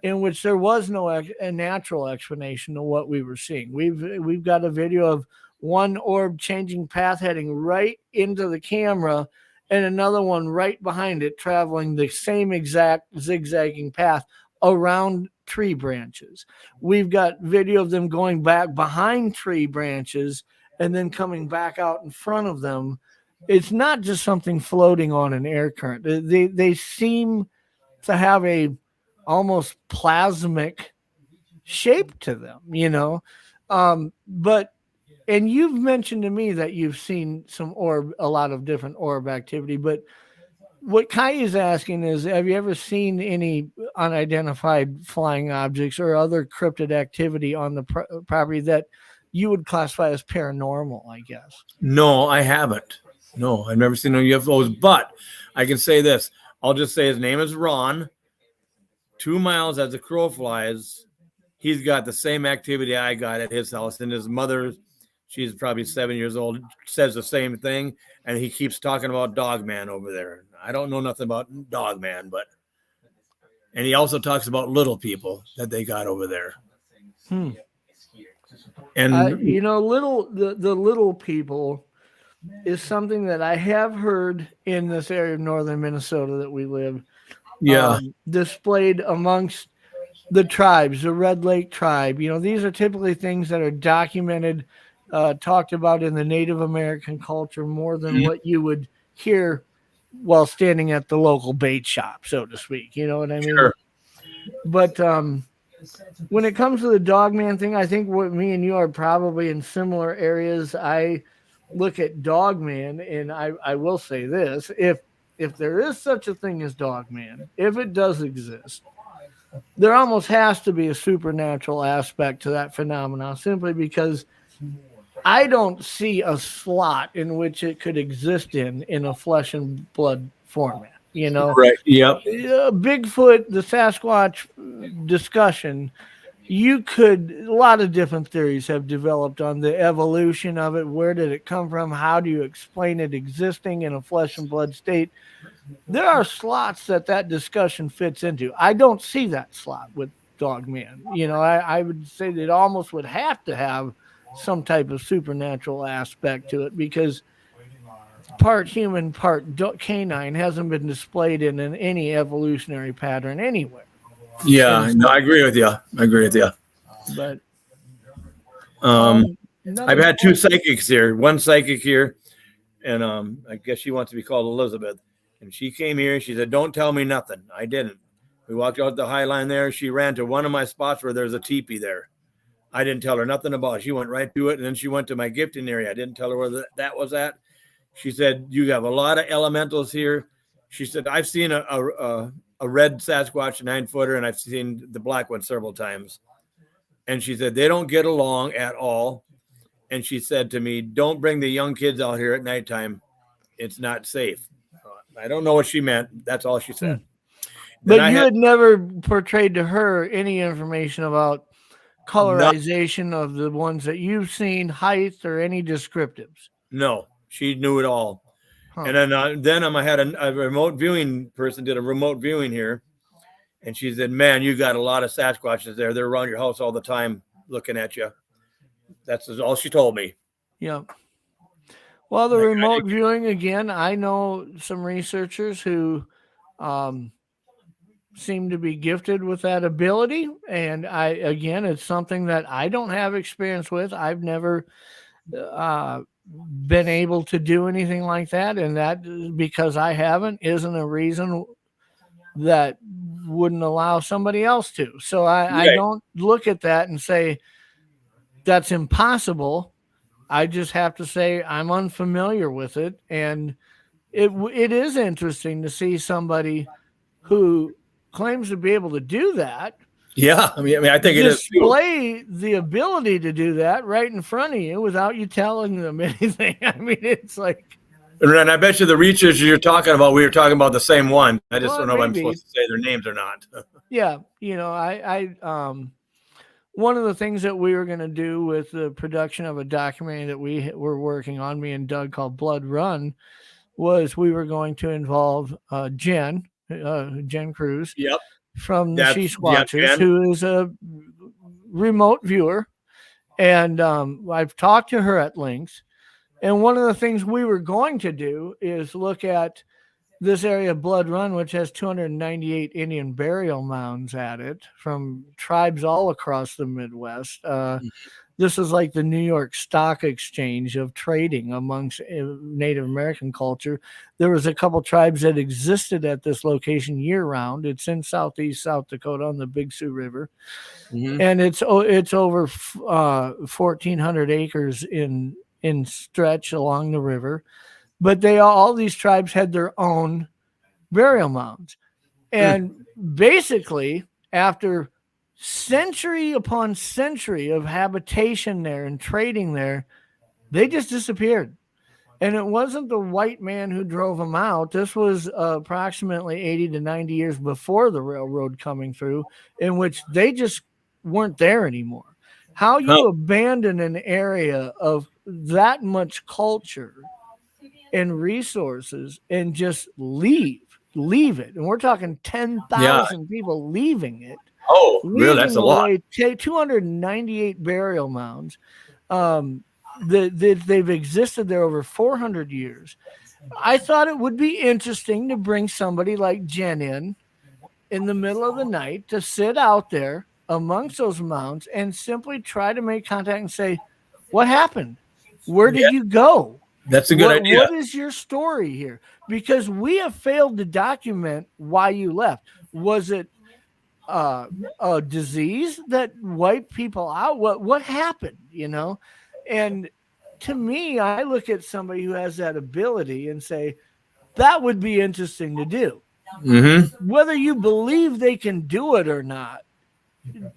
in which there was no a natural explanation of what we were seeing. We've got a video of one orb changing path, heading right into the camera, and another one right behind it, traveling the same exact zigzagging path around tree branches. We've got video of them going back behind tree branches and then coming back out in front of them. It's not just something floating on an air current. They seem to have a almost plasmic shape to them, but and you've mentioned to me that you've seen a lot of different orb activity, but what Kai is asking is, have you ever seen any unidentified flying objects or other cryptid activity on the property that you would classify as paranormal, I guess? No, I haven't. No, I've never seen no UFOs, but I can say this. I'll just say his name is Ron. 2 miles as the crow flies, he's got the same activity I got at his house. And his mother, she's probably 7 years old, says the same thing. And he keeps talking about Dogman over there. I don't know nothing about Dogman, and he also talks about little people that they got over there. And the little people is something that I have heard in this area of northern Minnesota that we live. Yeah. Displayed amongst the tribes, the Red Lake tribe. These are typically things that are documented, talked about in the Native American culture more than what you would hear while standing at the local bait shop, so to speak. You know what I mean? Sure. But when it comes to the Dogman thing, I think what me and you are probably in similar areas. I look at Dogman, and I will say this: if there is such a thing as Dogman, if it does exist, there almost has to be a supernatural aspect to that phenomenon, simply because I don't see a slot in which it could exist in a flesh and blood format. Right. Yep. Bigfoot, the Sasquatch discussion, a lot of different theories have developed on the evolution of it. Where did it come from? How do you explain it existing in a flesh and blood state? There are slots that discussion fits into. I don't see that slot with Dogman. I would say that it almost would have to have some type of supernatural aspect to it, because part human, part canine hasn't been displayed in any evolutionary pattern anywhere. Yeah, no, I agree with you. But I've had two psychics here. One psychic here, and I guess she wants to be called Elizabeth. And she came here. She said, "Don't tell me nothing." I didn't. We walked out the High Line there. She ran to one of my spots where there's a teepee there. I didn't tell her nothing about it. She went right to it, and then she went to my gifting area. I didn't tell her where that was at. She said, "You have a lot of elementals here." She said, "I've seen a red Sasquatch 9-footer, and I've seen the black one several times." And she said, "They don't get along at all." And she said to me, "Don't bring the young kids out here at nighttime. It's not safe." I don't know what she meant. That's all she said. But you had never portrayed to her any information about colorization of the ones that you've seen, height, or any descriptives? No, she knew it all. Huh. And then I had a remote viewing person did a remote viewing here. And she said, "Man, you got a lot of Sasquatches there. They're around your house all the time looking at you." That's all she told me. Yeah. Well, the remote viewing, again, I know some researchers who seem to be gifted with that ability. And it's something that I don't have experience with. I've never been able to do anything like that. And that, because I haven't, isn't a reason that wouldn't allow somebody else to. So I don't look at that and say that's impossible. I just have to say I'm unfamiliar with it, and it is interesting to see somebody who claims to be able to do that. Yeah, I mean, I think it is display the ability to do that right in front of you without you telling them anything. I mean, it's like. And I bet you the researchers you're talking about, we were talking about the same one. I just don't know if I'm supposed to say their names or not. Yeah, I one of the things that we were going to do with the production of a documentary that we were working on, me and Doug, called Blood Run, was we were going to involve Jen Cruz from the She Squatchers, who is a remote viewer. And I've talked to her at length. And one of the things we were going to do is look at this area of Blood Run, which has 298 Indian burial mounds at it from tribes all across the Midwest. This is like the New York Stock Exchange of trading amongst Native American culture. There was a couple tribes that existed at this location year round. It's in southeast South Dakota on the Big Sioux River. And it's over 1,400 acres in stretch along the river. But all these tribes had their own burial mounds. And basically, after century upon century of habitation there and trading there, they just disappeared. And it wasn't the white man who drove them out. This was approximately 80 to 90 years before the railroad coming through, in which they just weren't there anymore. How you abandon an area of that much culture and resources and just leave it. And we're talking 10,000 people leaving it. Oh, really? That's a lot. 298 burial mounds. They've existed there over 400 years. I thought it would be interesting to bring somebody like Jen in the middle of the night to sit out there amongst those mounds and simply try to make contact and say, "What happened? Where did you go? That's a good idea. What is your story here?" Because we have failed to document why you left. Was it a disease that wiped people out? What happened, And to me, I look at somebody who has that ability and say, that would be interesting to do. Whether you believe they can do it or not,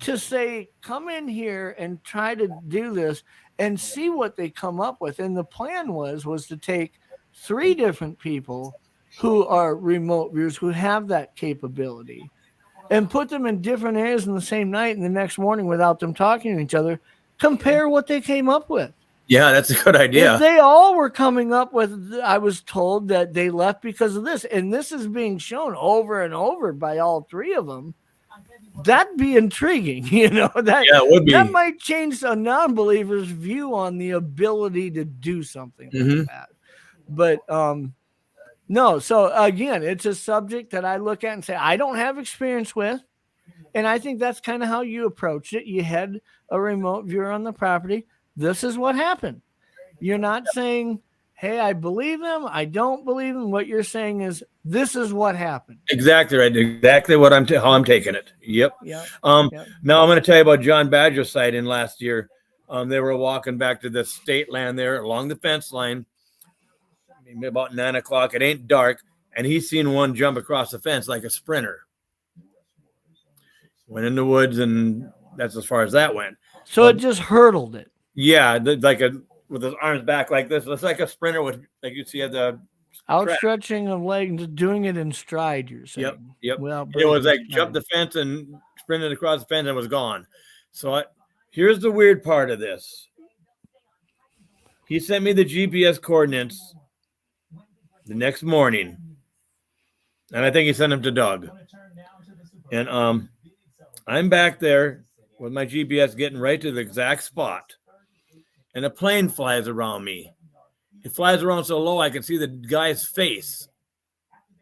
to say, come in here and try to do this and see what they come up with. And the plan was to take 3 different people who are remote viewers who have that capability and put them in different areas in the same night and the next morning without them talking to each other, compare what they came up with. Yeah, that's a good idea. If they all were coming up with, I was told that they left because of this, and this is being shown over and over by all 3 of them, that'd be intriguing. It would be. That might change a non-believer's view on the ability to do something like that. But no, so again, it's a subject that I look at and say, I don't have experience with. And I think that's kind of how you approached it. You had a remote viewer on the property. This is what happened. You're not saying, hey, I believe him, I don't believe him. What you're saying is, this is what happened. Exactly right. Exactly what how I'm taking it. Yep. Yeah. Now I'm going to tell you about John Badger's sighting last year. They were walking back to the state land there along the fence line, maybe about 9 o'clock. It ain't dark, and he's seen one jump across the fence like a sprinter. Went in the woods, and that's as far as that went. So it just hurdled it. Yeah, with his arms back like this. It's like a sprinter with, like you see at the outstretching of legs, doing it in stride. You're saying, yep. Well, it was like jumped the fence and sprinted across the fence and was gone. So here's the weird part of this. He sent me the GPS coordinates the next morning, and I think he sent them to Doug. And I'm back there with my GPS getting right to the exact spot, and a plane flies around me. It flies around so low I can see the guy's face.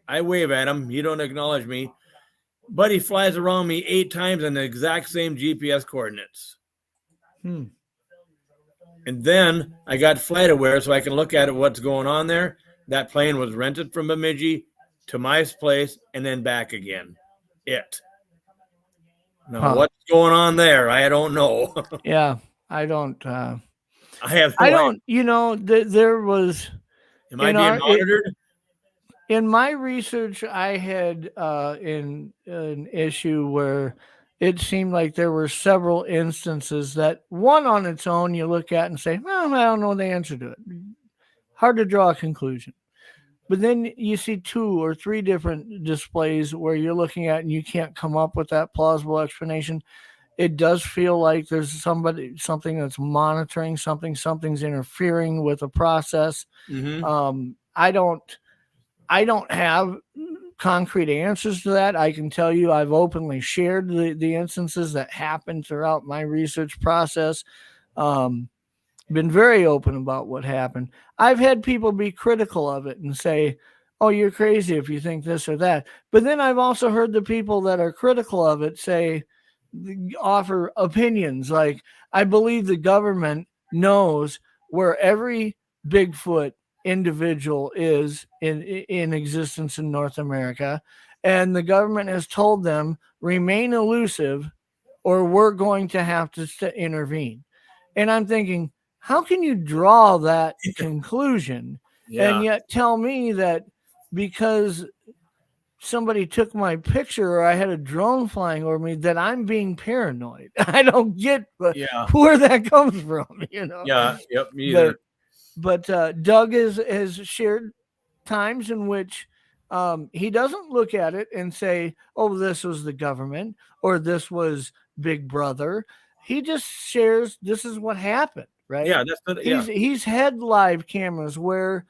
I wave at him. He don't acknowledge me, but he flies around me 8 times in the exact same GPS coordinates. And then I got flight aware so I can look at what's going on there. That plane was rented from Bemidji to my place and then back again. Now, what's going on there? I don't know. Yeah, I don't. I have. I don't. You know, there was. Am I being monitored? In my research, I had in an issue where it seemed like there were several instances that one on its own you look at and say, well, I don't know the answer to it. Hard to draw a conclusion. But then you see 2 or 3 different displays where you're looking at and you can't come up with that plausible explanation. It does feel like there's something that's monitoring something's interfering with a process. Mm-hmm. I don't have concrete answers to that. I can tell you I've openly shared the instances that happened throughout my research process. Been very open about what happened. I've had people be critical of it and say, oh, you're crazy if you think this or that. But then I've also heard the people that are critical of it offer opinions like, I believe the government knows where every Bigfoot individual is in existence in North America, and the government has told them remain elusive or we're going to have to intervene. And I'm thinking, how can you draw that conclusion and yet tell me that because somebody took my picture or I had a drone flying over me that I'm being paranoid? I don't get where that comes from, you know? Yeah, yep, me either. But Doug has shared times in which he doesn't look at it and say, oh, this was the government or this was Big Brother. He just shares, this is what happened, right? Yeah, he's had live cameras where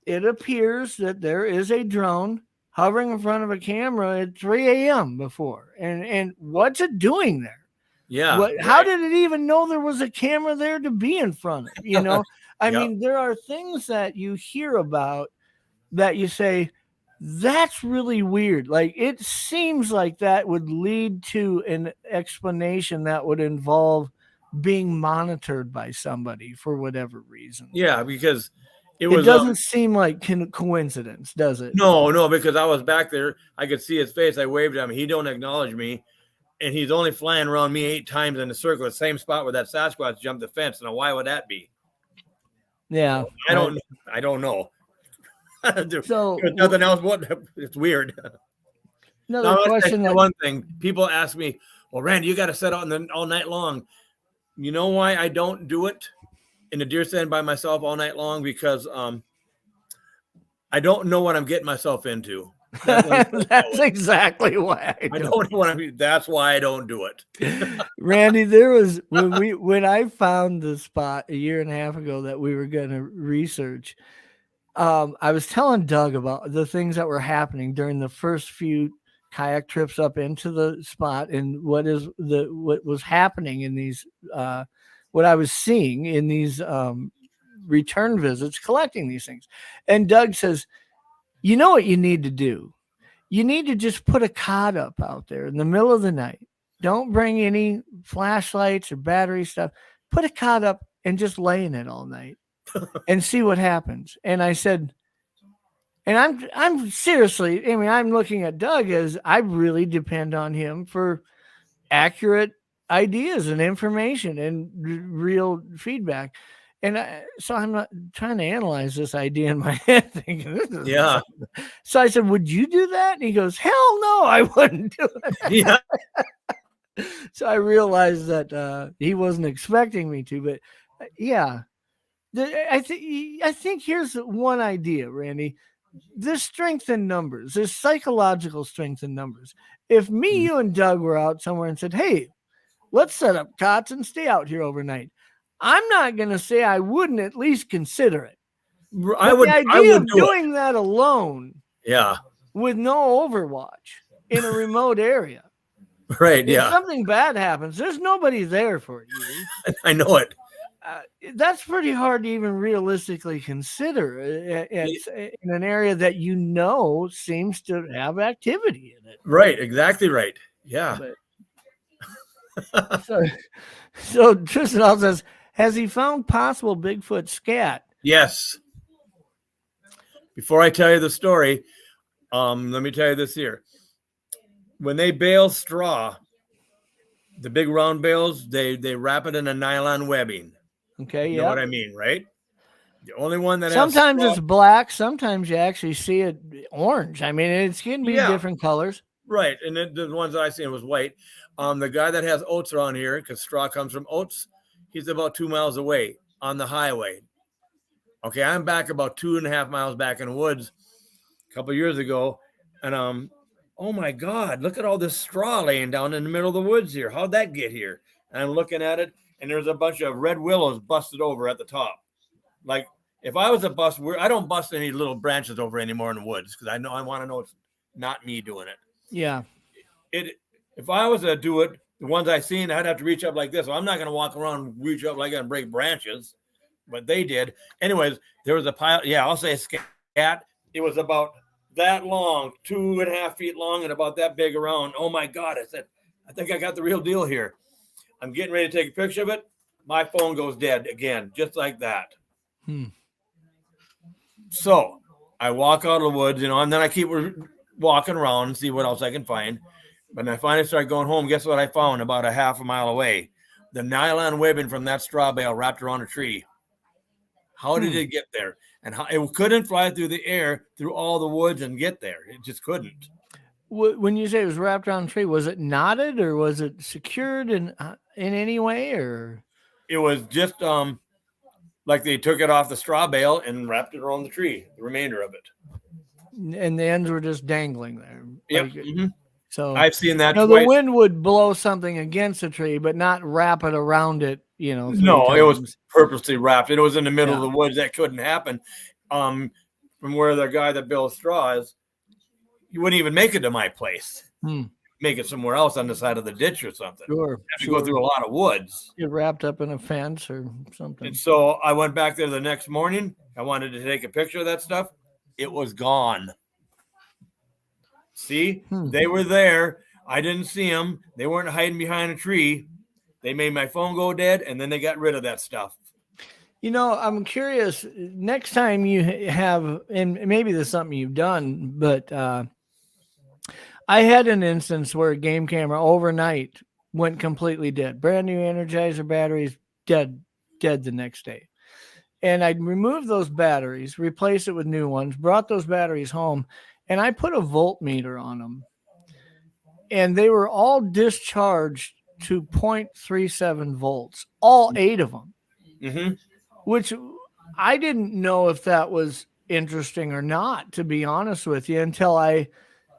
it appears that there is a drone hovering in front of a camera at 3 a.m. before. And what's it doing there? Yeah. How did it even know there was a camera there to be in front of? You know, I mean, there are things that you hear about that you say, that's really weird. Like, it seems like that would lead to an explanation that would involve being monitored by somebody for whatever reason. Yeah, because it doesn't seem like coincidence, does it? No, because I was back there. I could see his face. I waved at him. He don't acknowledge me. And he's only flying around me 8 times in a circle, the same spot where that Sasquatch jumped the fence. Now, why would that be? Yeah. So I don't know. So there's nothing else. It's weird. Another question. One thing people ask me, well, Randy, you got to set out all night long. You know why I don't do it in the deer stand by myself all night long? Because I don't know what I'm getting myself into. That's exactly why I don't know what I'm. That's why I don't do it. Randy, there was when I found the spot a year and a half ago that we were going to research. I was telling Doug about the things that were happening during the first few kayak trips up into the spot and what was happening in these, what I was seeing in these return visits, collecting these things. And Doug says, you know what you need to do? You need to just put a cot up out there in the middle of the night Don't bring any flashlights or battery stuff. Put a cot up and just lay in it all night and see what happens. And I said, and I'm seriously, I mean, I'm looking at Doug as I really depend on him for accurate ideas and information and real feedback. And so I'm not trying to analyze this idea in my head, thinking, Yeah. So I said, "Would you do that?" And he goes, "Hell no, I wouldn't do it." Yeah. So I realized that he wasn't expecting me to, but yeah, I think here's one idea, Randy. This strength in numbers, this psychological strength in numbers. If me, you, and Doug were out somewhere and said, "Hey, let's set up cots and stay out here overnight," I'm not going to say I wouldn't at least consider it. I would. The idea I would of do doing that alone, yeah. with no Overwatch in a remote area. Right. If Yeah. something bad happens, there's nobody there for you. I know it. That's pretty hard to even realistically consider. It's in an area that seems to have activity in it. Right. Exactly right. Yeah. So Tristan also says, has he found possible Bigfoot scat? Yes. Before I tell you the story, let me tell you this here. When they bale straw, the big round bales, they wrap it in a nylon webbing. Okay, You know what I mean, right? The only one that sometimes has it's black, sometimes you actually see it orange. I mean, it can be different colors. Right, and the ones that I seen was white. The guy that has oats around here, because straw comes from oats, he's about 2 miles away on the highway. Okay, I'm back about 2.5 miles back in the woods a couple of years ago, and oh my God, look at all this straw laying down in the middle of the woods here. How'd that get here? And I'm looking at it, and there's a bunch of red willows busted over at the top. Like, if I was a bust, I don't bust any little branches over anymore in the woods because I want to know it's not me doing it. Yeah. If I was to do it, the ones I seen, I'd have to reach up like this. So I'm not going to walk around and reach up like that and break branches, but they did. Anyways, there was a pile. Yeah, I'll say scat. It was about that long, 2.5 feet long, and about that big around. Oh my God! I said, I think I got the real deal here. I'm getting ready to take a picture of it. My phone goes dead again, just like that. So I walk out of the woods, and then I keep walking around and see what else I can find. When I finally started going home, guess what I found about a half a mile away? The nylon webbing from that straw bale wrapped around a tree. How did it get there? And how it couldn't fly through the air through all the woods and get there. It just couldn't. When you say it was wrapped around a tree, was it knotted or was it secured in any way? Or it was just like they took it off the straw bale and wrapped it around the tree, the remainder of it. And the ends were just dangling there. Yep. So I've seen that. The wind would blow something against a tree, but not wrap it around it. No, it was purposely wrapped. It was in the middle of the woods. That couldn't happen. From where the guy that builds straw is, you wouldn't even make it to my place. Make it somewhere else on the side of the ditch or something. Sure. Have to go through a lot of woods. Get wrapped up in a fence or something. And so I went back there the next morning. I wanted to take a picture of that stuff. It was gone. See, they were there. I didn't see them. They weren't hiding behind a tree. They made my phone go dead, and then they got rid of that stuff. I'm curious, next time you have, and maybe this is something you've done, but I had an instance where a game camera overnight went completely dead. Brand new Energizer batteries, dead the next day. And I removed those batteries, replaced it with new ones, brought those batteries home, and I put a voltmeter on them. And they were all discharged to 0.37 volts, all 8 of them, which I didn't know if that was interesting or not, to be honest with you, until I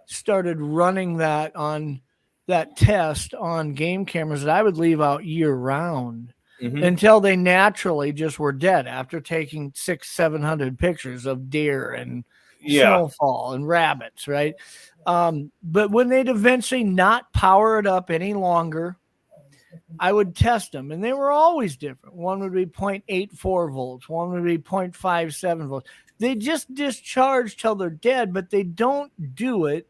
started running that test on game cameras that I would leave out year round until they naturally just were dead after taking 600-700 pictures of deer and snowfall and rabbits, right? But when they'd eventually not power it up any longer, I would test them, and they were always different. One would be 0.84 volts. One would be 0.57 volts. They just discharge till they're dead, but they don't do it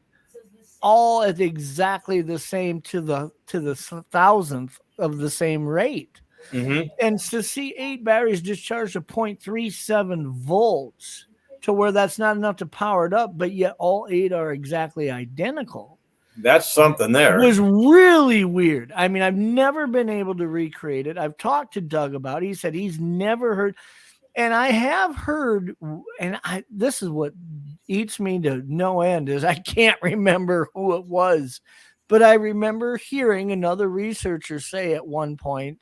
all at exactly the same to the thousandth of the same rate. Mm-hmm. And to see 8 batteries discharged at 0.37 volts to where that's not enough to power it up, but yet all 8 are exactly identical That's something there. was really weird. I mean, I've never been able to recreate it. I've talked to Doug about it. He said he's never heard, and I have heard, and this is what eats me to no end is I can't remember who it was, but I remember hearing another researcher say at one point,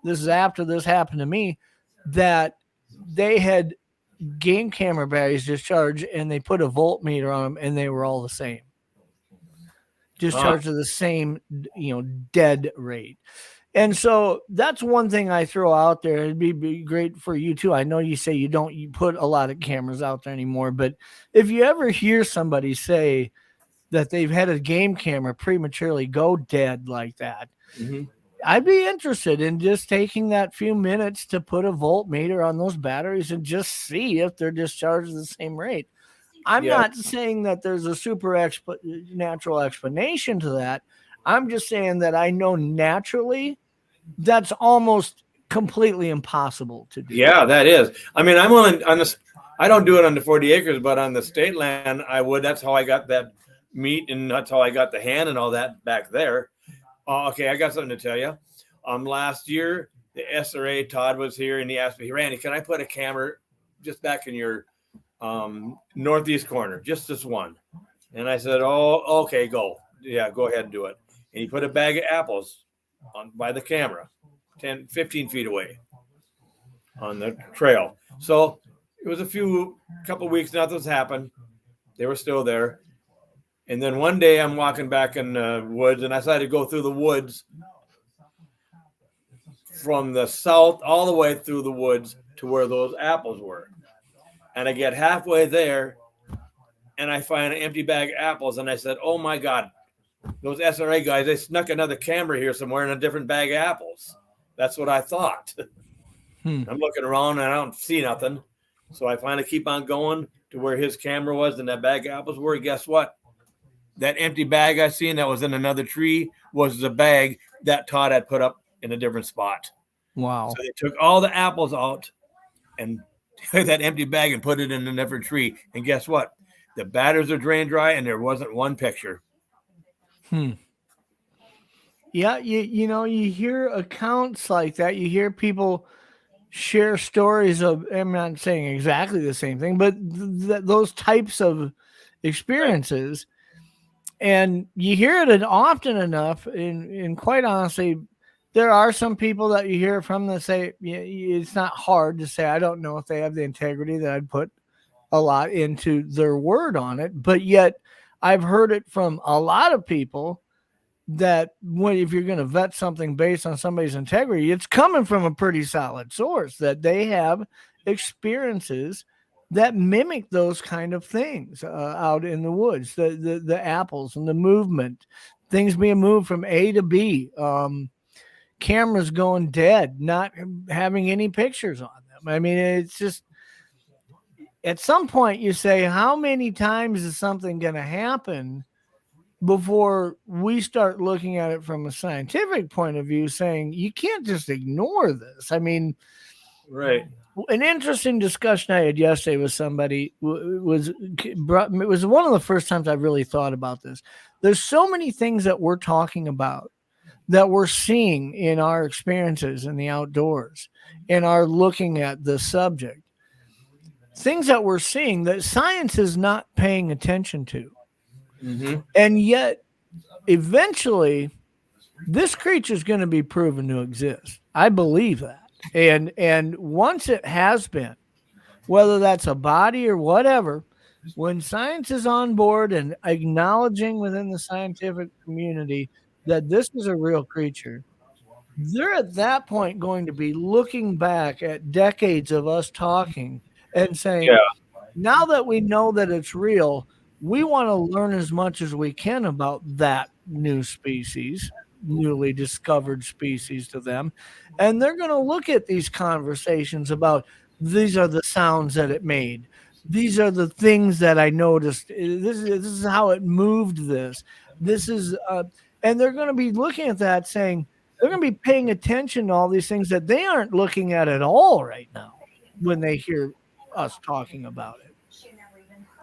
this is after this happened to me, that they had game camera batteries discharged and they put a voltmeter on them and they were all the same. Discharged to the same, dead rate. And so that's one thing I throw out there. It'd be great for you too. I know you say you put a lot of cameras out there anymore, but if you ever hear somebody say that they've had a game camera prematurely go dead like that, I'd be interested in just taking that few minutes to put a voltmeter on those batteries and just see if they're discharged at the same rate. I'm not saying that there's a natural explanation to that. I'm just saying that I know naturally that's almost completely impossible to do. Yeah, that is. I mean, I'm on this. I don't do it on the 40 acres, but on the state land, I would. That's how I got that meat, and that's how I got the hand and all that back there. Okay, I got something to tell you. Last year, the SRA Todd was here, and he asked me, Randy, can I put a camera just back in your northeast corner, just this one? And I said, oh, okay, go. Yeah, go ahead and do it. And he put a bag of apples by the camera, 10, 15 feet away on the trail. So it was couple weeks, nothing's happened. They were still there. And then one day I'm walking back in the woods, and I decided to go through the woods from the south all the way through the woods to where those apples were. And I get halfway there, and I find an empty bag of apples. And I said, oh, my God, those SRA guys, they snuck another camera here somewhere in a different bag of apples. That's what I thought. I'm looking around, and I don't see nothing. So I finally keep on going to where his camera was and that bag of apples were. Guess what? That empty bag I seen that was in another tree was the bag that Todd had put up in a different spot. Wow. So they took all the apples out and that empty bag and put it in a different tree. And guess what? The batters are drained dry, and there wasn't one picture. Yeah, you hear accounts like that. You hear people share stories of, I'm not saying exactly the same thing, but those types of experiences. And you hear it often enough, and quite honestly, there are some people that you hear from that say, it's not hard to say, I don't know if they have the integrity that I'd put a lot into their word on it. But yet I've heard it from a lot of people that if you're going to vet something based on somebody's integrity, it's coming from a pretty solid source, that they have experiences that mimic those kind of things out in the woods, the apples and the movement, things being moved from A to B, cameras going dead, not having any pictures on them. I mean, it's just, at some point you say, how many times is something going to happen before we start looking at it from a scientific point of view, saying you can't just ignore this? I mean, right. An interesting discussion I had yesterday with somebody was one of the first times I've really thought about this. There's so many things that we're talking about that we're seeing in our experiences in the outdoors, in our looking at the subject, things that we're seeing that science is not paying attention to. And yet eventually this creature is going to be proven to exist. I believe that. And once it has been, whether that's a body or whatever, when science is on board and acknowledging within the scientific community that this is a real creature, they're at that point going to be looking back at decades of us talking and saying, now that we know that it's real, we want to learn as much as we can about that new species, newly discovered species to them. And they're going to look at these conversations about, these are the sounds that it made. these are the things that I noticed. This is how it moved. This is, and they're going to be looking at that, saying they're going to be paying attention to all these things that they aren't looking at all right now when they hear us talking about it.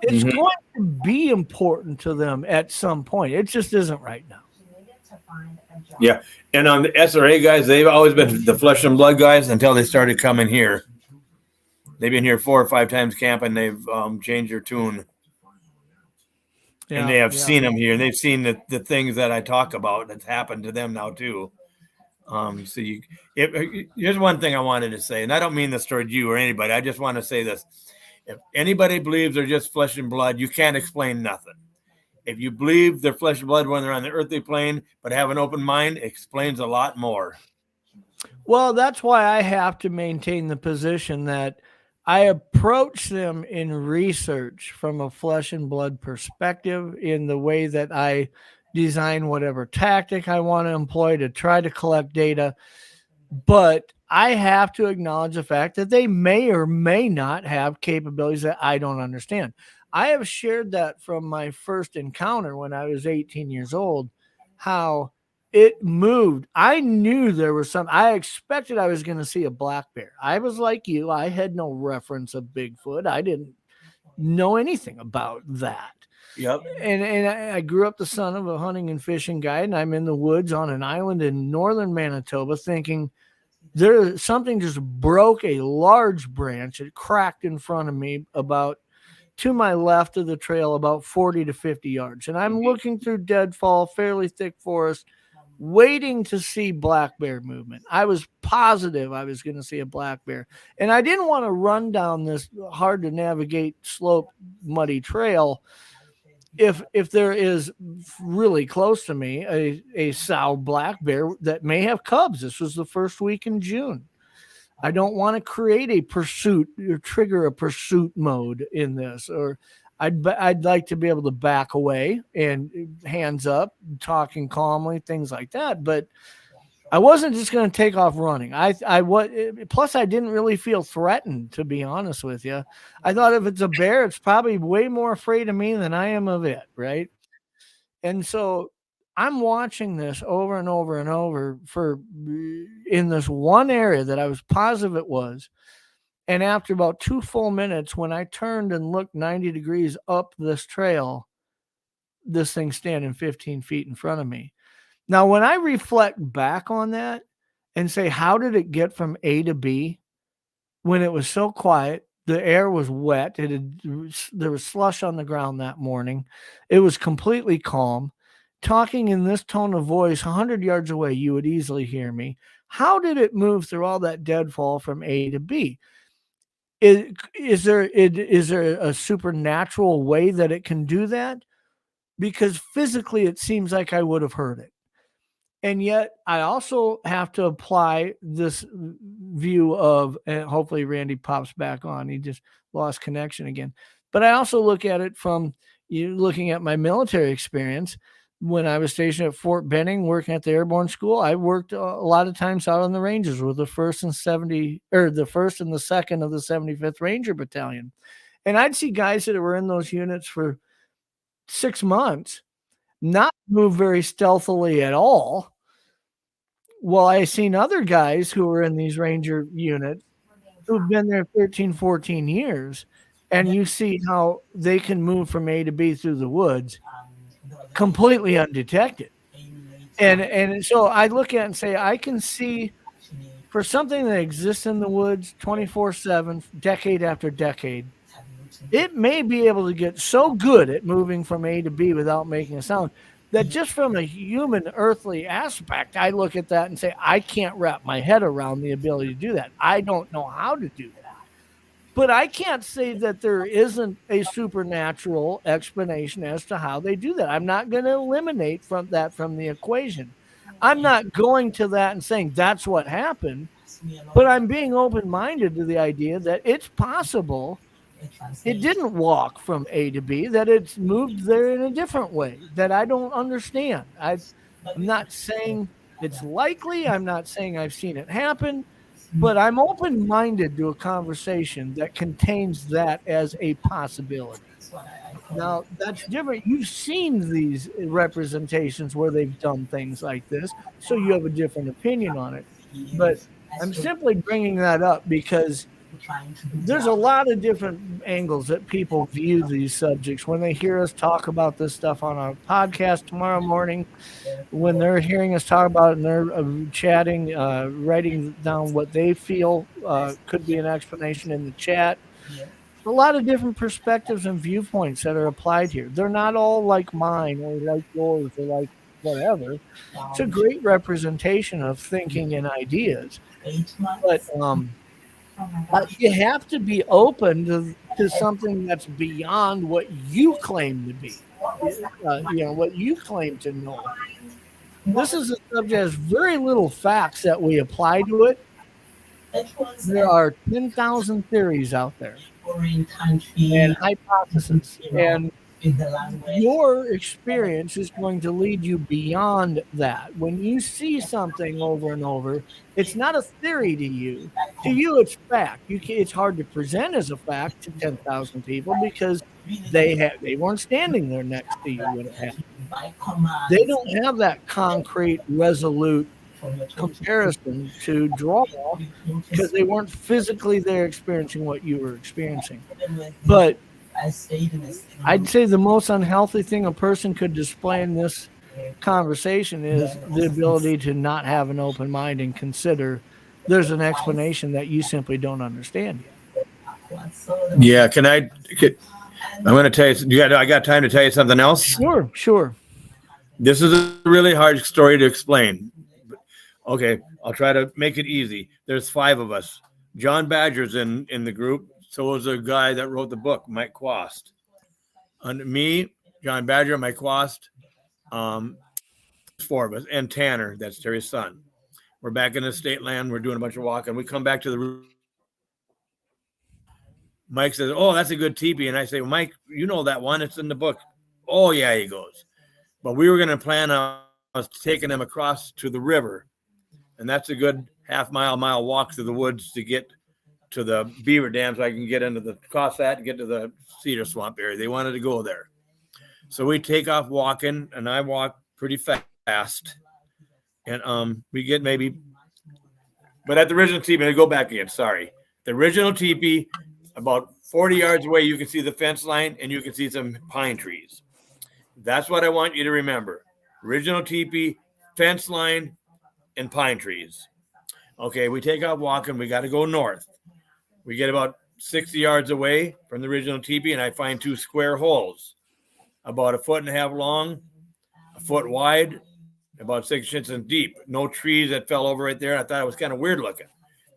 It's Mhm. going to be important to them at some point. It just isn't right now. Yeah. And on the SRA guys, they've always been the flesh and blood guys until they started coming here. They've been here 4 or 5 times camping. They've changed their tune. Yeah, and they have yeah. seen them here. And they've seen the things that I talk about that's happened to them now too. So here's one thing I wanted to say, and I don't mean this toward you or anybody. I just want to say this. If anybody believes they're just flesh and blood, you can't explain nothing. If you believe they're flesh and blood when they're on the earthly plane, but have an open mind, it explains a lot more. Well, that's why I have to maintain the position that I approach them in research from a flesh and blood perspective in the way that I design whatever tactic I want to employ to try to collect data. But I have to acknowledge the fact that they may or may not have capabilities that I don't understand. I have shared that from my first encounter when I was 18 years old, how it moved. I knew there was some, I expected I was going to see a black bear. I was like you, I had no reference of Bigfoot. I didn't know anything about that. Yep. And I grew up the son of a hunting and fishing guide, and I'm in the woods on an island in northern Manitoba thinking something just broke a large branch. It cracked in front of me about to my left of the trail, about 40 to 50 yards. And I'm looking through deadfall, fairly thick forest, waiting to see black bear movement. I was positive I was going to see a black bear. And I didn't want to run down this hard to navigate slope, muddy trail if there is really close to me a sow black bear that may have cubs. This was the first week in June. I don't want to create a pursuit or trigger a pursuit mode in this, or I'd like to be able to back away and hands up, talking calmly, things like that. But I wasn't just going to take off running. Plus I didn't really feel threatened, to be honest with you. I thought if it's a bear, it's probably way more afraid of me than I am of it. Right. And so I'm watching this over and over and over in this one area that I was positive it was. And after about 2 full minutes, when I turned and looked 90 degrees up this trail, this thing standing 15 feet in front of me. Now, when I reflect back on that and say, how did it get from A to B when it was so quiet? The air was wet. There was slush on the ground that morning. It was completely calm. Talking in this tone of voice, 100 yards away, you would easily hear me. How did it move through all that deadfall from A to B? Is there a supernatural way that it can do that? Because physically, it seems like I would have heard it. And yet I also have to apply this view of, and hopefully Randy pops back on. He just lost connection again. But I also look at it from looking at my military experience. When I was stationed at Fort Benning, working at the airborne school, I worked a lot of times out on the ranges with the 1st and 2nd of the 75th Ranger Battalion. And I'd see guys that were in those units for 6 months not move very stealthily at all. Well, I've seen other guys who were in these Ranger units who've been there 13, 14 years, and you see how they can move from A to B through the woods completely undetected. And so I look at it and say, I can see for something that exists in the woods 24/7, decade after decade, it may be able to get so good at moving from A to B without making a sound that just from a human earthly aspect, I look at that and say, I can't wrap my head around the ability to do that. I don't know how to do that. But I can't say that there isn't a supernatural explanation as to how they do that. I'm not going to eliminate from the equation. I'm not going to that and saying that's what happened, but I'm being open-minded to the idea that it's possible it didn't walk from A to B, that it's moved there in a different way that I don't understand. I'm not saying it's likely. I'm not saying I've seen it happen, but I'm open-minded to a conversation that contains that as a possibility. Now, that's different. You've seen these representations where they've done things like this, so you have a different opinion on it. But I'm simply bringing that up because there's a lot of different angles that people view these subjects when they hear us talk about this stuff on our podcast tomorrow morning, when they're hearing us talk about it and they're chatting, writing down what they feel could be an explanation in the chat. A lot of different perspectives and viewpoints that are applied here. They're not all like mine or like yours or like whatever. It's a great representation of thinking and ideas. But you have to be open to something that's beyond what you claim to be, what you claim to know. This is a subject that has very little facts that we apply to it. There are 10,000 theories out there and hypotheses, and your experience is going to lead you beyond that. When you see something over and over, it's not a theory to you. To you, it's fact. It's hard to present as a fact to 10,000 people because they weren't standing there next to you when it happened. They don't have that concrete, resolute comparison to draw because they weren't physically there experiencing what you were experiencing. But I'd say the most unhealthy thing a person could display in this conversation is the ability to not have an open mind and consider there's an explanation that you simply don't understand yet. Yeah, I'm going to tell you. I got time to tell you something else? Sure. This is a really hard story to explain. Okay, I'll try to make it easy. There's 5 of us. John Badger's in the group. So was a guy that wrote the book, Mike Quast. And me, John Badger, Mike Quast, 4 of us, and Tanner, that's Terry's son. We're back in the state land. We're doing a bunch of walking. We come back to the room. Mike says, "Oh, that's a good teepee." And I say, "Well, Mike, you know that one. It's in the book." "Oh, yeah," he goes. But we were going to plan on us taking them across to the river. And that's a good mile walk through the woods to get to the beaver dam so I can get cross that and get to the cedar swamp area. They wanted to go there. So we take off walking, and I walk pretty fast. And we get but at the original teepee, I go back again, sorry. The original teepee, about 40 yards away, you can see the fence line and you can see some pine trees. That's what I want you to remember. Original teepee, fence line, and pine trees. Okay, we take off walking. We got to go north. We get about 60 yards away from the original teepee, and I find 2 square holes, about 1.5 feet long, 1 foot wide, about 6 inches deep. No trees that fell over right there. I thought it was kind of weird looking.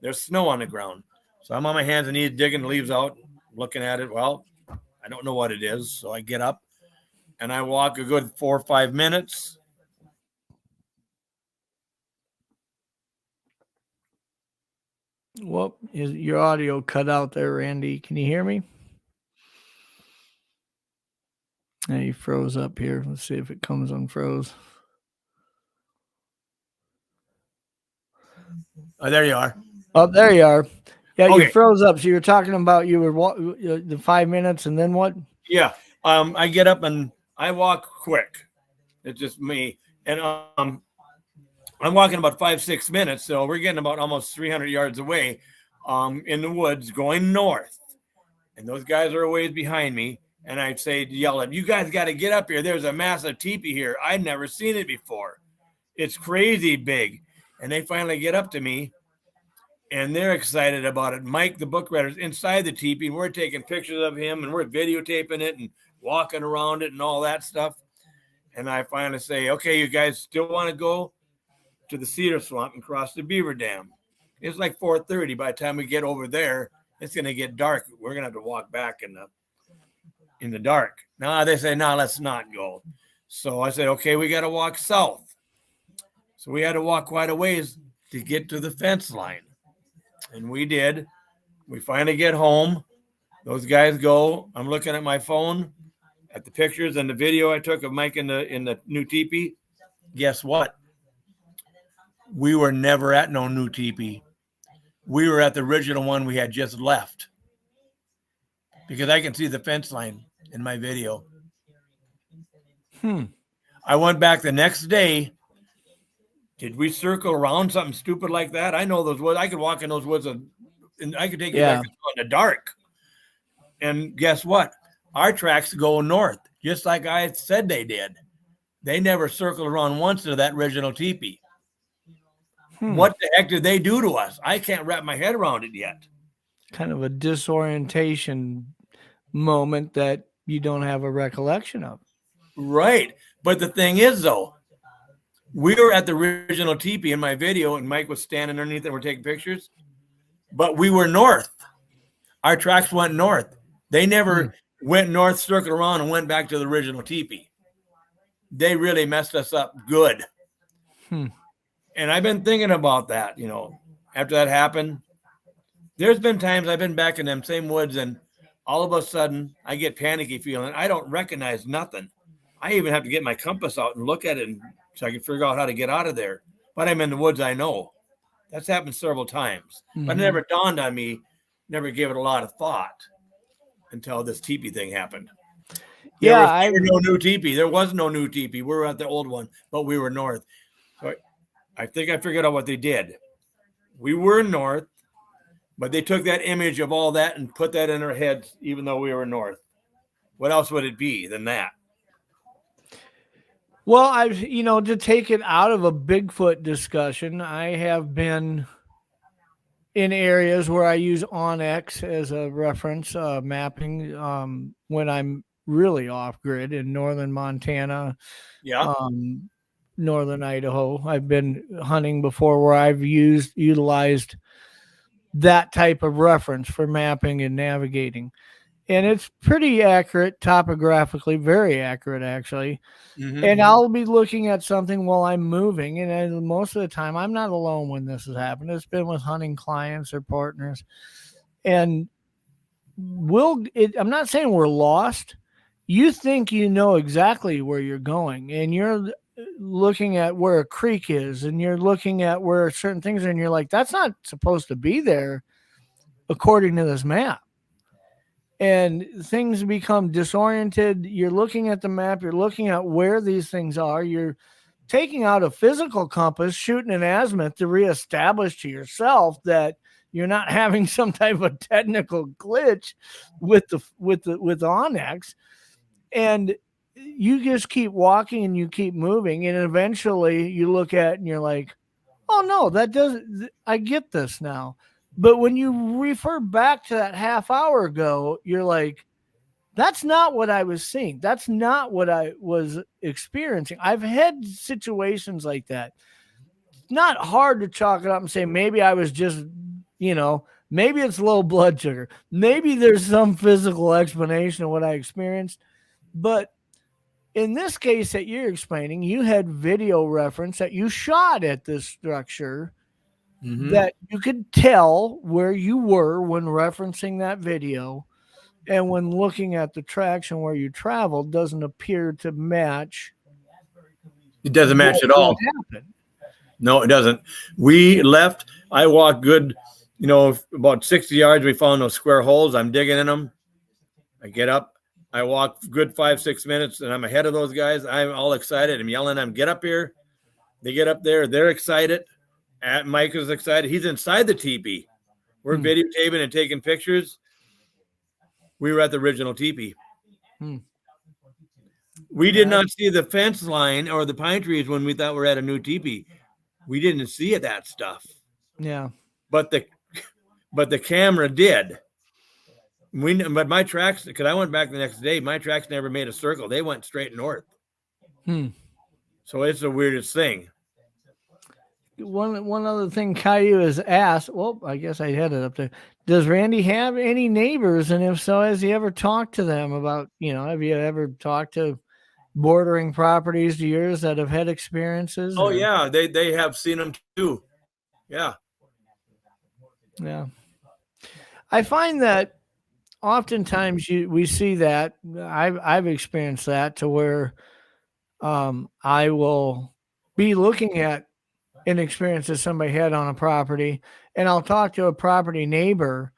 There's snow on the ground. So I'm on my hands and knees digging the leaves out, looking at it. Well, I don't know what it is. So I get up and I walk a good 4 or 5 minutes. Well, your audio cut out there, Randy. Can you hear me? You froze up here. Let's see if it comes unfroze. Oh, there you are. Oh, there you are. Yeah, Okay. You froze up. So you were talking about the 5 minutes and then what? Yeah. I get up and I walk quick. It's just me. And I'm walking about 5-6 minutes. So we're getting about almost 300 yards away in the woods going north. And those guys are a ways behind me. And I'd yell at them, "You guys got to get up here. There's a massive teepee here. I'd never seen it before. It's crazy big." And they finally get up to me and they're excited about it. Mike, the book writer's inside the teepee, and we're taking pictures of him and we're videotaping it and walking around it and all that stuff. And I finally say, "Okay, you guys still want to go to the cedar swamp and cross the beaver dam?" It's like 4:30. By the time we get over there, it's going to get dark. We're going to have to walk back in the dark. No, they say, "No, let's not go." So I said, "Okay, we got to walk south." So we had to walk quite a ways to get to the fence line. And we did. We finally get home. Those guys go. I'm looking at my phone at the pictures and the video I took of Mike in the new teepee. Guess what? We were never at no new teepee. we were at the original one we had just left, because I can see the fence line in my video. I went back the next day. Did we circle around something stupid like that? I know those woods. I could walk in those woods and I could take you back in the dark. And guess what? Our tracks go north, just like I said they did. They never circled around once to that original teepee. What the heck did they do to us? I can't wrap my head around it yet. Kind of a disorientation moment that you don't have a recollection of. Right. But the thing is, though, we were at the original teepee in my video, and Mike was standing underneath and we're taking pictures. But we were north. Our tracks went north. They never went north, circled around, and went back to the original teepee. They really messed us up good. And I've been thinking about that, you know, after that happened. There's been times I've been back in them same woods, and all of a sudden I get panicky feeling. I don't recognize nothing. I even have to get my compass out and look at it so I can figure out how to get out of there. But I'm in the woods, I know. That's happened several times. But it never dawned on me, never gave it a lot of thought until this teepee thing happened. There was no new teepee. There was no new teepee. We were at the old one, but we were north. So I think I figured out what they did. We were north, but they took that image of all that and put that in our heads, even though we were north. What else would it be than that? Well, to take it out of a Bigfoot discussion, I have been in areas where I use OnX as a reference mapping when I'm really off grid in northern Montana, northern Idaho. I've been hunting before where I've utilized that type of reference for mapping and navigating. And it's pretty accurate topographically, very accurate actually. And I'll be looking at something while I'm moving. And most of the time, I'm not alone when this has happened. It's been with hunting clients or partners. And I'm not saying we're lost. You think you know exactly where you're going. And you're looking at where a creek is. And you're looking at where certain things are. And you're like, that's not supposed to be there according to this map. And things become disoriented. You're looking at the map. You're looking at where these things are. You're taking out a physical compass, shooting an azimuth to reestablish to yourself that you're not having some type of technical glitch with OnX. And you just keep walking and you keep moving. And eventually you look at it and you're like, oh, no, that doesn't. I get this now. But when you refer back to that half hour ago, you're like, that's not what I was seeing. That's not what I was experiencing. I've had situations like that. It's not hard to chalk it up and say, maybe I was just, maybe it's low blood sugar. Maybe there's some physical explanation of what I experienced. But in this case that you're explaining, you had video reference that you shot at this structure. That you could tell where you were when referencing that video, and when looking at the traction where you traveled doesn't appear to match. It doesn't match at all. No, it doesn't. We left. I walked good, about 60 yards. We found those square holes. I'm digging in them. I get up. I walk good 5-6 minutes, and I'm ahead of those guys. I'm all excited. I'm yelling at them, get up here. They get up there. They're excited. Mike is excited. He's inside the teepee. We're videotaping and taking pictures. We were at the original teepee. We did not see the fence line or the pine trees when we thought we were at a new teepee. We didn't see that stuff. Yeah. But the camera did. But my tracks, because I went back the next day, my tracks never made a circle. They went straight north. So it's the weirdest thing. One other thing Caillou has asked, well, I guess I had it up there. Does Randy have any neighbors? And if so, has he ever talked to them about, have you ever talked to bordering properties to yours that have had experiences? Oh, yeah. They have seen them too. Yeah. Yeah. I find that oftentimes we see that. I've experienced that to where I will be looking at an experience that somebody had on a property, and I'll talk to a property neighbor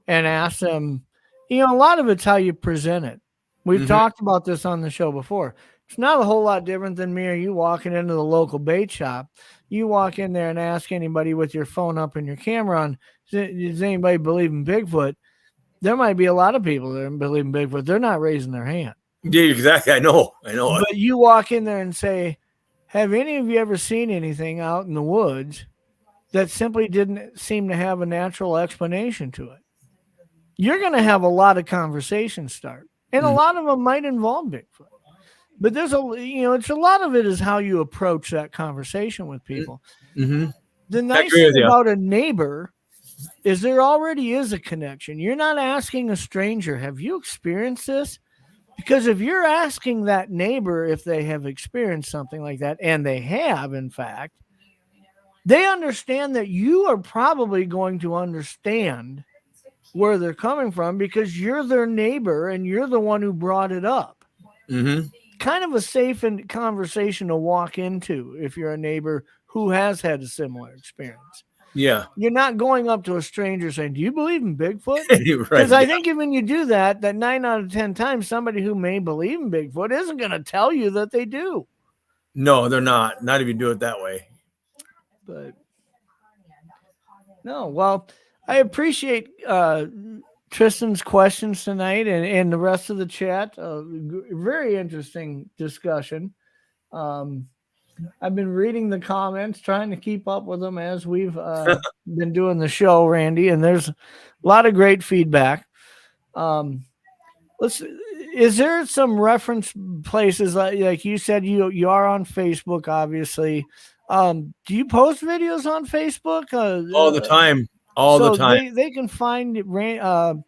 and ask them, a lot of it's how you present it. We've Mhm. talked about this on the show before. It's not a whole lot different than me or you walking into the local bait shop. You walk in there and ask anybody with your phone up and your camera on, does anybody believe in Bigfoot? There might be a lot of people that believe in Bigfoot. They're not raising their hand. Yeah, exactly. I know. But you walk in there and say, have any of you ever seen anything out in the woods that simply didn't seem to have a natural explanation to it? You're going to have a lot of conversations start. And a lot of them might involve Bigfoot. But there's it's a lot of it is how you approach that conversation with people. Mm-hmm. The nice thing about a neighbor is there already is a connection. You're not asking a stranger, have you experienced this? Because if you're asking that neighbor if they have experienced something like that, and they have, in fact, they understand that you are probably going to understand where they're coming from because you're their neighbor and you're the one who brought it up. Mm-hmm. Kind of a safe conversation to walk into if you're a neighbor who has had a similar experience. Yeah. You're not going up to a stranger saying, do you believe in Bigfoot? Because I think when you do that 9 out of 10 times, somebody who may believe in Bigfoot isn't going to tell you that they do. No, they're not. Not if you do it that way. But no, well, I appreciate Tristan's questions tonight and the rest of the chat. Very interesting discussion. I've been reading the comments, trying to keep up with them as we've been doing the show, Randy, and there's a lot of great feedback. Is there some reference places like you said you are on Facebook, obviously? Do you post videos on Facebook? All the time. All the time. They can find well,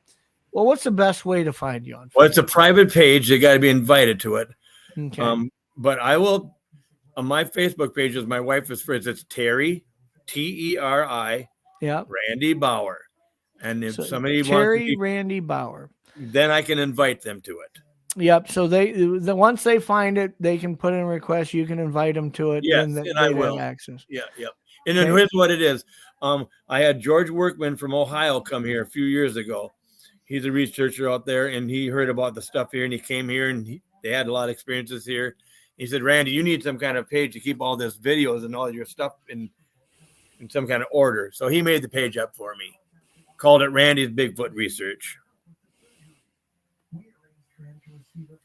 what's the best way to find you on Facebook? Well, it's a private page. They got to be invited to it. Okay. But I will, on my Facebook page, is my wife is friends. It's Terry, Teri. Yeah. Randy Bauer. And if somebody wants Randy Bauer, then I can invite them to it. Yep. So once they find it, they can put in a request. You can invite them to it. Yes, and I will. Have access. Yeah, yep. And then here's what it is. I had George Workman from Ohio come here a few years ago. He's a researcher out there, and he heard about the stuff here, and he came here, and they had a lot of experiences here. He said, Randy, you need some kind of page to keep all this videos and all your stuff in some kind of order. So he made the page up for me. Called it Randy's Bigfoot Research.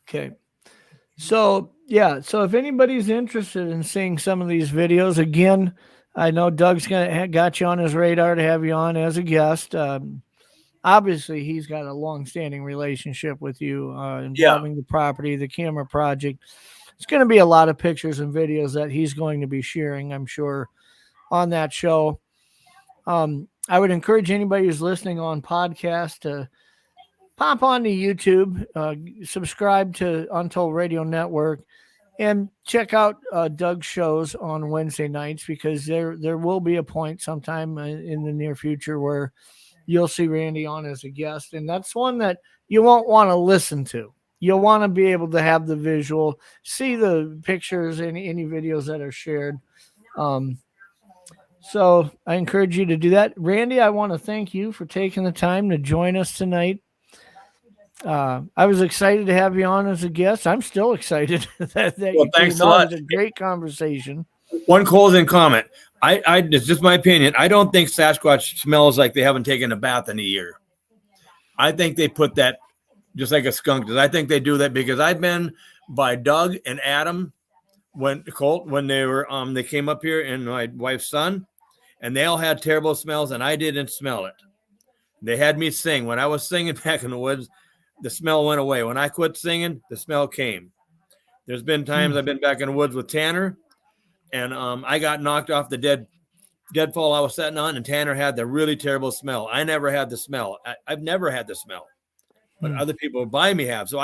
Okay. So, yeah. So if anybody's interested in seeing some of these videos, again, I know Doug's got you on his radar to have you on as a guest. Obviously, he's got a long-standing relationship with you involving the property, the camera project. It's going to be a lot of pictures and videos that he's going to be sharing, I'm sure, on that show. I would encourage anybody who's listening on podcast to pop onto YouTube, subscribe to Untold Radio Network, and check out Doug's shows on Wednesday nights, because there will be a point sometime in the near future where you'll see Randy on as a guest, and that's one that you won't want to listen to. You'll want to be able to have the visual, see the pictures, any videos that are shared. So I encourage you to do that. Randy, I want to thank you for taking the time to join us tonight. I was excited to have you on as a guest. I'm still excited that you thanks came a on. lot. It's a great conversation. One closing comment. It's just my opinion. I don't think Sasquatch smells like they haven't taken a bath in a year. I think they put that just like a skunk does. I think they do that because I've been by Doug and Adam when they were they came up here, and my wife's son, and they all had terrible smells, and I didn't smell it. They had me sing. When I was singing back in the woods, the smell went away. When I quit singing, the smell came. There's been times I've been back in the woods with Tanner, and I got knocked off the deadfall I was sitting on, and Tanner had the really terrible smell. I never had the smell. I've never had the smell, but other people by me have. So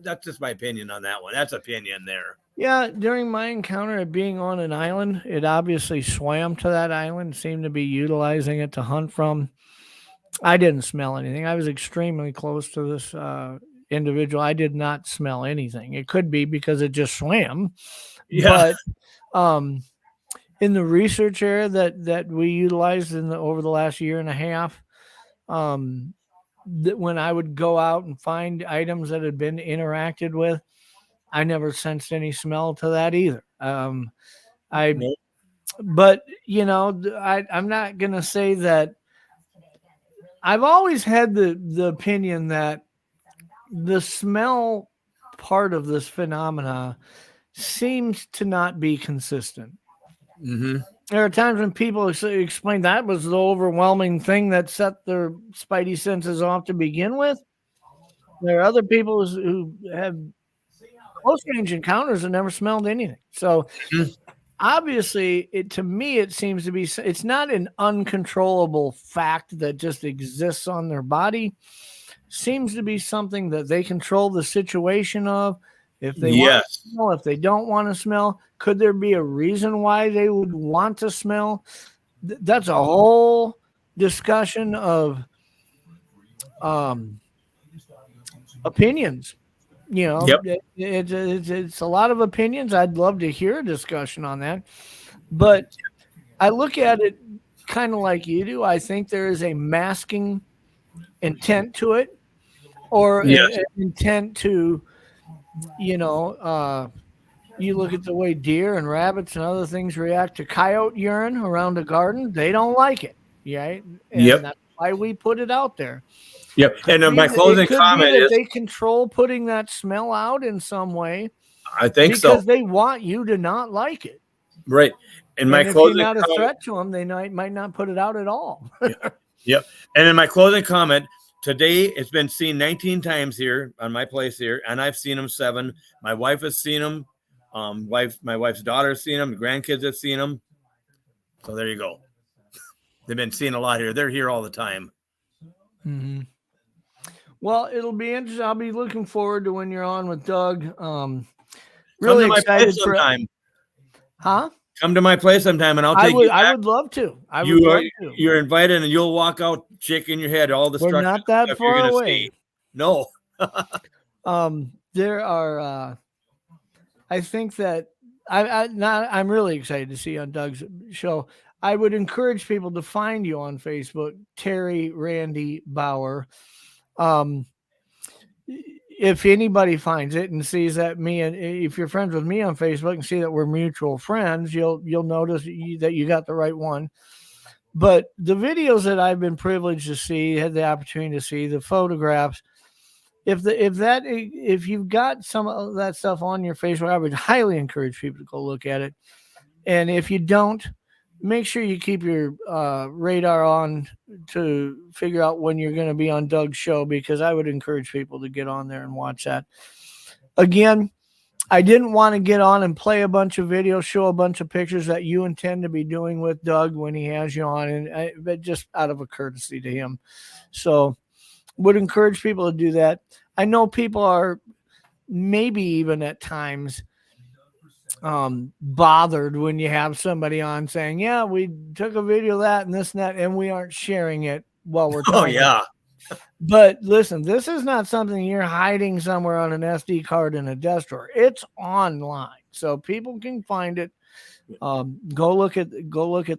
that's just my opinion on that one. That's opinion there. Yeah, during my encounter of being on an island, it obviously swam to that island, seemed to be utilizing it to hunt from. I didn't smell anything. I was extremely close to this individual. I did not smell anything. It could be because it just swam. Yeah. But in the research area that we utilized over the last year and a half, that when I would go out and find items that had been interacted with, I never sensed any smell to that either. I, Nope. but I'm not gonna say that. I've always had the opinion that the smell part of this phenomena seems to not be consistent. Mm-hmm. There are times when people explain that was the overwhelming thing that set their spidey senses off to begin with. There are other people who have close range encounters and never smelled anything. So obviously, to me, it seems to be, it's not an uncontrollable fact that just exists on their body. Seems to be something that they control the situation of. If they want to smell, if they don't want to smell, could there be a reason why they would want to smell? That's a whole discussion of opinions. It's a lot of opinions. I'd love to hear a discussion on that, but I look at it kind of like you do. I think there is a masking intent to it, or an intent to, you look at the way deer and rabbits and other things react to coyote urine around a garden. They don't like it, right? And that's why we put it out there. Yep. And my closing comment is they control putting that smell out in some way. I think because they want you to not like it. Right. And my if closing you're not a threat to them, they might not put it out at all. Yep. And in my closing comment, today it's been seen 19 times here on my place here, and I've seen them 7. My wife has seen them. My wife's daughter's seen them. The grandkids have seen them. So there you go. They've been seeing a lot here. They're here all the time. Mm-hmm. Well, it'll be interesting. I'll be looking forward to when you're on with Doug. Really excited for time. Huh? Come to my place sometime, and I'll take you back. I would love to. You're invited, and you'll walk out shaking your head. All the We're not that far away. See. No. There are. I think that I'm really excited to see you on Doug's show. I would encourage people to find you on Facebook, Terry Randy Bauer. If anybody finds it and sees that if you're friends with me on Facebook and see that we're mutual friends, you'll notice that you got the right one. But the videos that I've been privileged to see, had the opportunity to see, the photographs, if you've got some of that stuff on your Facebook, I would highly encourage people to go look at it. And if you don't, make sure you keep your radar on to figure out when you're going to be on Doug's show, because I would encourage people to get on there and watch that. Again, I didn't want to get on and play a bunch of videos, show a bunch of pictures that you intend to be doing with Doug when he has you on, but just out of a courtesy to him. So would encourage people to do that. I know people are maybe even at times bothered when you have somebody on saying, yeah, we took a video of that and this and that, and we aren't sharing it while we're talking. Oh, yeah. But listen, this is not something you're hiding somewhere on an SD card in a desk drawer. It's online, so people can find it. Go look at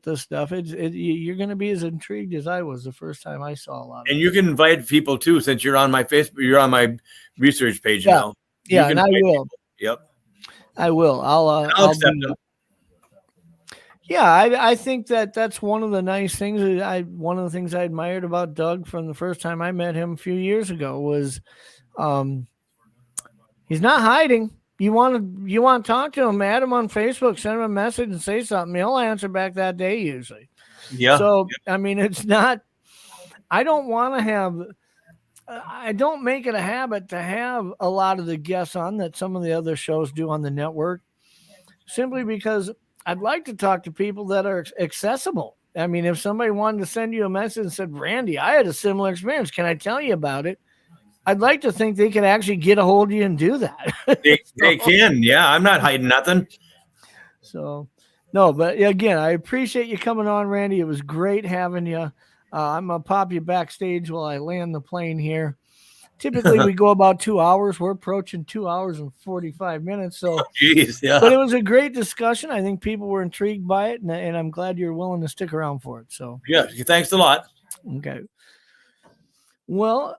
this stuff. You're going to be as intrigued as I was the first time I saw a lot of it. And you can invite people too, since you're on my Facebook, you're on my research page now. Yeah, and I will. People. Yep. I will. I'll accept them. Yeah, I think that's one of the nice things. One of the things I admired about Doug from the first time I met him a few years ago was, he's not hiding. You want to talk to him, add him on Facebook, send him a message and say something. He'll answer back that day usually. Yeah. So, I mean, it's not, I don't make it a habit to have a lot of the guests on that some of the other shows do on the network, simply because I'd like to talk to people that are accessible. I mean, if somebody wanted to send you a message and said, Randy, I had a similar experience, can I tell you about it? I'd like to think they could actually get a hold of you and do that. They can. Yeah. I'm not hiding nothing. So, no, but again, I appreciate you coming on, Randy. It was great having you. I'm going to pop you backstage while I land the plane here. Typically we go about 2 hours. We're approaching 2 hours and 45 minutes. So, Jeez, yeah. but it was a great discussion. I think people were intrigued by it, and I'm glad you're willing to stick around for it. So, Yeah, thanks a lot. okay. Well,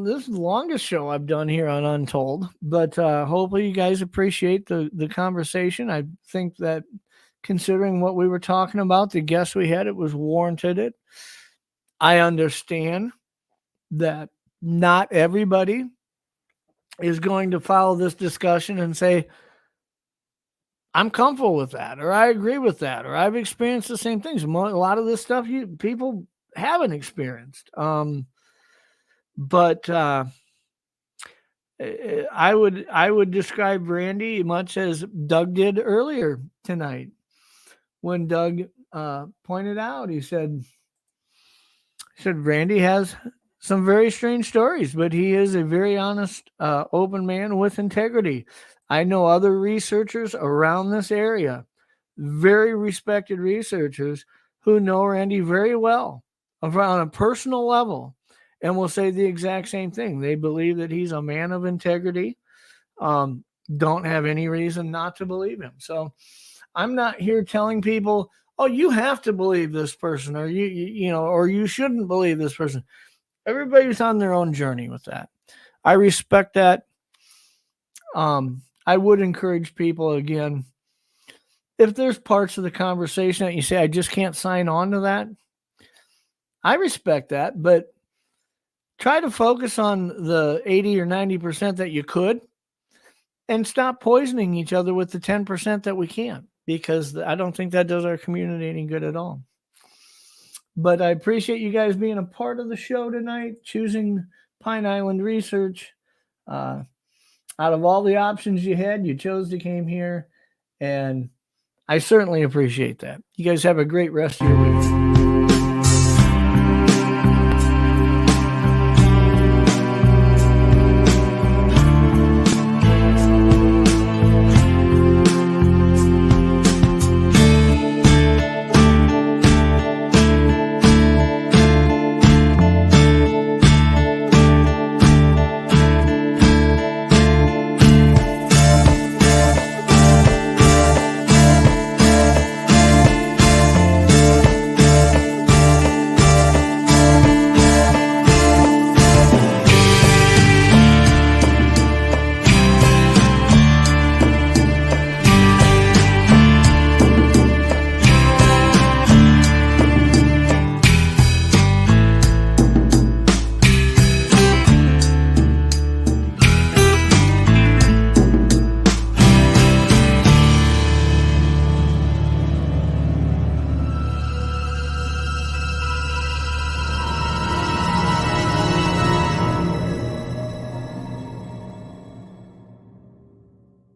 this is the longest show I've done here on Untold, but hopefully you guys appreciate the conversation. I think that considering what we were talking about, the guests we had, it was warranted it. I understand that not everybody is going to follow this discussion and say, I'm comfortable with that, or I agree with that, or I've experienced the same things. A lot of this stuff people haven't experienced. But I would describe Randy much as Doug did earlier tonight. When Doug pointed out, he said Randy has some very strange stories, but he is a very honest, open man with integrity. I know other researchers around this area, very respected researchers who know Randy very well on a personal level, and will say the exact same thing. They believe that he's a man of integrity. Don't have any reason not to believe him. So I'm not here telling people, oh, you have to believe this person, or or you shouldn't believe this person. Everybody's on their own journey with that. I respect that. I would encourage people, again, if there's parts of the conversation that you say, I just can't sign on to that, I respect that, but try to focus on the 80 or 90% that you could, and stop poisoning each other with the 10% that we can't, because I don't think that does our community any good at all. But I appreciate you guys being a part of the show tonight, choosing Pine Island Research. Out of all the options you had, you chose to came here, and I certainly appreciate that. You guys have a great rest of your week.